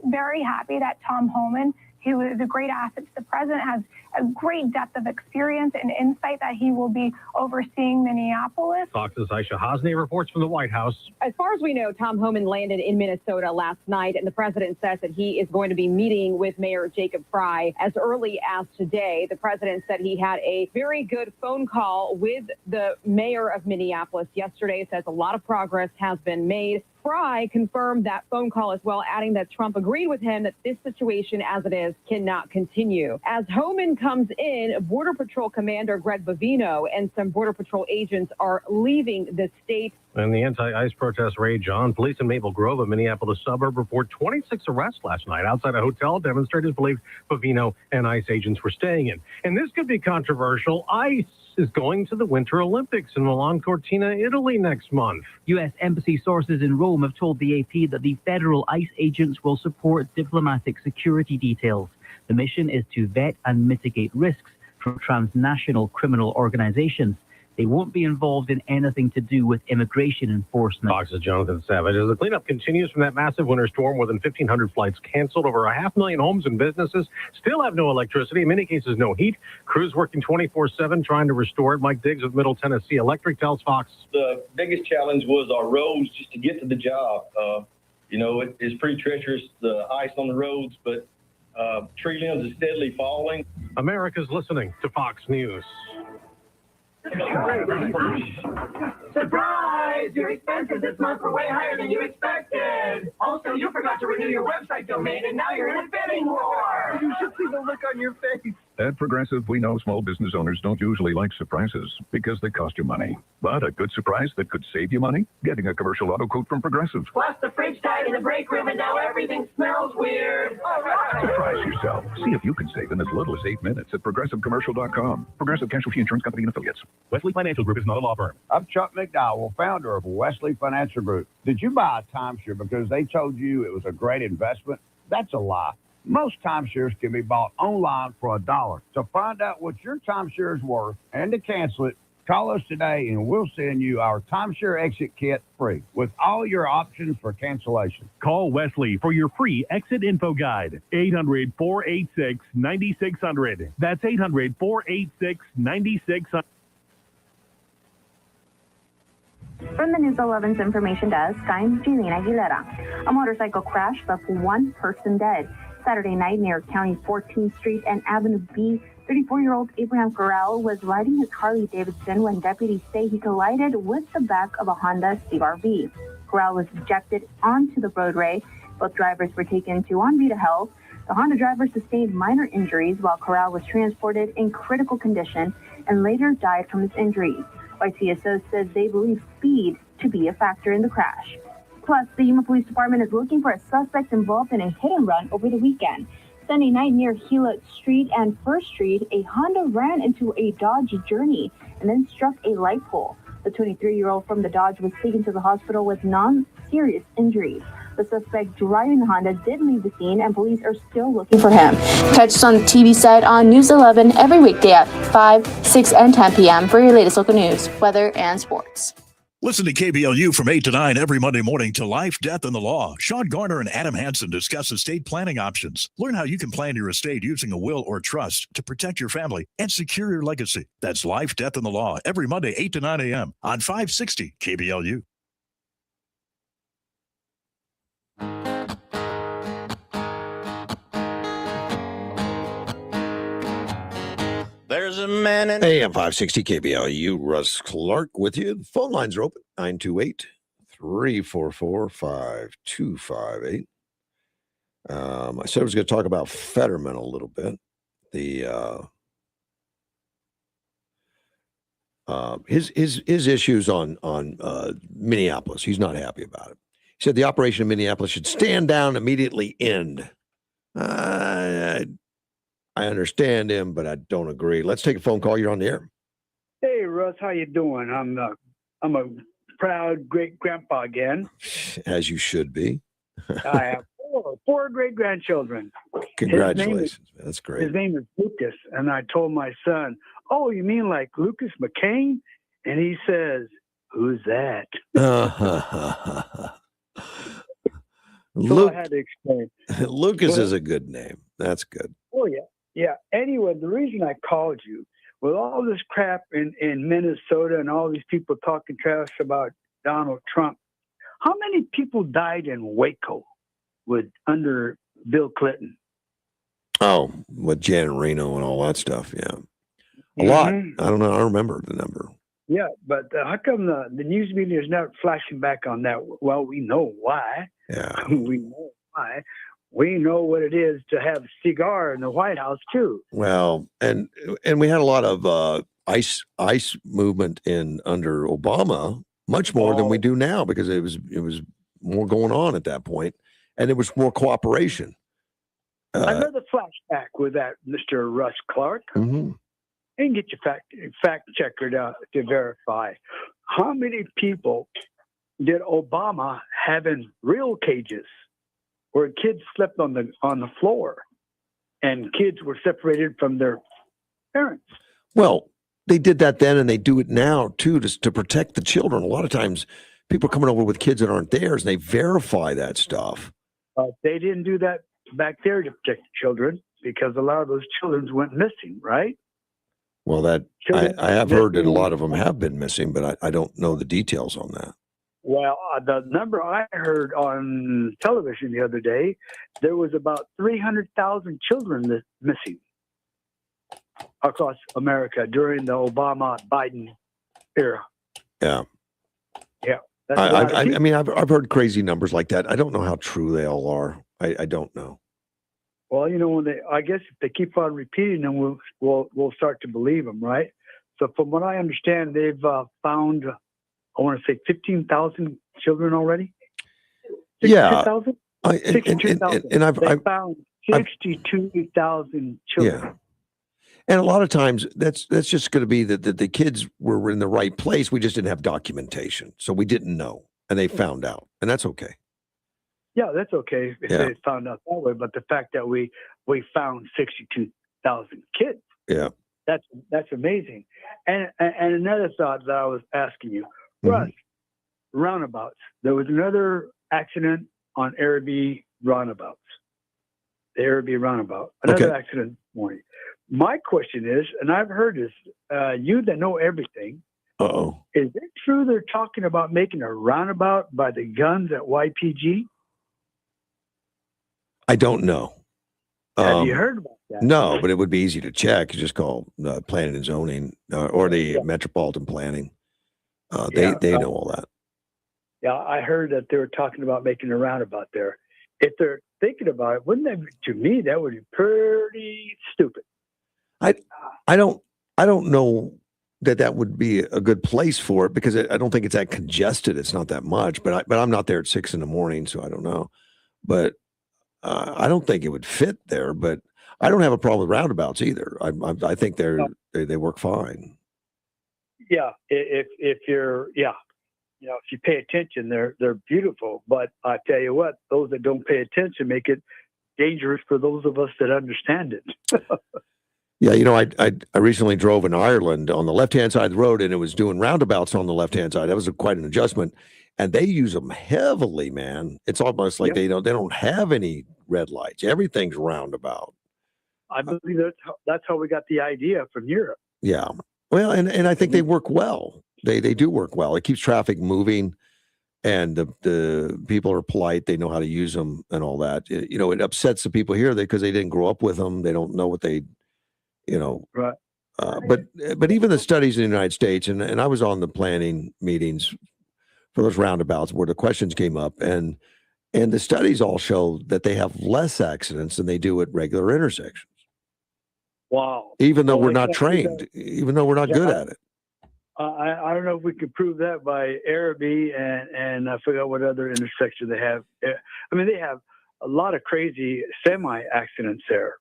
very happy that Tom Homan, who is a great asset to the president, has a great depth of experience and insight that he will be overseeing Minneapolis. Fox's Aisha Hosni reports from the White House. As far as we know, Tom Homan landed in Minnesota last night, and the president says that he is going to be meeting with Mayor Jacob Fry as early as today. The president said he had a very good phone call with the mayor of Minneapolis yesterday. Says a lot of progress has been made. Fry confirmed that phone call as well, adding that Trump agreed with him that this situation as it is cannot continue. As Homan comes in, Border Patrol Commander Greg Bovino and some Border Patrol agents are leaving the state. And the anti-ICE protests rage on. Police in Maple Grove, a Minneapolis suburb, report 26 arrests last night outside a hotel demonstrators believed Bovino and ICE agents were staying in. And this could be controversial. ICE is going to the Winter Olympics in Milan Cortina, Italy next month. U.S. embassy sources in Rome have told the AP that the federal ICE agents will support diplomatic security details. The mission is to vet and mitigate risks from transnational criminal organizations. They won't be involved in anything to do with immigration enforcement. Fox's Jonathan Savage. As the cleanup continues from that massive winter storm, more than 1,500 flights canceled. Over 500,000 homes and businesses still have no electricity. In many cases, no heat. Crews working 24/7 trying to restore it. Mike Diggs of Middle Tennessee Electric tells Fox. The biggest challenge was our roads just to get to the job. It's pretty treacherous, the ice on the roads, but tree limbs are steadily falling. America's listening to Fox News. Surprise! Your expenses this month were way higher than you expected. Also, you forgot to renew your website domain, and now you're in a bidding war. You should see the look on your face. At Progressive, we know small business owners don't usually like surprises because they cost you money. But a good surprise that could save you money? Getting a commercial auto quote from Progressive. Plus, the fridge died in the break room, and now everything smells weird. All right. Surprise yourself. See if you can save in as little as 8 minutes at ProgressiveCommercial.com. Progressive Casualty Insurance Company and Affiliates. Wesley Financial Group is not a law firm. I'm Chuck McDowell, founder of Wesley Financial Group. Did you buy a timeshare because they told you it was a great investment? That's a lie. Most timeshares can be bought online for $1. To find out what your timeshare is worth and to cancel it, call us today and we'll send you our timeshare exit kit free with all your options for cancellation. Call Wesley for your free exit info guide. 800-486-9600. That's 800-486-9600. From the News 11's information desk, I'm Jeline Aguilera. A motorcycle crash left one person dead Saturday night near County 14th Street and Avenue B. 34-year-old Abraham Corral was riding his Harley-Davidson when deputies say he collided with the back of a Honda CR-V. Corral was ejected onto the roadway. Both drivers were taken to On Vita Health. The Honda driver sustained minor injuries while Corral was transported in critical condition and later died from his injuries. YCSO says they believe speed to be a factor in the crash. Plus, the Yuma Police Department is looking for a suspect involved in a hit and run over the weekend. Sunday night near Gila Street and First Street, a Honda ran into a Dodge Journey and then struck a light pole. The 23-year-old from the Dodge was taken to the hospital with non-serious injuries. The suspect driving the Honda did leave the scene, and police are still looking for him. Catch us on the TV side on News 11 every weekday at 5, 6, and 10 p.m. for your latest local news, weather, and sports. Listen to KBLU from 8 to 9 every Monday morning to Life, Death, and the Law. Sean Garner and Adam Hansen discuss estate planning options. Learn how you can plan your estate using a will or trust to protect your family and secure your legacy. That's Life, Death, and the Law every Monday, 8 to 9 a.m. on 560 KBLU. There's a man in AM 560 KBLU, Russ Clark with you. The phone lines are open, 928-344-5258. I said I was going to talk about Fetterman a little bit. His issues on Minneapolis. He's not happy about it. He said the operation in Minneapolis should stand down, immediately end. I understand him, but I don't agree. Let's take a phone call. You're on the air. Hey, Russ, how you doing? I'm a proud great grandpa again. As you should be. I have four great grandchildren. Congratulations. That's great. His name is Lucas, and I told my son, "Oh, you mean like Lucas McCain?" And he says, "Who's that?" So I had to explain. Lucas is a good name. That's good. Oh yeah. Yeah. Anyway, the reason I called you, with all this crap in Minnesota and all these people talking trash about Donald Trump, how many people died in Waco under Bill Clinton? Oh, with Janet Reno and all that stuff. Yeah. A lot. I don't know. I don't remember the number. Yeah, but how come the news media is not flashing back on that? Well, we know why. Yeah. We know why. We know what it is to have a cigar in the White House too. Well, and we had a lot of ICE movement under Obama, much more than we do now, because it was more going on at that point, and there was more cooperation. Another flashback with that, Mr. Russ Clark. Mm-hmm. And get your fact checker to verify. How many people did Obama have in real cages where kids slept on the floor and kids were separated from their parents? Well, they did that then, and they do it now too, to protect the children. A lot of times, people are coming over with kids that aren't theirs, and they verify that stuff. They didn't do that back there to protect the children, because a lot of those children went missing, right? Well, I have heard that a lot of them have been missing, but I don't know the details on that. Well, the number I heard on television the other day, there was about 300,000 children missing across America during the Obama-Biden era. Yeah. Yeah. I mean, I've heard crazy numbers like that. I don't know how true they all are. I don't know. Well, I guess if they keep on repeating them, we'll start to believe them, right? So from what I understand, they've found, I want to say 15,000 children already. 62,000? Yeah. 62,000. And I've found 62,000 children. Yeah. And a lot of times that's just going to be that the kids were in the right place. We just didn't have documentation. So we didn't know, and they found out, and that's okay. Yeah, that's okay if they found out that way. But the fact that we found 62,000 kids, that's amazing. And another thought that I was asking you, Russ, roundabouts. There was another accident on Araby roundabouts. The Araby roundabout. Another accident this morning. My question is, and I've heard this, you that know everything. Is it true they're talking about making a roundabout by the guns at YPG? I don't know. Have you heard about that? No, but it would be easy to check. You just call planning and zoning or the Metropolitan Planning. They know all that. Yeah, I heard that they were talking about making a roundabout there. If they're thinking about it, wouldn't that, to me, that would be pretty stupid. I don't know that would be a good place for it, because I don't think it's that congested. It's not that much, but I'm not there at 6 a.m, so I don't know. But I don't think it would fit there. But I don't have a problem with roundabouts either. I think they work fine. yeah, if you're, yeah, if you pay attention, they're beautiful. But I tell you what, those that don't pay attention make it dangerous for those of us that understand it. Yeah, I recently drove in Ireland on the left-hand side of the road, and it was doing roundabouts on the left-hand side. That was quite an adjustment, and they use them heavily, man. It's almost like Yep. they don't have any red lights. Everything's roundabout. I believe that's how we got the idea from Europe. Yeah. Well, and I think they work well. They do work well. It keeps traffic moving, and the people are polite. They know how to use them and all that. It upsets the people here because they didn't grow up with them. They don't know what they, Right. but even the studies in the United States, and I was on the planning meetings for those roundabouts where the questions came up, and the studies all show that they have less accidents than they do at regular intersections. Wow. Even though Well, we're I not can't do trained, that. even though we're not Yeah, good at it. I don't know if we could prove that by Araby and I forgot what other intersection they have. I mean, they have a lot of crazy semi accidents there.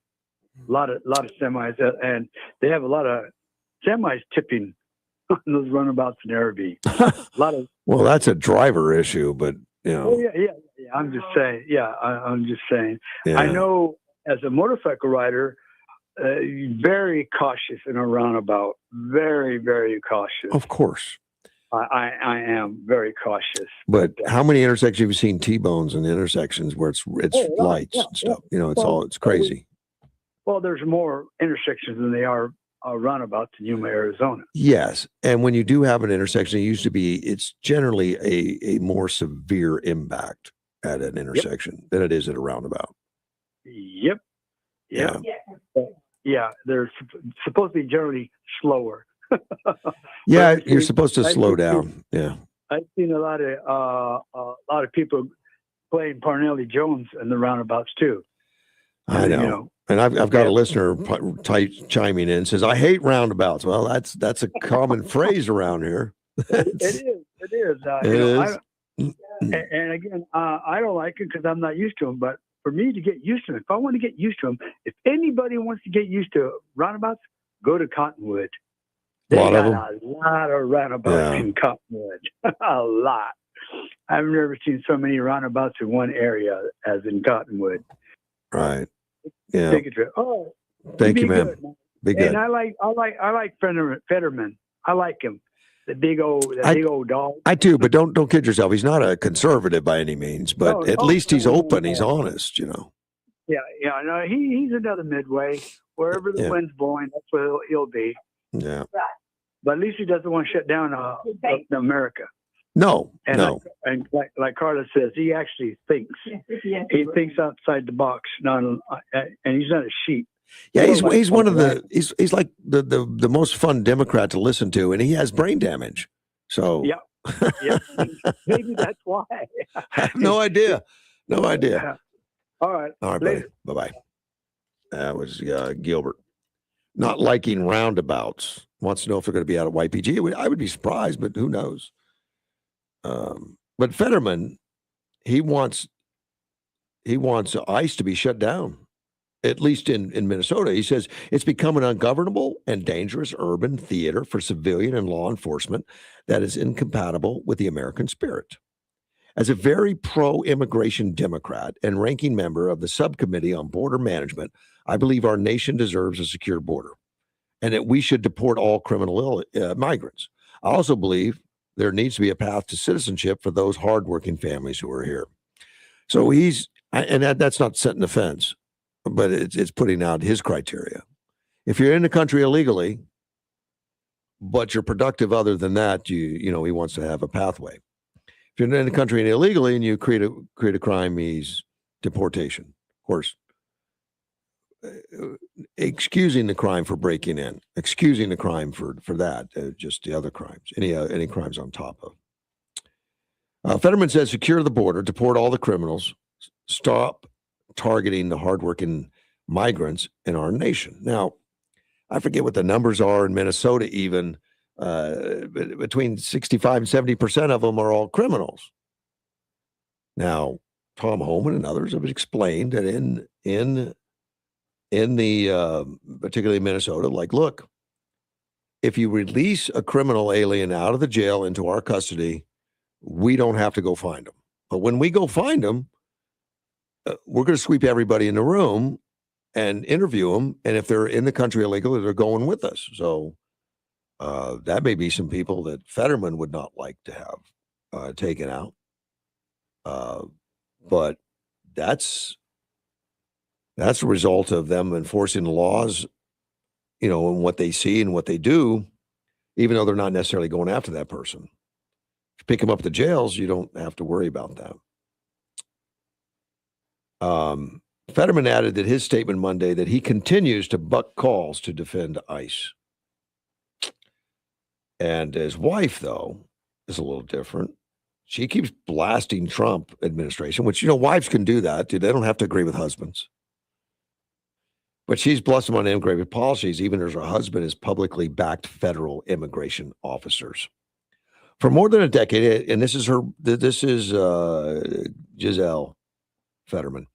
A lot of semis, and they have a lot of semis tipping on those runabouts in Araby. A lot of. Well, that's a driver issue, but Oh yeah. I'm just saying. Yeah, I'm just saying. Yeah. I know as a motorcycle rider, very cautious in a roundabout. Very, very cautious. Of course. I am very cautious. But how many intersections have you seen T-bones in intersections where it's lights yeah, and stuff? Well, It's crazy. Well, there's more intersections than they are roundabouts in Yuma, Arizona. Yes, and when you do have an intersection, it's generally a more severe impact at an intersection than it is at a roundabout. Yep. Yeah, they're supposed to be generally slower. Yeah, But you're supposed to I slow think down. Yeah. I've seen a lot of people playing Parnelli Jones in the roundabouts too. I know. And I've got a listener chiming in, says, I hate roundabouts. Well, that's a common phrase around here. It is. It is. And again, I don't like it because I'm not used to them. But for me to get used to them, if I want to get used to them, if anybody wants to get used to roundabouts, go to Cottonwood. They got a lot of roundabouts in Cottonwood. A lot. I've never seen so many roundabouts in one area as in Cottonwood. Right. Yeah. Take a trip. Oh, thank you, man. Good. Be good. And I like Fetterman. I like him. The big old dog. I do, but don't kid yourself. He's not a conservative by any means, but at least he's open. He's honest, Yeah. No, he's another midway. Wherever the wind's blowing, that's where he'll be. Yeah. But at least he doesn't want to shut down America. No. And like Carla says, he actually thinks. He thinks outside the box, and he's not a sheep. Yeah, he's one of the he's like the most fun Democrat to listen to, and he has brain damage. So yeah, maybe that's why. I have no idea. No idea. All right, buddy. Bye bye. That was Gilbert. Not liking roundabouts. Wants to know if they're going to be out at YPG. I would be surprised, but who knows? But Fetterman, he wants ICE to be shut down, at least in Minnesota. He says it's become an ungovernable and dangerous urban theater for civilian and law enforcement that is incompatible with the American spirit. As a very pro-immigration Democrat and ranking member of the subcommittee on border management, I believe our nation deserves a secure border and that we should deport all criminal migrants. I also believe there needs to be a path to citizenship for those hardworking families who are here. So that's not setting the fence, but it's putting out his criteria. If you're in the country illegally, but you're productive other than that, he wants to have a pathway. If you're in the country illegally and you create a crime, he's deportation. Of course, excusing the crime for breaking in, excusing the crime for that, just the other crimes, any crimes on top of. Fetterman says, secure the border, deport all the criminals, stop targeting the hardworking migrants in our nation. Now, I forget what the numbers are in Minnesota, even between 65 and 70% of them are all criminals. Now, Tom Homan and others have explained that in the particularly Minnesota, like, look, if you release a criminal alien out of the jail into our custody, we don't have to go find them. But when we go find them, we're going to sweep everybody in the room and interview them. And if they're in the country illegally, they're going with us. So that may be some people that Fetterman would not like to have taken out. But that's a result of them enforcing the laws, and what they see and what they do, even though they're not necessarily going after that person. If you pick them up at the jails, you don't have to worry about that. Fetterman added that his statement Monday that he continues to buck calls to defend ICE. And his wife, though, is a little different. She keeps blasting Trump administration, which, wives can do that. They don't have to agree with husbands. But she's blasting on immigrant policies, even as her husband has publicly backed federal immigration officers. For more than a decade, and this is Giselle Fetterman.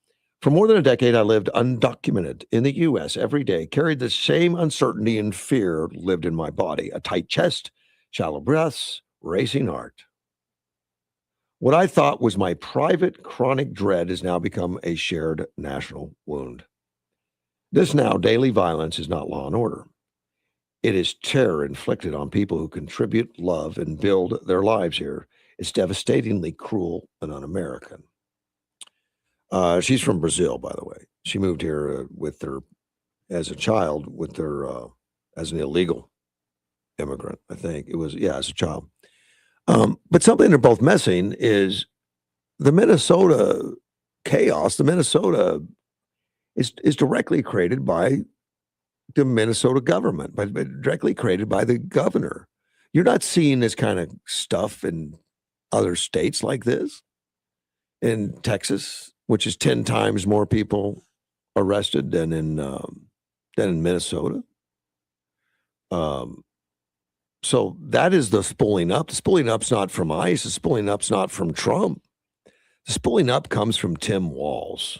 For more than a decade, I lived undocumented in the U.S. every day, carried the same uncertainty and fear lived in my body, a tight chest, shallow breaths, racing heart. What I thought was my private chronic dread has now become a shared national wound. This now daily violence is not law and order. It is terror inflicted on people who contribute, love, and build their lives here. It's devastatingly cruel and un-American. She's from Brazil, by the way. She moved here as a child as an illegal immigrant, I think. It was, as a child. But something they're both missing is the Minnesota chaos. The Minnesota is directly created by the Minnesota government, but directly created by the governor. You're not seeing this kind of stuff in other states like this. In Texas, which is 10 times more people arrested than in Minnesota. So that is the spooling up. The spooling up's not from ICE. The spooling up's not from Trump. The spooling up comes from Tim Walz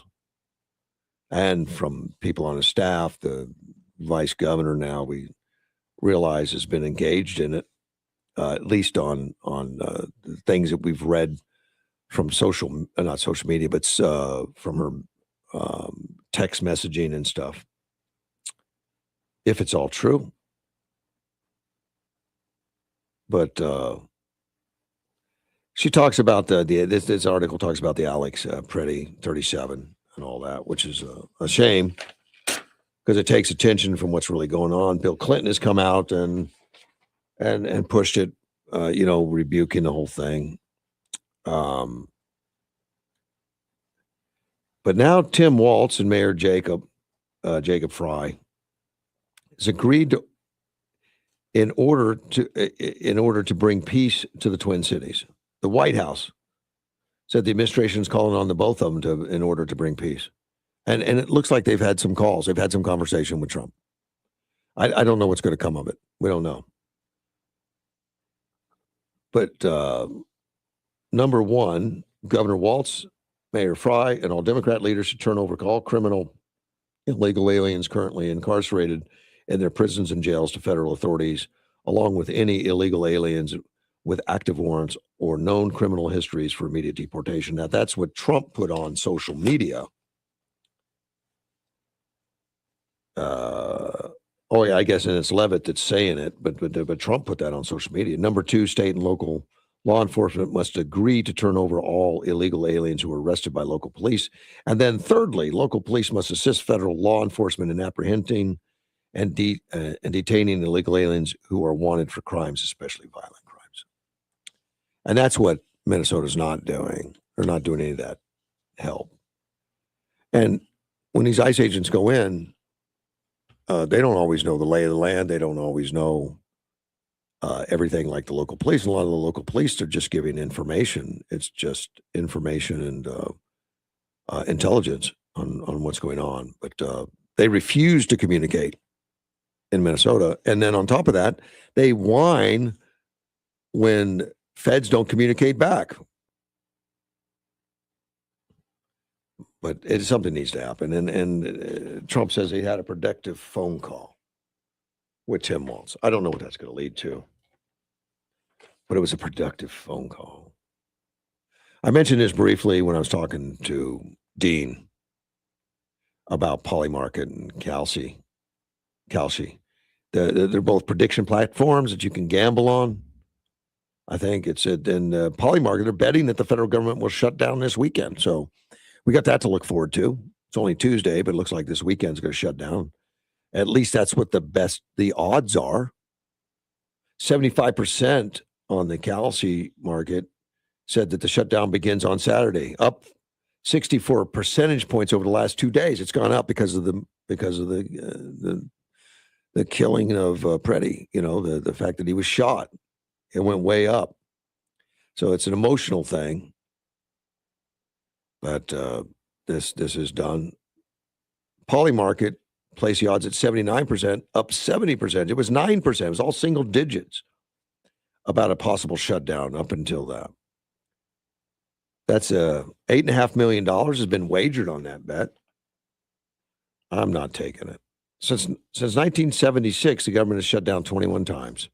and from people on his staff. The vice governor now, we realize, has been engaged in it, at least on the things that we've read from not social media, but from her text messaging and stuff. If it's all true. But she talks about this article talks about the Alex Pretty 37 and all that, which is a shame because it takes attention from what's really going on. Bill Clinton has come out and pushed it, rebuking the whole thing. But now Tim Walz and Mayor Jacob Fry has agreed to, in order to bring peace to the Twin Cities. The White House said the administration is calling on the both of them in order to bring peace. And it looks like they've had some calls. They've had some conversation with Trump. I don't know what's going to come of it. We don't know. But number one, Governor Walz, Mayor Fry, and all Democrat leaders should turn over all criminal illegal aliens currently incarcerated in their prisons and jails to federal authorities, along with any illegal aliens with active warrants or known criminal histories for immediate deportation. Now, that's what Trump put on social media. I guess, and it's Levitt that's saying it, but Trump put that on social media. Number two, state and local law enforcement must agree to turn over all illegal aliens who are arrested by local police. And then thirdly, local police must assist federal law enforcement in apprehending and detaining illegal aliens who are wanted for crimes, especially violent crimes. And that's what Minnesota's not doing. They're not doing any of that help. And when these ICE agents go in, they don't always know the lay of the land. They don't always know everything like the local police. And a lot of the local police are just giving information. It's just information and intelligence on what's going on. But they refuse to communicate in Minnesota. And then on top of that, they whine when feds don't communicate back. But something needs to happen. And Trump says he had a productive phone call. with Tim Walz. I don't know what that's going to lead to, but it was a productive phone call. I mentioned this briefly when I was talking to Dean about Polymarket and Kalshi. They're both prediction platforms that you can gamble on. I think it's in Polymarket. They're betting that the federal government will shut down this weekend. So we got that to look forward to. It's only Tuesday, but it looks like this weekend's going to shut down. At least that's what the odds are. 75% on the Kalshi market said that the shutdown begins on Saturday, up 64 percentage points over the last 2 days. It's gone up because of the killing of Preddy. The fact that he was shot, it went way up. So it's an emotional thing. But this is done. Polymarket placed the odds at 79%, up 70%. It was 9%. It was all single digits about a possible shutdown up until that. That's $8.5 million has been wagered on that bet. I'm not taking it. Since 1976, the government has shut down 21 times.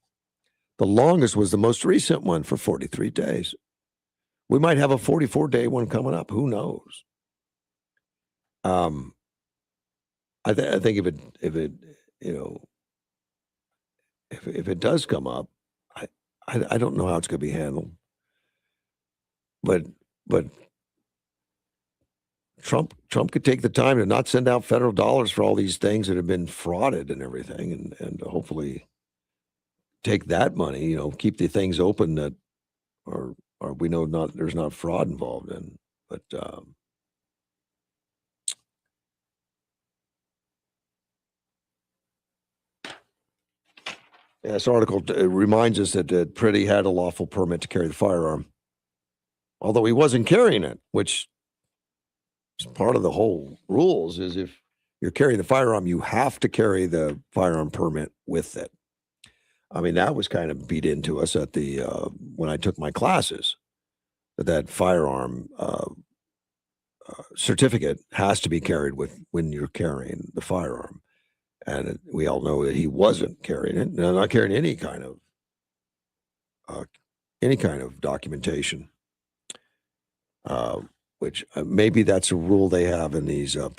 The longest was the most recent one for 43 days. We might have a 44-day one coming up. Who knows? I think if it does come up, I don't know how it's going to be handled. But Trump could take the time to not send out federal dollars for all these things that have been frauded and everything, and hopefully take that money, keep the things open that or we know there's not fraud involved in. But this article reminds us that Preddy had a lawful permit to carry the firearm, although he wasn't carrying it, which is part of the whole rules. Is if you're carrying the firearm, you have to carry the firearm permit with it. I mean, that was kind of beat into us at the when I took my classes, that firearm certificate has to be carried with when you're carrying the firearm. And we all know that he wasn't carrying it. No, not carrying any kind of documentation. Which maybe that's a rule they have in these not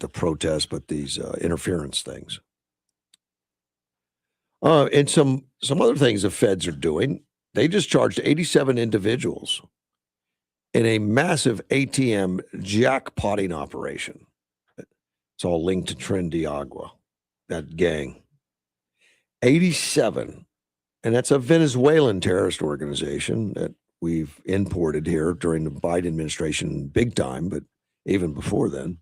the protests, but these interference things. And some other things the feds are doing. They just charged 87 individuals in a massive ATM jackpotting operation. It's all linked to Tren de Agua, that gang. 87. And that's a Venezuelan terrorist organization that we've imported here during the Biden administration big time, but even before then.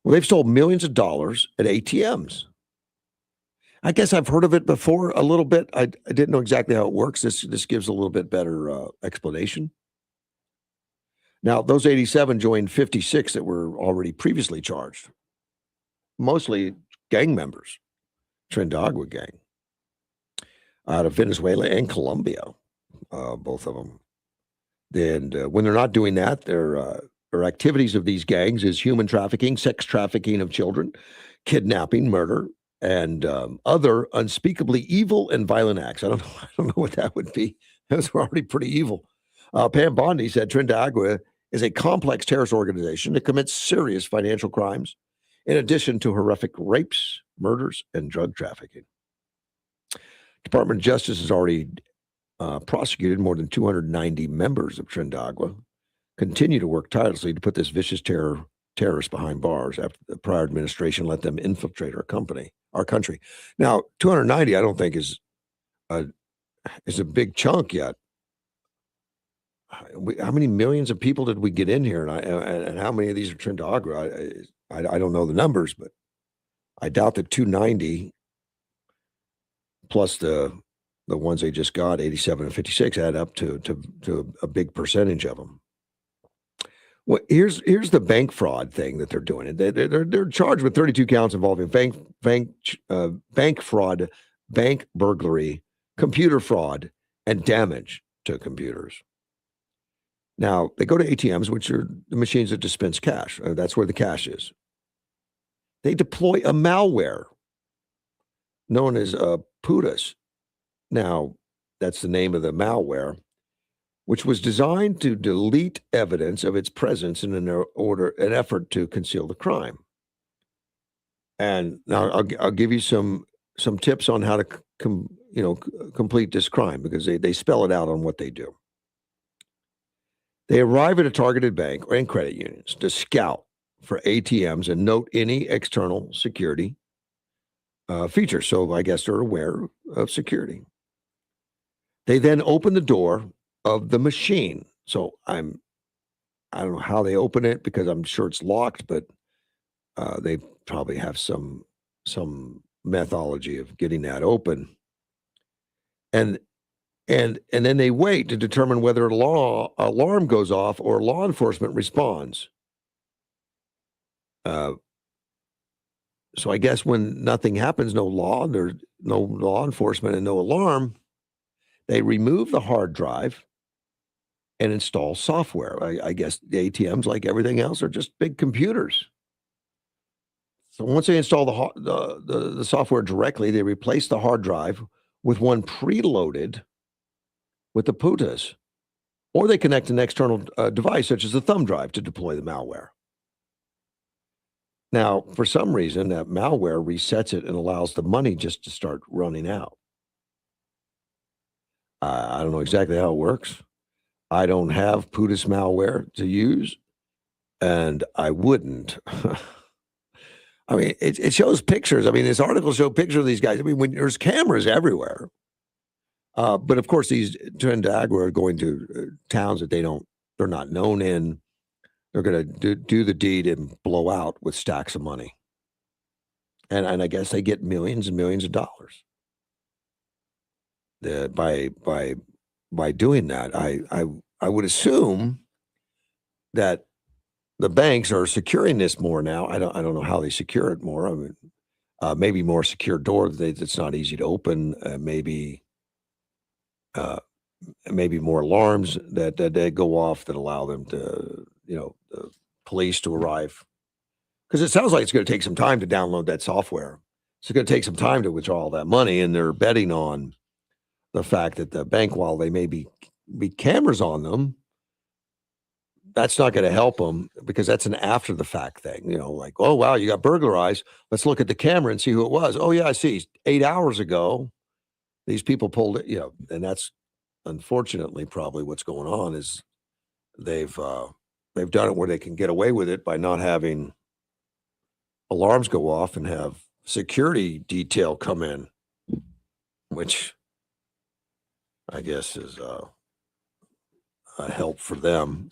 Well, they've sold millions of dollars at ATMs. I guess I've heard of it before a little bit. I didn't know exactly how it works. This gives a little bit better explanation. Now, those 87 joined 56 that were already previously charged, mostly gang members, Tren de Agua gang, out of Venezuela and Colombia, both of them. And when they're not doing that, their activities of these gangs is human trafficking, sex trafficking of children, kidnapping, murder, and other unspeakably evil and violent acts. I don't know what that would be. Those were already pretty evil. Pam Bondi said Tren de Agua is a complex terrorist organization that commits serious financial crimes, in addition to horrific rapes, murders, and drug trafficking. Department of Justice has already prosecuted more than 290 members of Tren de Agua, continue to work tirelessly to put this vicious terrorists behind bars after the prior administration let them infiltrate our country. Now, 290, I don't think is a big chunk yet. How many millions of people did we get in here, and how many of these are Tren de Agua? I don't know the numbers, but I doubt that 290 plus the ones they just got, 87 and 56, add up to a big percentage of them. Well, here's the bank fraud thing that they're doing. They're charged with 32 counts involving bank fraud, bank burglary, computer fraud, and damage to computers. Now, they go to ATMs, which are the machines that dispense cash. That's where the cash is. They deploy a malware known as PUTAS. Now, that's the name of the malware, which was designed to delete evidence of its presence in an effort to conceal the crime. And now I'll give you some tips on how to complete this crime, because they spell it out on what they do. They arrive at a targeted bank and credit unions to scout for ATMs and note any external security features. So I guess they're aware of security. They then open the door of the machine. So I don't know how they open it, because I'm sure it's locked, but they probably have some methodology of getting that open. And then they wait to determine whether alarm goes off or law enforcement responds. So I guess when nothing happens, there's no law enforcement and no alarm, they remove the hard drive and install software. I guess the ATMs, like everything else, are just big computers. So once they install the software directly, they replace the hard drive with one preloaded with the PUTAs, or they connect an external device such as a thumb drive to deploy the malware. Now, for some reason, that malware resets it and allows the money just to start running out. I don't know exactly how it works. I don't have PUTAS malware to use, and I wouldn't. I mean, it shows pictures. I mean, this article shows pictures of these guys. I mean, when there's cameras everywhere. But of course, these Trinidad are going to towns that they're not known in. They're going to do the deed and blow out with stacks of money. And I guess they get millions and millions of dollars by doing that. I would assume that the banks are securing this more now. I don't know how they secure it more. I mean, maybe more secure doors that's not easy to open. Maybe more alarms that go off that allow them to, the police to arrive. Because it sounds like it's going to take some time to download that software. It's going to take some time to withdraw all that money, and they're betting on the fact that the bank, while they may be cameras on them, that's not going to help them, because that's an after the fact thing. Like, oh, wow, you got burglarized. Let's look at the camera and see who it was. Oh, yeah, I see. 8 hours ago, these people pulled it, and that's unfortunately probably what's going on is they've done it where they can get away with it by not having alarms go off and have security detail come in, which I guess is a help for them.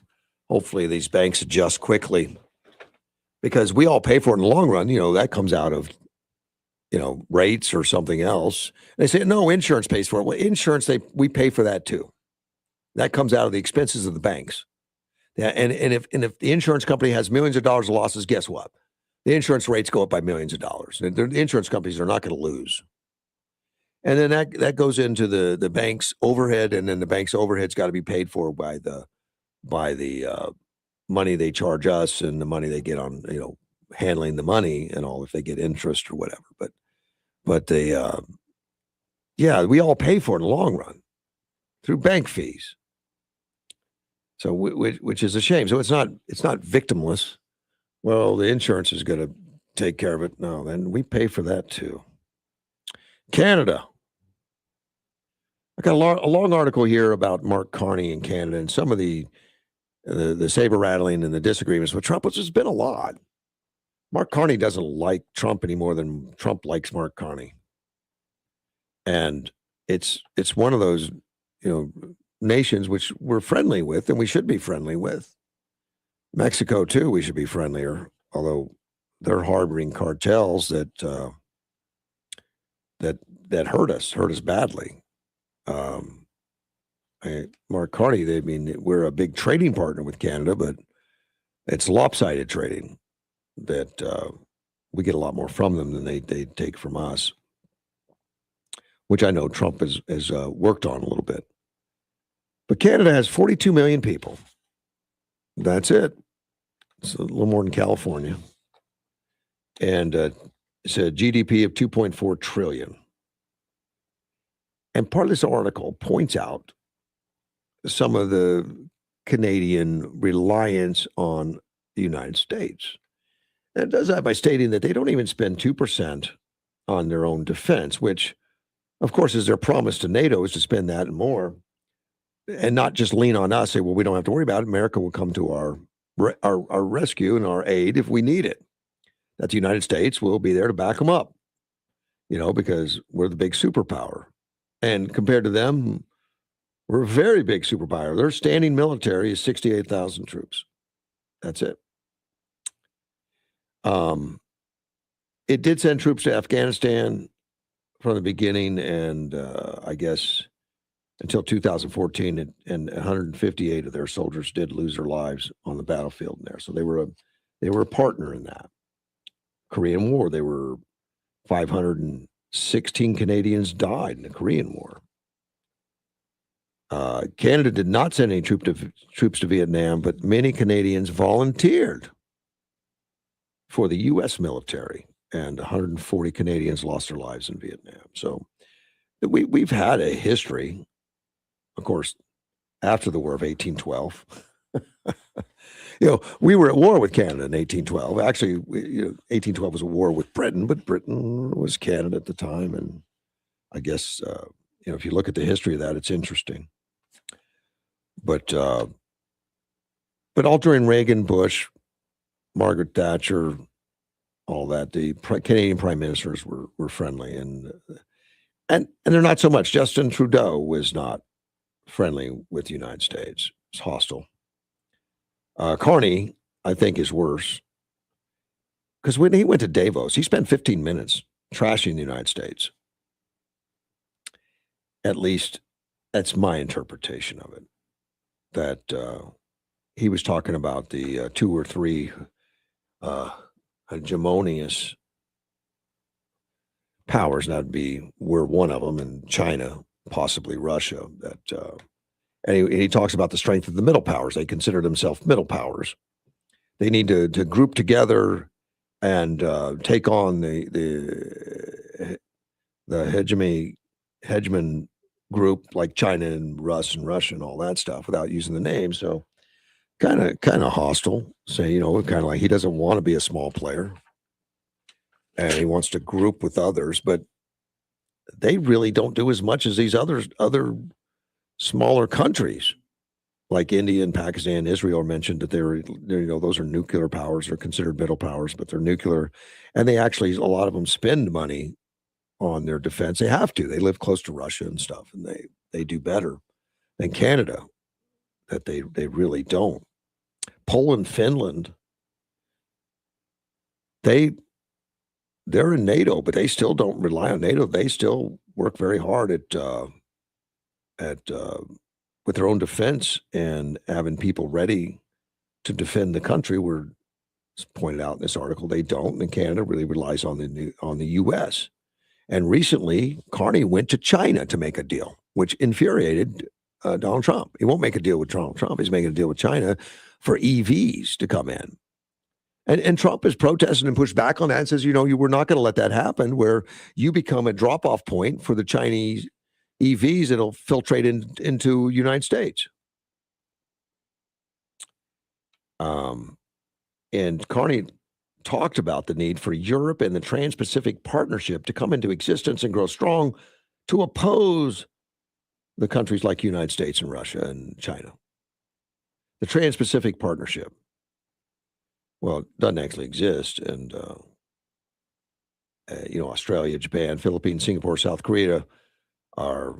Hopefully these banks adjust quickly, because we all pay for it in the long run. That comes out of, rates or something else. And they say, no, insurance pays for it. Well, insurance, we pay for that too. That comes out of the expenses of the banks. Yeah, and if the insurance company has millions of dollars of losses, guess what? The insurance rates go up by millions of dollars. The insurance companies are not going to lose. And then that goes into the bank's overhead, and then the bank's overhead's got to be paid for by the money they charge us and the money they get on, handling the money and all, if they get interest or whatever. But they, we all pay for it in the long run through bank fees. So which is a shame. So it's not victimless. Well, the insurance is going to take care of it. No, then we pay for that too. Canada. I got a long article here about Mark Carney in Canada and some of the saber rattling and the disagreements with Trump, which has been a lot. Mark Carney doesn't like Trump any more than Trump likes Mark Carney. And it's one of those, nations which we're friendly with and we should be friendly with. Mexico too, we should be friendlier, although they're harboring cartels that hurt us badly. Mark Carney, we're a big trading partner with Canada, but it's lopsided trading that we get a lot more from them than they take from us, which I know Trump has worked on a little bit. But Canada has 42 million people. That's it. It's a little more than California. And it's a GDP of $2.4 trillion. And part of this article points out some of the Canadian reliance on the United States. And it does that by stating that they don't even spend 2% on their own defense, which, of course, is their promise to NATO is to spend that and more, and not just lean on us, say, well, we don't have to worry about it. America will come to our rescue and our aid if we need it. That the United States will be there to back them up, because we're the big superpower. And compared to them, we're a very big superpower. Their standing military is 68,000 troops. That's it. It did send troops to Afghanistan from the beginning, and I guess until 2014, and 158 of their soldiers did lose their lives on the battlefield there. So they were a partner in that. Korean War, they were 516 Canadians died in the Korean War. Canada did not send any troops to Vietnam, but many Canadians volunteered for the U.S. military, and 140 Canadians lost their lives in Vietnam. So we've had a history, of course, after the War of 1812. We were at war with Canada in 1812. Actually, 1812 was a war with Britain, but Britain was Canada at the time. And I guess, if you look at the history of that, it's interesting. But all during Reagan, Bush, Margaret Thatcher, all that, the Canadian prime ministers were friendly. And they're not so much. Justin Trudeau was not friendly with the United States. It's hostile. Carney, I think, is worse. Because when he went to Davos, he spent 15 minutes trashing the United States. At least that's my interpretation of it. That he was talking about the 2 or 3 hegemonious powers, and we're one of them, and China, possibly Russia. And he talks about the strength of the middle powers. They consider themselves middle powers. They need to group together and take on the hegemon group like China and Russ and Russia and all that stuff without using the name. So kind of hostile. Say, kind of like he doesn't want to be a small player, and he wants to group with others, but they really don't do as much as these other smaller countries like India and Pakistan. Israel mentioned that they're those are nuclear powers. They're considered middle powers, but they're nuclear, and they actually, a lot of them spend money on their defense. They have to. They live close to Russia and stuff, and they do better than Canada. That they really don't. Poland, Finland, they're in NATO, but they still don't rely on NATO. They still work very hard with their own defense and having people ready to defend the country. Where it's pointed out in this article, they don't, and Canada really relies on the U.S. And recently, Carney went to China to make a deal, which infuriated Donald Trump. He won't make a deal with Donald Trump. He's making a deal with China for EVs to come in. And Trump has protested and pushed back on that and says, you were not going to let that happen, where you become a drop-off point for the Chinese EVs that'll filtrate into United States. And Carney talked about the need for Europe and the Trans-Pacific Partnership to come into existence and grow strong to oppose the countries like the United States and Russia and China. The Trans-Pacific Partnership, well, it doesn't actually exist. And, Australia, Japan, Philippines, Singapore, South Korea are,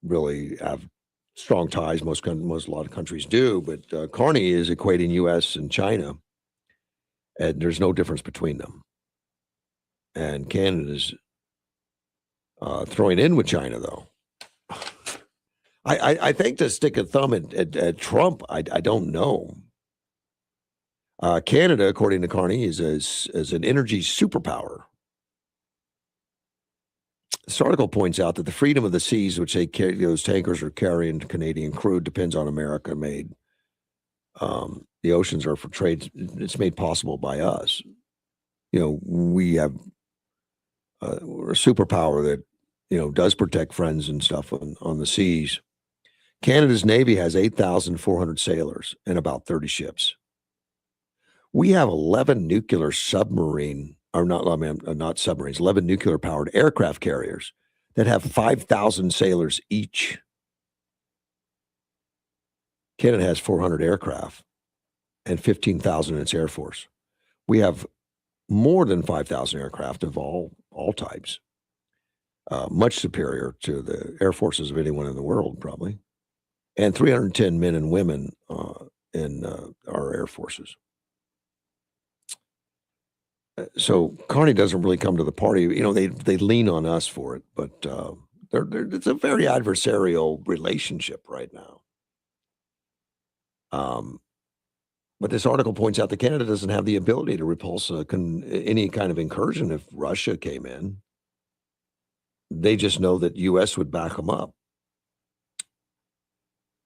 really have strong ties. A lot of countries do. But Carney is equating U.S. and China, and there's no difference between them. And Canada's throwing in with China, though. I think to stick a thumb at Trump, I don't know. Canada, according to Carney, is an energy superpower. This article points out that the freedom of the seas, which those tankers are carrying Canadian crude, depends on America-made. The oceans are for trade. It's made possible by us. We're a superpower that does protect friends and stuff on the seas. Canada's Navy has 8,400 sailors and about 30 ships. We have 11 nuclear submarine, or not submarines, 11 nuclear powered aircraft carriers that have 5,000 sailors each. Canada has 400 aircraft and 15,000 in its Air Force. We have more than 5,000 aircraft of all types, much superior to the air forces of anyone in the world, probably, and 310 men and women in our air forces. So Carney doesn't really come to the party. They lean on us for it, but it's a very adversarial relationship right now. But this article points out that Canada doesn't have the ability to repulse any kind of incursion if Russia came in. They just know that U.S. would back them up.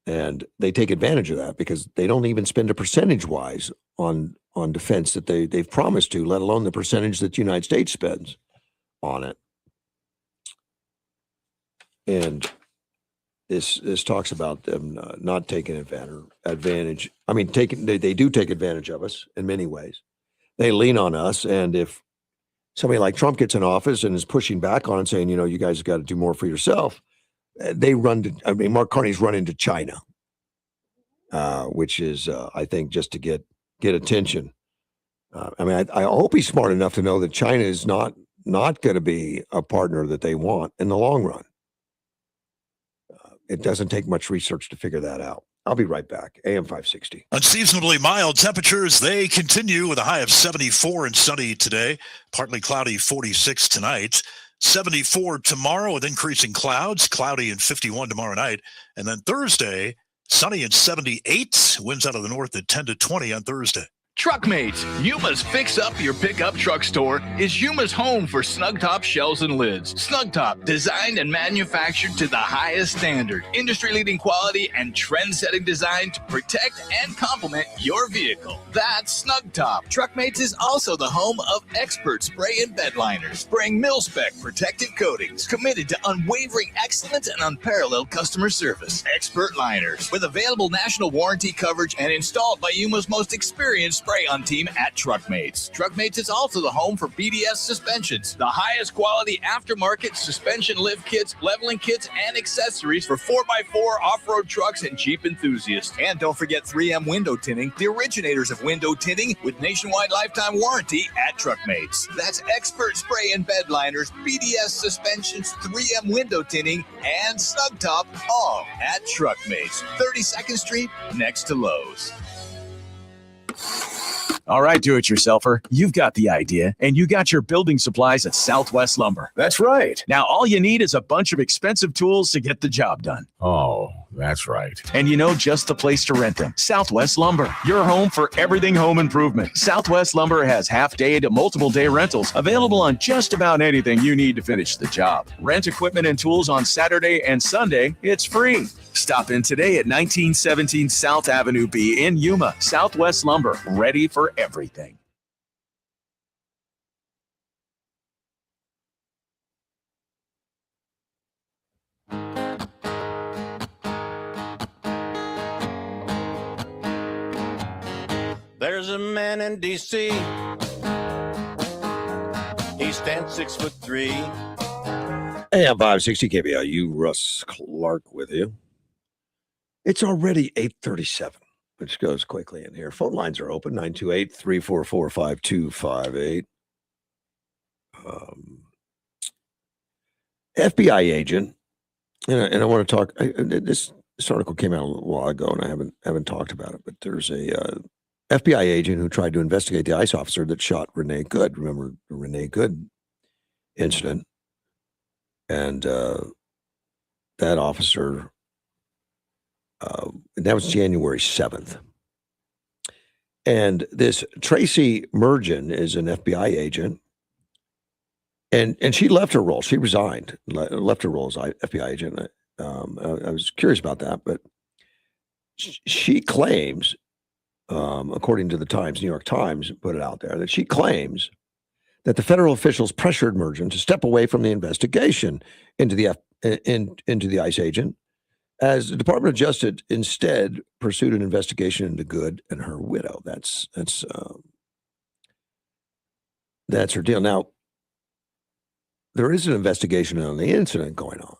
And they take advantage of that because they don't even spend a percentage-wise on defense that they've promised to, let alone the percentage that the United States spends on it. And this talks about them not taking advantage. I mean, they do take advantage of us in many ways. They lean on us, and if somebody like Trump gets in office and is pushing back on it, saying, you guys got to do more for yourself, Mark Carney's run into China, which is, I think, just to get attention. I hope he's smart enough to know that China is not going to be a partner that they want in the long run. It doesn't take much research to figure that out. I'll be right back. AM 560. Unseasonably mild temperatures, they continue with a high of 74 and sunny today. Partly cloudy, 46 tonight. 74 tomorrow with increasing clouds, cloudy and 51 tomorrow night. And then Thursday, sunny and 78. Winds out of the north at 10 to 20 on Thursday. Truckmates, Yuma's Fix Up Your Pickup Truck Store is Yuma's home for snug top shells and lids. Snug Top, designed and manufactured to the highest standard. Industry-leading quality and trend-setting design to protect and complement your vehicle. That's Snug Top. Truckmates is also the home of Expert Spray and Bed Liners, spraying mil-spec protective coatings, committed to unwavering excellence and unparalleled customer service. Expert Liners, with available national warranty coverage and installed by Yuma's most experienced spray-on team at Truckmates. Truckmates is also the home for BDS suspensions, the highest quality aftermarket suspension lift kits, leveling kits, and accessories for 4x4 off-road trucks and Jeep enthusiasts. And don't forget 3M window tinting, the originators of window tinting with nationwide lifetime warranty at Truckmates. That's Expert Spray and Bed Liners, BDS suspensions, 3M window tinting, and Snug Top, all at Truckmates, 32nd Street, next to Lowe's. All right, do-it-yourselfer, you've got the idea, and you got your building supplies at Southwest Lumber. That's right. Now, all you need is a bunch of expensive tools to get the job done. Oh, that's right. And just the place to rent them. Southwest Lumber, your home for everything home improvement. Southwest Lumber has half-day to multiple-day rentals available on just about anything you need to finish the job. Rent equipment and tools on Saturday and Sunday. It's free. Stop in today at 1917 South Avenue B in Yuma. Southwest Lumber, ready for everything. There's a man in D.C. He stands 6'3". AM 560 KBLU, Russ Clark with you. It's already 8:37, which goes quickly in here. Phone lines are open, 928-344-5258. FBI agent, and I want to talk. This article came out a little while ago, and I haven't talked about it. But there's a FBI agent who tried to investigate the ICE officer that shot Renee Good. Remember the Renee Good incident? And that officer, that was January 7th. And this Tracy Mergen is an FBI agent. And she left her role. She resigned, left her role as FBI agent. I was curious about that, but she claims, according to the Times, New York Times put it out there, that she claims that the federal officials pressured Mergen to step away from the investigation into the ICE agent, as the Department of Justice instead pursued an investigation into Good and her widow. That's her deal. Now, there is an investigation on the incident going on.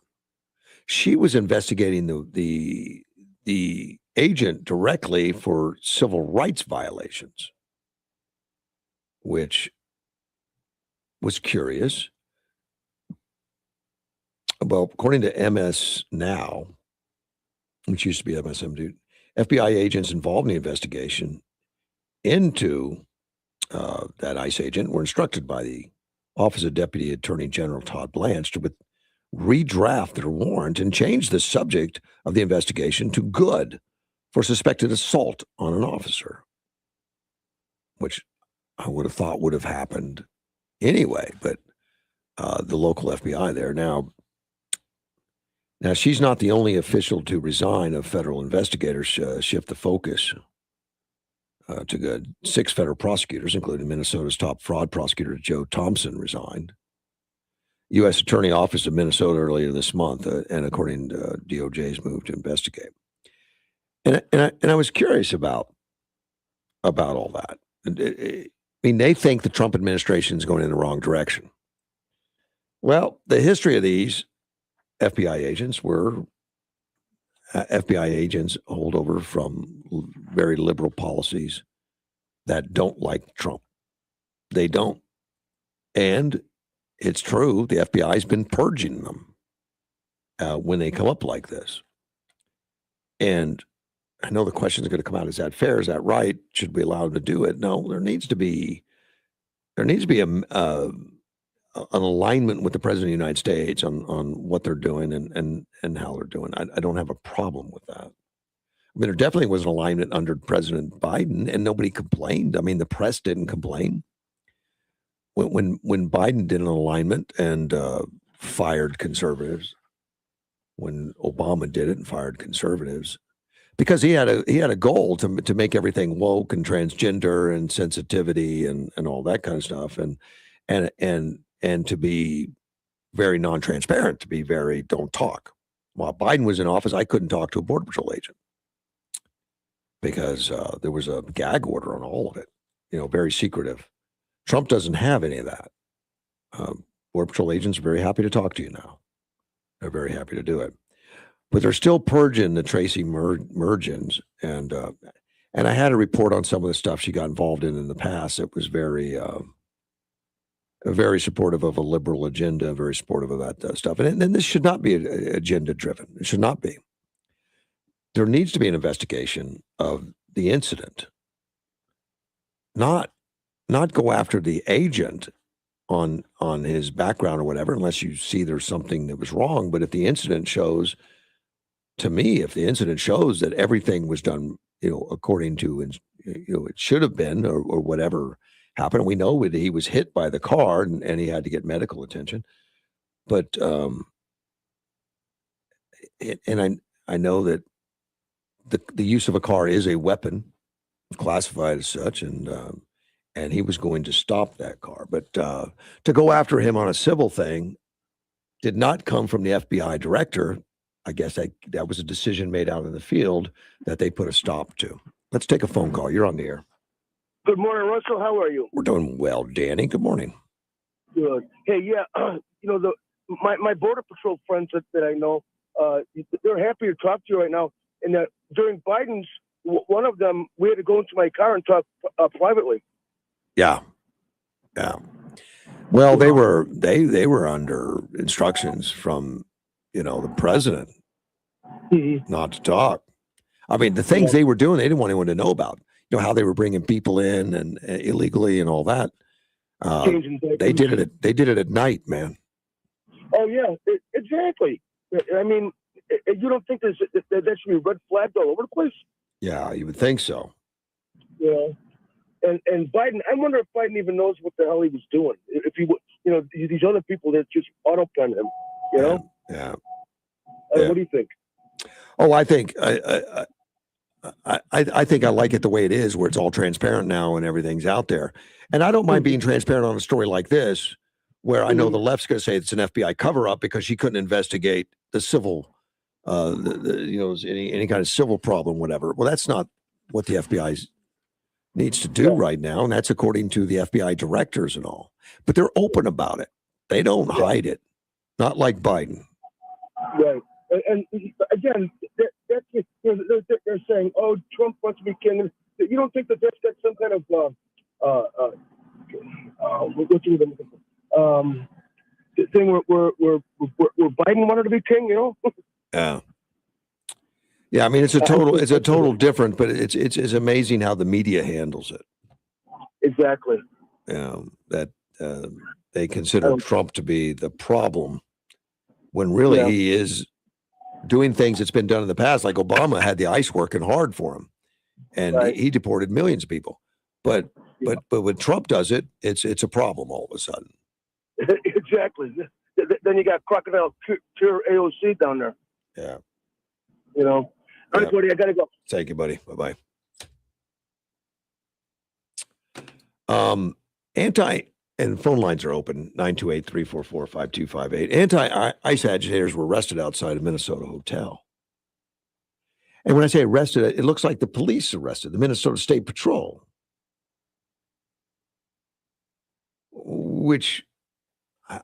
She was investigating the agent directly for civil rights violations, which was curious. Well, according to MS Now, which used to be MSM, FBI agents involved in the investigation into that ICE agent were instructed by the Office of Deputy Attorney General Todd Blanche to redraft their warrant and change the subject of the investigation to Good for suspected assault on an officer, which I would have thought would have happened anyway, but the local FBI there. Now, she's not the only official to resign. Of federal investigators shift the focus to Good. 6 federal prosecutors, including Minnesota's top fraud prosecutor Joe Thompson, resigned. U.S. Attorney Office of Minnesota earlier this month, and according to DOJ's move to investigate. And I was curious about all that. I mean, they think the Trump administration is going in the wrong direction. Well, the history of these FBI agents were FBI agents hold over from very liberal policies that don't like Trump. They don't. And it's true, the FBI has been purging them when they come up like this. And I know the question is going to come out, is that fair? Is that right? Should we allow them to do it? No, there needs to be an alignment with the President of the United States on what they're doing and how they're doing. I don't have a problem with that. I mean, there definitely was an alignment under President Biden, and nobody complained. I mean, the press didn't complain. When Biden did an alignment and fired conservatives, when Obama did it and fired conservatives, because he had a goal to make everything woke and transgender and sensitivity and all that kind of stuff, and to be very non-transparent, to be very don't talk. While Biden was in office, I couldn't talk to a Border Patrol agent because there was a gag order on all of it, very secretive. Trump doesn't have any of that. Border Patrol agents are very happy to talk to you now. They're very happy to do it. But they're still purging the Tracy Mergens. And I had a report on some of the stuff she got involved in the past. It was very supportive of a liberal agenda, very supportive of that stuff. And this should not be agenda-driven. It should not be. There needs to be an investigation of the incident, not go after the agent on his background or whatever, unless you see there's something that was wrong. But if the incident shows, to me, that everything was done, according to, it should have been, or whatever happened. We know that he was hit by the car and he had to get medical attention. But, I know that the use of a car is a weapon, classified as such, and he was going to stop that car. But to go after him on a civil thing did not come from the FBI director. I guess that was a decision made out in the field that they put a stop to. Let's take a phone call. You're on the air. Good morning, Russell. How are you? We're doing well, Danny. Good morning. Good. Hey, yeah, my Border Patrol friends that I know, they're happy to talk to you right now. And during Biden's, one of them, we had to go into my car and talk privately. Yeah. Well, they were under instructions from, the president not to talk. I mean, the things they were doing, they didn't want anyone to know about. How they were bringing people in and illegally and all that. They did it at night, man. Oh yeah, exactly. I mean, you don't think that should be red flagged all over the place? Yeah, you would think so. Yeah. And Biden, I wonder if Biden even knows what the hell he was doing. If he would, these other people that just auto-pen him, Yeah. What do you think? Oh, I think I think I like it the way it is, where it's all transparent now and everything's out there. And I don't mind being transparent on a story like this, where I know the left's going to say it's an FBI cover-up because she couldn't investigate the civil, any kind of civil problem, whatever. Well, that's not what the FBI needs to do right now, and that's according to the FBI directors and all. But they're open about it. They don't hide it, not like Biden. Right. And again, that's just, they're saying, "Oh, Trump wants to be king." You don't think that that's some kind of thing where Biden wanted to be king? Yeah. Yeah. I mean, it's a total different, but it's amazing how the media handles it. Exactly. That they consider Trump to be the problem when really he is doing things that's been done in the past. Like Obama had the ICE working hard for him, and he deported millions of people. But when Trump does it, it's a problem all of a sudden. Exactly. Then you got crocodile pure AOC down there. Yeah. All right, buddy, I gotta go. Thank you, buddy. Bye-bye. And phone lines are open, 928-344-5258. Anti-ICE agitators were arrested outside a Minnesota hotel. And when I say arrested, it looks like the police arrested, the Minnesota State Patrol, which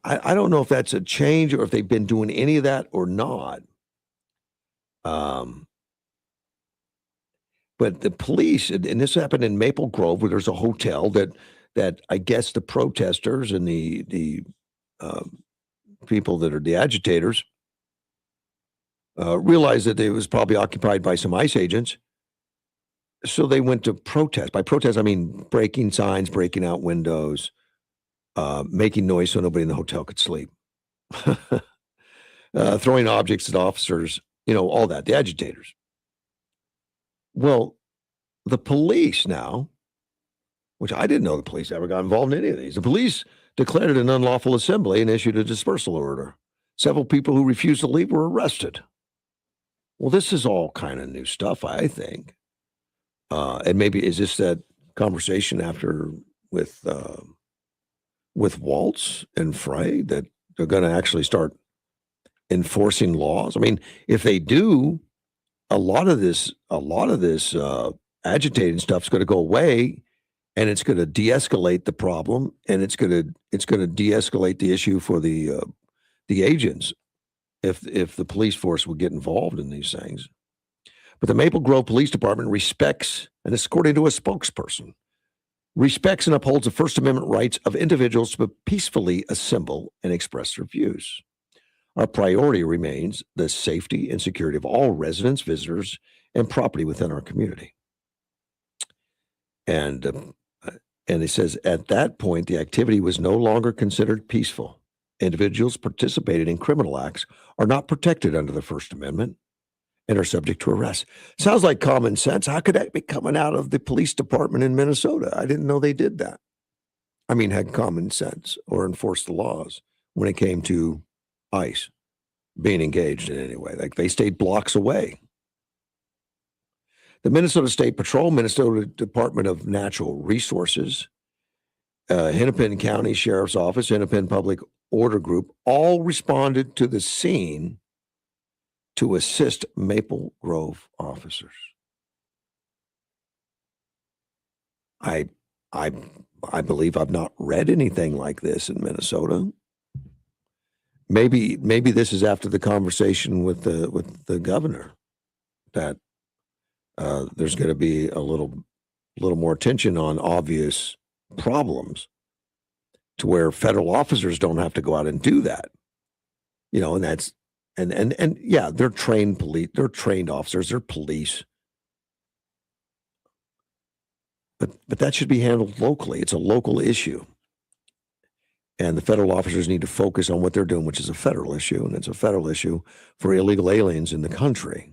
I don't know if that's a change or if they've been doing any of that or not. But the police, and this happened in Maple Grove, where there's a hotel that I guess the protesters and the people that are the agitators realized that it was probably occupied by some ICE agents. So they went to protest. By protest, I mean breaking signs, breaking out windows, making noise so nobody in the hotel could sleep, throwing objects at officers, all that, the agitators. Well, the police now, which I didn't know the police ever got involved in any of these. The police declared it an unlawful assembly and issued a dispersal order. Several people who refused to leave were arrested. Well, this is all kind of new stuff, I think. And maybe is this that conversation after with Waltz and Frey that they're going to actually start enforcing laws? I mean, if they do, a lot of this agitating stuff is going to go away. And it's going to de-escalate the problem, and it's going to de-escalate the issue for the agents if the police force would get involved in these things. But the Maple Grove Police Department respects, and it's according to a spokesperson, respects and upholds the First Amendment rights of individuals to peacefully assemble and express their views. Our priority remains the safety and security of all residents, visitors, and property within our community. And it says, at that point, the activity was no longer considered peaceful. Individuals participating in criminal acts are not protected under the First Amendment and are subject to arrest. Sounds like common sense. How could that be coming out of the police department in Minnesota? I didn't know they did that. I mean, had common sense or enforced the laws when it came to ICE being engaged in any way. Like they stayed blocks away. The Minnesota State Patrol, Minnesota Department of Natural Resources, Hennepin County Sheriff's Office, Hennepin Public Order Group all responded to the scene to assist Maple Grove officers. I believe I've not read anything like this in Minnesota. Maybe this is after the conversation with the governor that there's going to be a little more attention on obvious problems to where federal officers don't have to go out and do that. And that's and yeah, they're trained police, they're trained officers, they're police. But that should be handled locally. It's a local issue. And the federal officers need to focus on what they're doing, which is a federal issue, and it's a federal issue for illegal aliens in the country.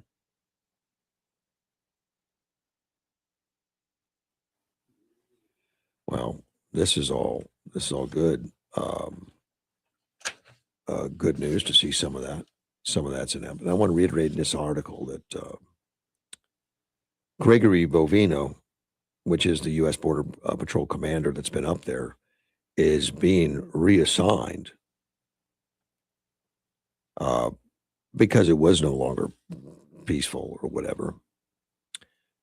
Well, this is all good. Good news to see some of that. Some of that's in them. And I want to reiterate in this article that Gregory Bovino, which is the U.S. Border Patrol commander that's been up there, is being reassigned because it was no longer peaceful or whatever.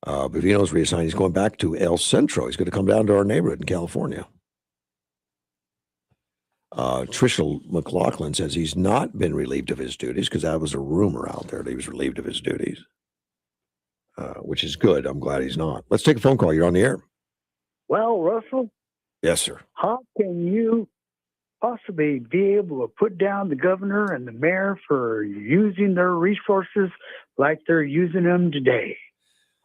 Bovino's reassigned. He's going back to El Centro. He's going to come down to our neighborhood in California. Tricia McLaughlin says he's not been relieved of his duties because that was a rumor out there that he was relieved of his duties, which is good. I'm glad he's not. Let's take a phone call. You're on the air. Well, Russell, Yes, sir. how can you possibly be able to put down the governor and the mayor for using their resources like they're using them today?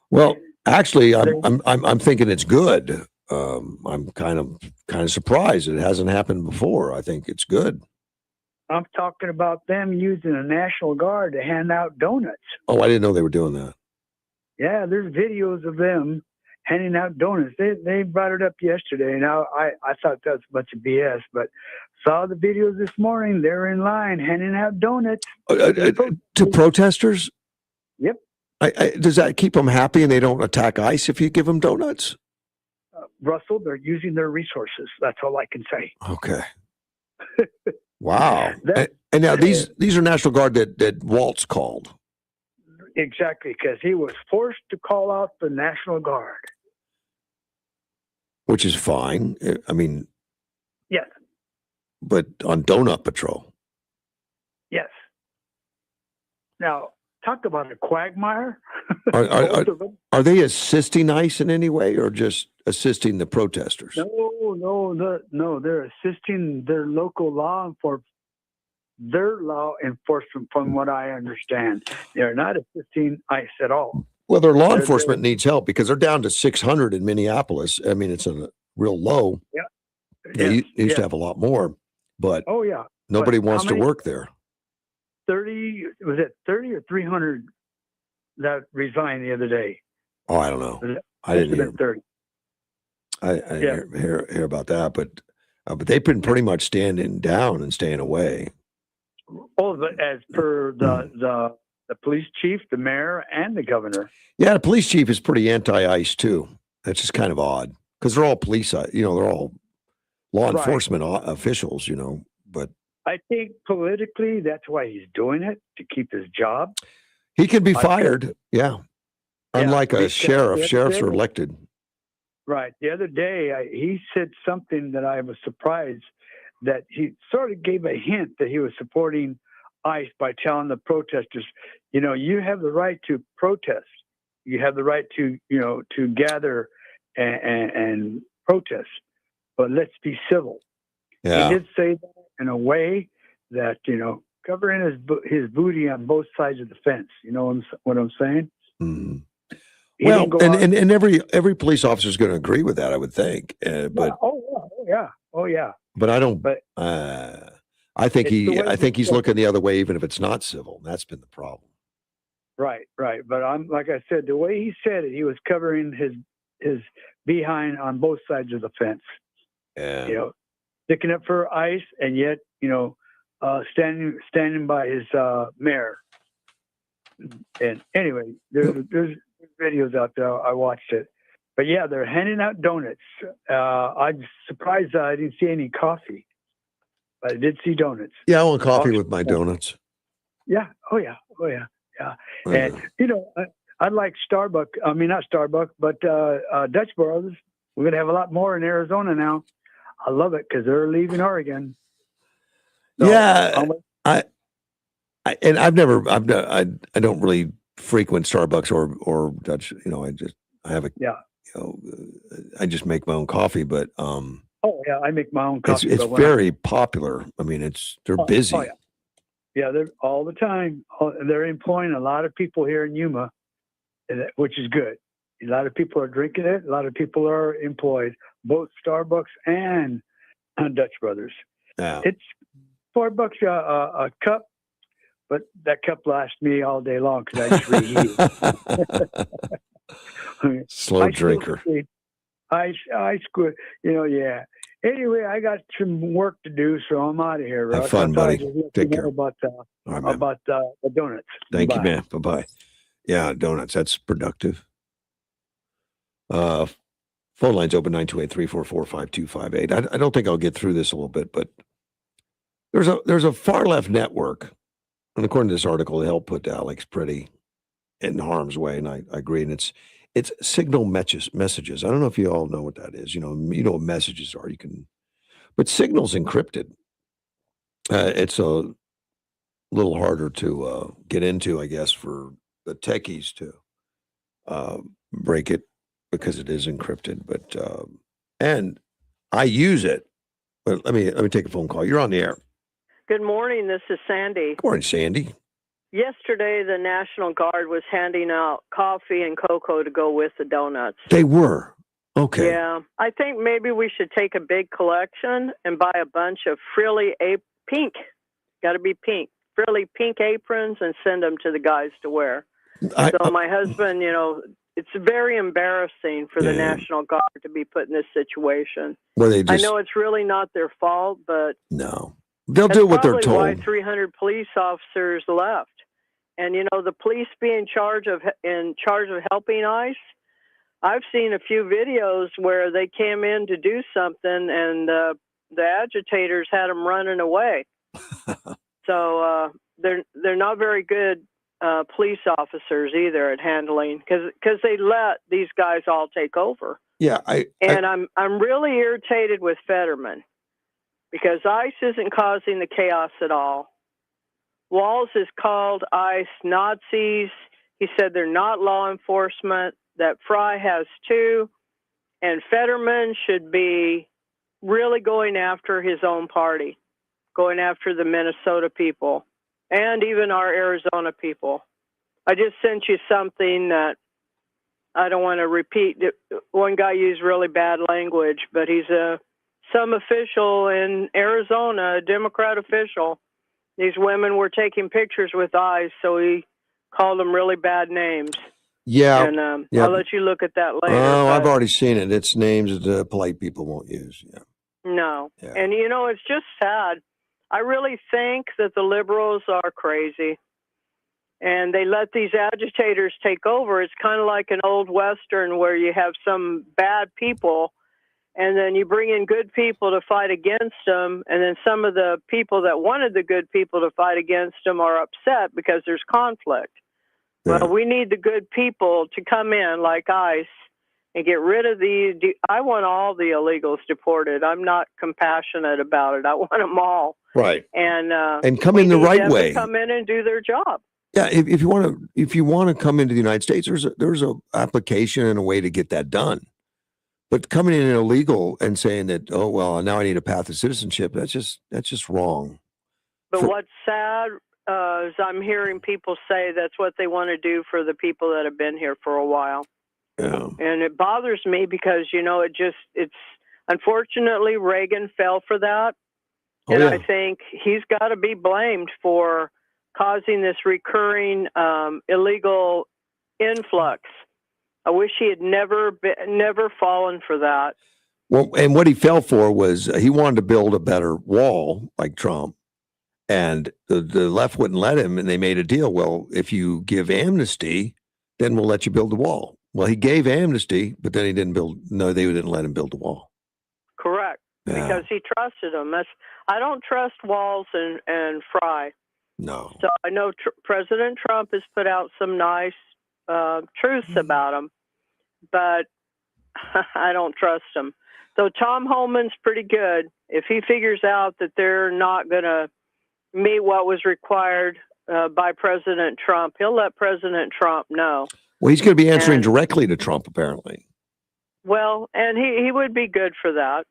Well, actually, I'm thinking it's good. I'm kind of surprised it hasn't happened before. I think it's good. I'm talking about them using the National Guard to hand out donuts. Oh, I didn't know they were doing that. Yeah, there's videos of them handing out donuts. They brought it up yesterday. Now, I thought that was a bunch of BS, but saw the videos this morning. They're in line handing out donuts. To protesters? Yep. Does that keep them happy and they don't attack ICE if you give them donuts? Russell, they're using their resources. That's all I can say. Okay. Wow. And now these are National Guard that Waltz called. Exactly, because he was forced to call out the National Guard. Which is fine. I mean, Yes, but on donut patrol. yes. Now, talk about a quagmire. Are they assisting ICE in any way or just assisting the protesters? No, they're assisting their local law enforcement. Their law enforcement, from what I understand, they're not assisting ICE at all. Well, their law enforcement needs help because they're down to 600 in Minneapolis. I mean, it's a real low. Yeah. They used to have a lot more, but Oh yeah. nobody But wants how to many- work there. 30, was it 30 or 300 that resigned the other day? Oh, I don't know. I Must didn't have been hear. 30. I hear about that, but they've been pretty much standing down and staying away. Oh, but as per the police chief, the mayor, and the governor. Yeah, the police chief is pretty anti-ICE too. That's just kind of odd because they're all police. They're all law Right. enforcement officials. But I think politically, that's why he's doing it, to keep his job. he can be I think- fired. Yeah, unlike a because sheriff. the other Sheriffs are day- elected. Right. The other day, he said something that I was surprised that he sort of gave a hint that he was supporting ICE by telling the protesters, you have the right to protest. You have the right to gather and protest, but let's be civil. Yeah. He did say that in a way that, covering his booty on both sides of the fence. You know what I'm saying? Mhm. He Well, didn't go out- and every police officer is going to agree with that, I would think. But Oh yeah. but I don't. But I think it's the way I think he he's said looking the other way, even if it's not civil. That's been the problem. Right. But I'm like I said, the way he said it, he was covering his behind on both sides of the fence. Yeah. Sticking up for ICE, and yet standing by his mayor. And anyway, there's videos out there. I watched it, but yeah, they're handing out donuts. I'm surprised I didn't see any coffee, but I did see donuts. Yeah, I want coffee with my donuts. Yeah. Oh yeah. And I'd like Starbucks. I mean, not Starbucks, but Dutch Brothers. We're gonna have a lot more in Arizona now. I love it because they're leaving Oregon. So, Yeah, I don't really frequent Starbucks or Dutch. I just make my own coffee, but oh yeah, I make my own coffee. it's but when very popular. I mean, they're busy. Yeah, they're all the time. They're employing a lot of people here in Yuma, which is good. A lot of people are drinking it. A lot of people are employed, both Starbucks and Dutch Brothers. Yeah. It's $4 a cup, but that cup lasts me all day long because I just reheat it. Slow drinker. I squid. Yeah. Anyway, I got some work to do, so I'm out of here. Have Russ. fun, I thought I'd buddy. just let Take you care. know about All right, man. the donuts. Thank you, Bye. man. Bye-bye. Yeah, donuts. That's productive. Phone line's open 928-344-5258. I don't think I'll get through this a little bit, but there's a far left network, and according to this article, they helped put Alex pretty in harm's way, and I agree. And it's signal messages. I don't know if you all know what that is. You know what messages are. But Signal's encrypted. It's a little harder to get into, I guess, for the techies to break it because it is encrypted. But and I use it. But let me take a phone call. You're on the air. Good morning. This is Sandy. Good morning, Sandy. Yesterday, the National Guard was handing out coffee and cocoa to go with the donuts. They were. Okay. Yeah. I think maybe we should take a big collection and buy a bunch of frilly pink, got to be pink, frilly pink aprons and send them to the guys to wear. So my husband, it's very embarrassing for the National Guard to be put in this situation. Well, I know it's really not their fault, but no, they'll do what they're told. Why 300 police officers left, and the police be in charge of helping ICE. I've seen a few videos where they came in to do something, and the agitators had them running away. So they're not very good police officers either at handling because they let these guys all take over. Yeah, I'm really irritated with Fetterman because ICE isn't causing the chaos at all. Walls has called ICE Nazis. He said they're not law enforcement, that Fry has too, and Fetterman should be really going after his own party, going after the Minnesota people and even our Arizona people. I just sent you something that I don't want to repeat. One guy used really bad language, but he's some official in Arizona, a Democrat official. These women were taking pictures with ICE, so he called them really bad names. Yeah. And yeah. I'll let you look at that later. Oh, I've already seen it. It's names that polite people won't use. Yeah. No. Yeah. And, it's just sad. I really think that the liberals are crazy. And they let these agitators take over. It's kind of like an old Western where you have some bad people, and then you bring in good people to fight against them, and then some of the people that wanted the good people to fight against them are upset because there's conflict. Yeah. Well, we need the good people to come in like ICE and get rid of I want all the illegals deported. I'm not compassionate about it. I want them all. Right. And come in the right way. To come in and do their job. Yeah, if you want to come into the United States, there's a application and a way to get that done. But coming in illegal and saying that, oh well, now I need a path to citizenship, that's just wrong. But what's sad is I'm hearing people say that's what they want to do for the people that have been here for a while. Yeah. And it bothers me because it's unfortunately Reagan fell for that, and I think he's got to be blamed for causing this recurring illegal influx. I wish he had never fallen for that. Well, and what he fell for was he wanted to build a better wall like Trump, and the left wouldn't let him, and they made a deal. Well, if you give amnesty, then we'll let you build the wall. Well, he gave amnesty, but then he didn't build. No, they didn't let him build the wall. Correct, because he trusted them. I don't trust Walls and Fry. No. So I know President Trump has put out some nice truths about him, but I don't trust him. So Tom Homan's pretty good. If he figures out that they're not going to meet what was required by President Trump, he'll let President Trump know. Well, he's going to be answering directly to Trump, apparently. Well, and he would be good for that.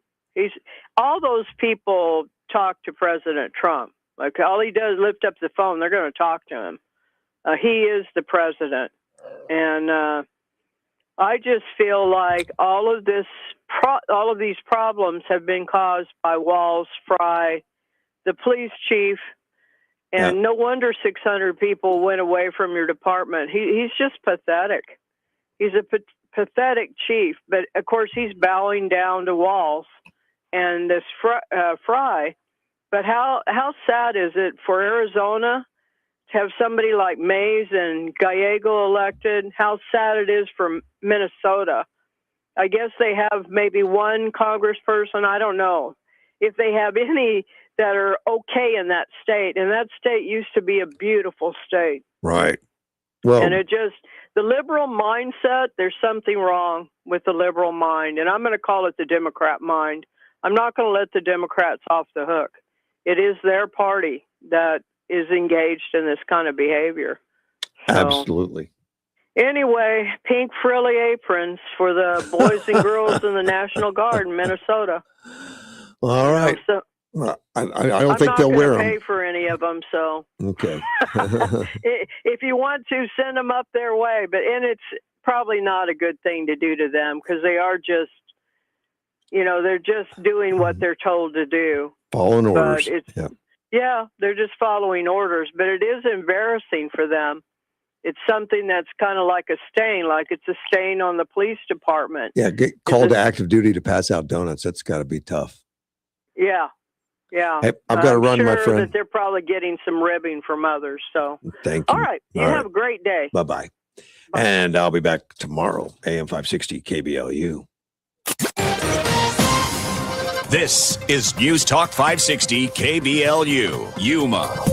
All those people talk to President Trump. Like all he does is lift up the phone. They're going to talk to him. He is the president, and I just feel like all of these problems have been caused by Walls, Fry, the police chief, and no wonder 600 people went away from your department. He's just pathetic. He's a pathetic chief, but of course he's bowing down to Walls and this Fry. But how sad is it for Arizona to have somebody like Mays and Gallego elected? How sad it is for Minnesota I guess they have maybe one congressperson. I don't know if they have any that are okay in that state. And that state used to be a beautiful state. Right. Well, and the liberal mindset, there's something wrong with the liberal mind. And I'm going to call it the Democrat mind. I'm not going to let the Democrats off the hook. It is their party that is engaged in this kind of behavior. So, absolutely. Anyway, pink frilly aprons for the boys and girls in the National Guard in Minnesota. All right. So, I don't think they'll wear them. I'm not going to pay for any of them, so. Okay. If you want to, send them up their way. And it's probably not a good thing to do to them because they are just, they're just doing what they're told to do. Following orders. Yeah, they're just following orders. But it is embarrassing for them. It's something that's kind of like a stain, like it's a stain on the police department. Yeah, get called to active duty to pass out donuts. That's got to be tough. Yeah. Yeah. Hey, I've got to run, my friend. That they're probably getting some ribbing from others. So thank you. All right. You have a great day. Bye-bye. And I'll be back tomorrow, AM 560 KBLU. This is News Talk 560 KBLU, Yuma.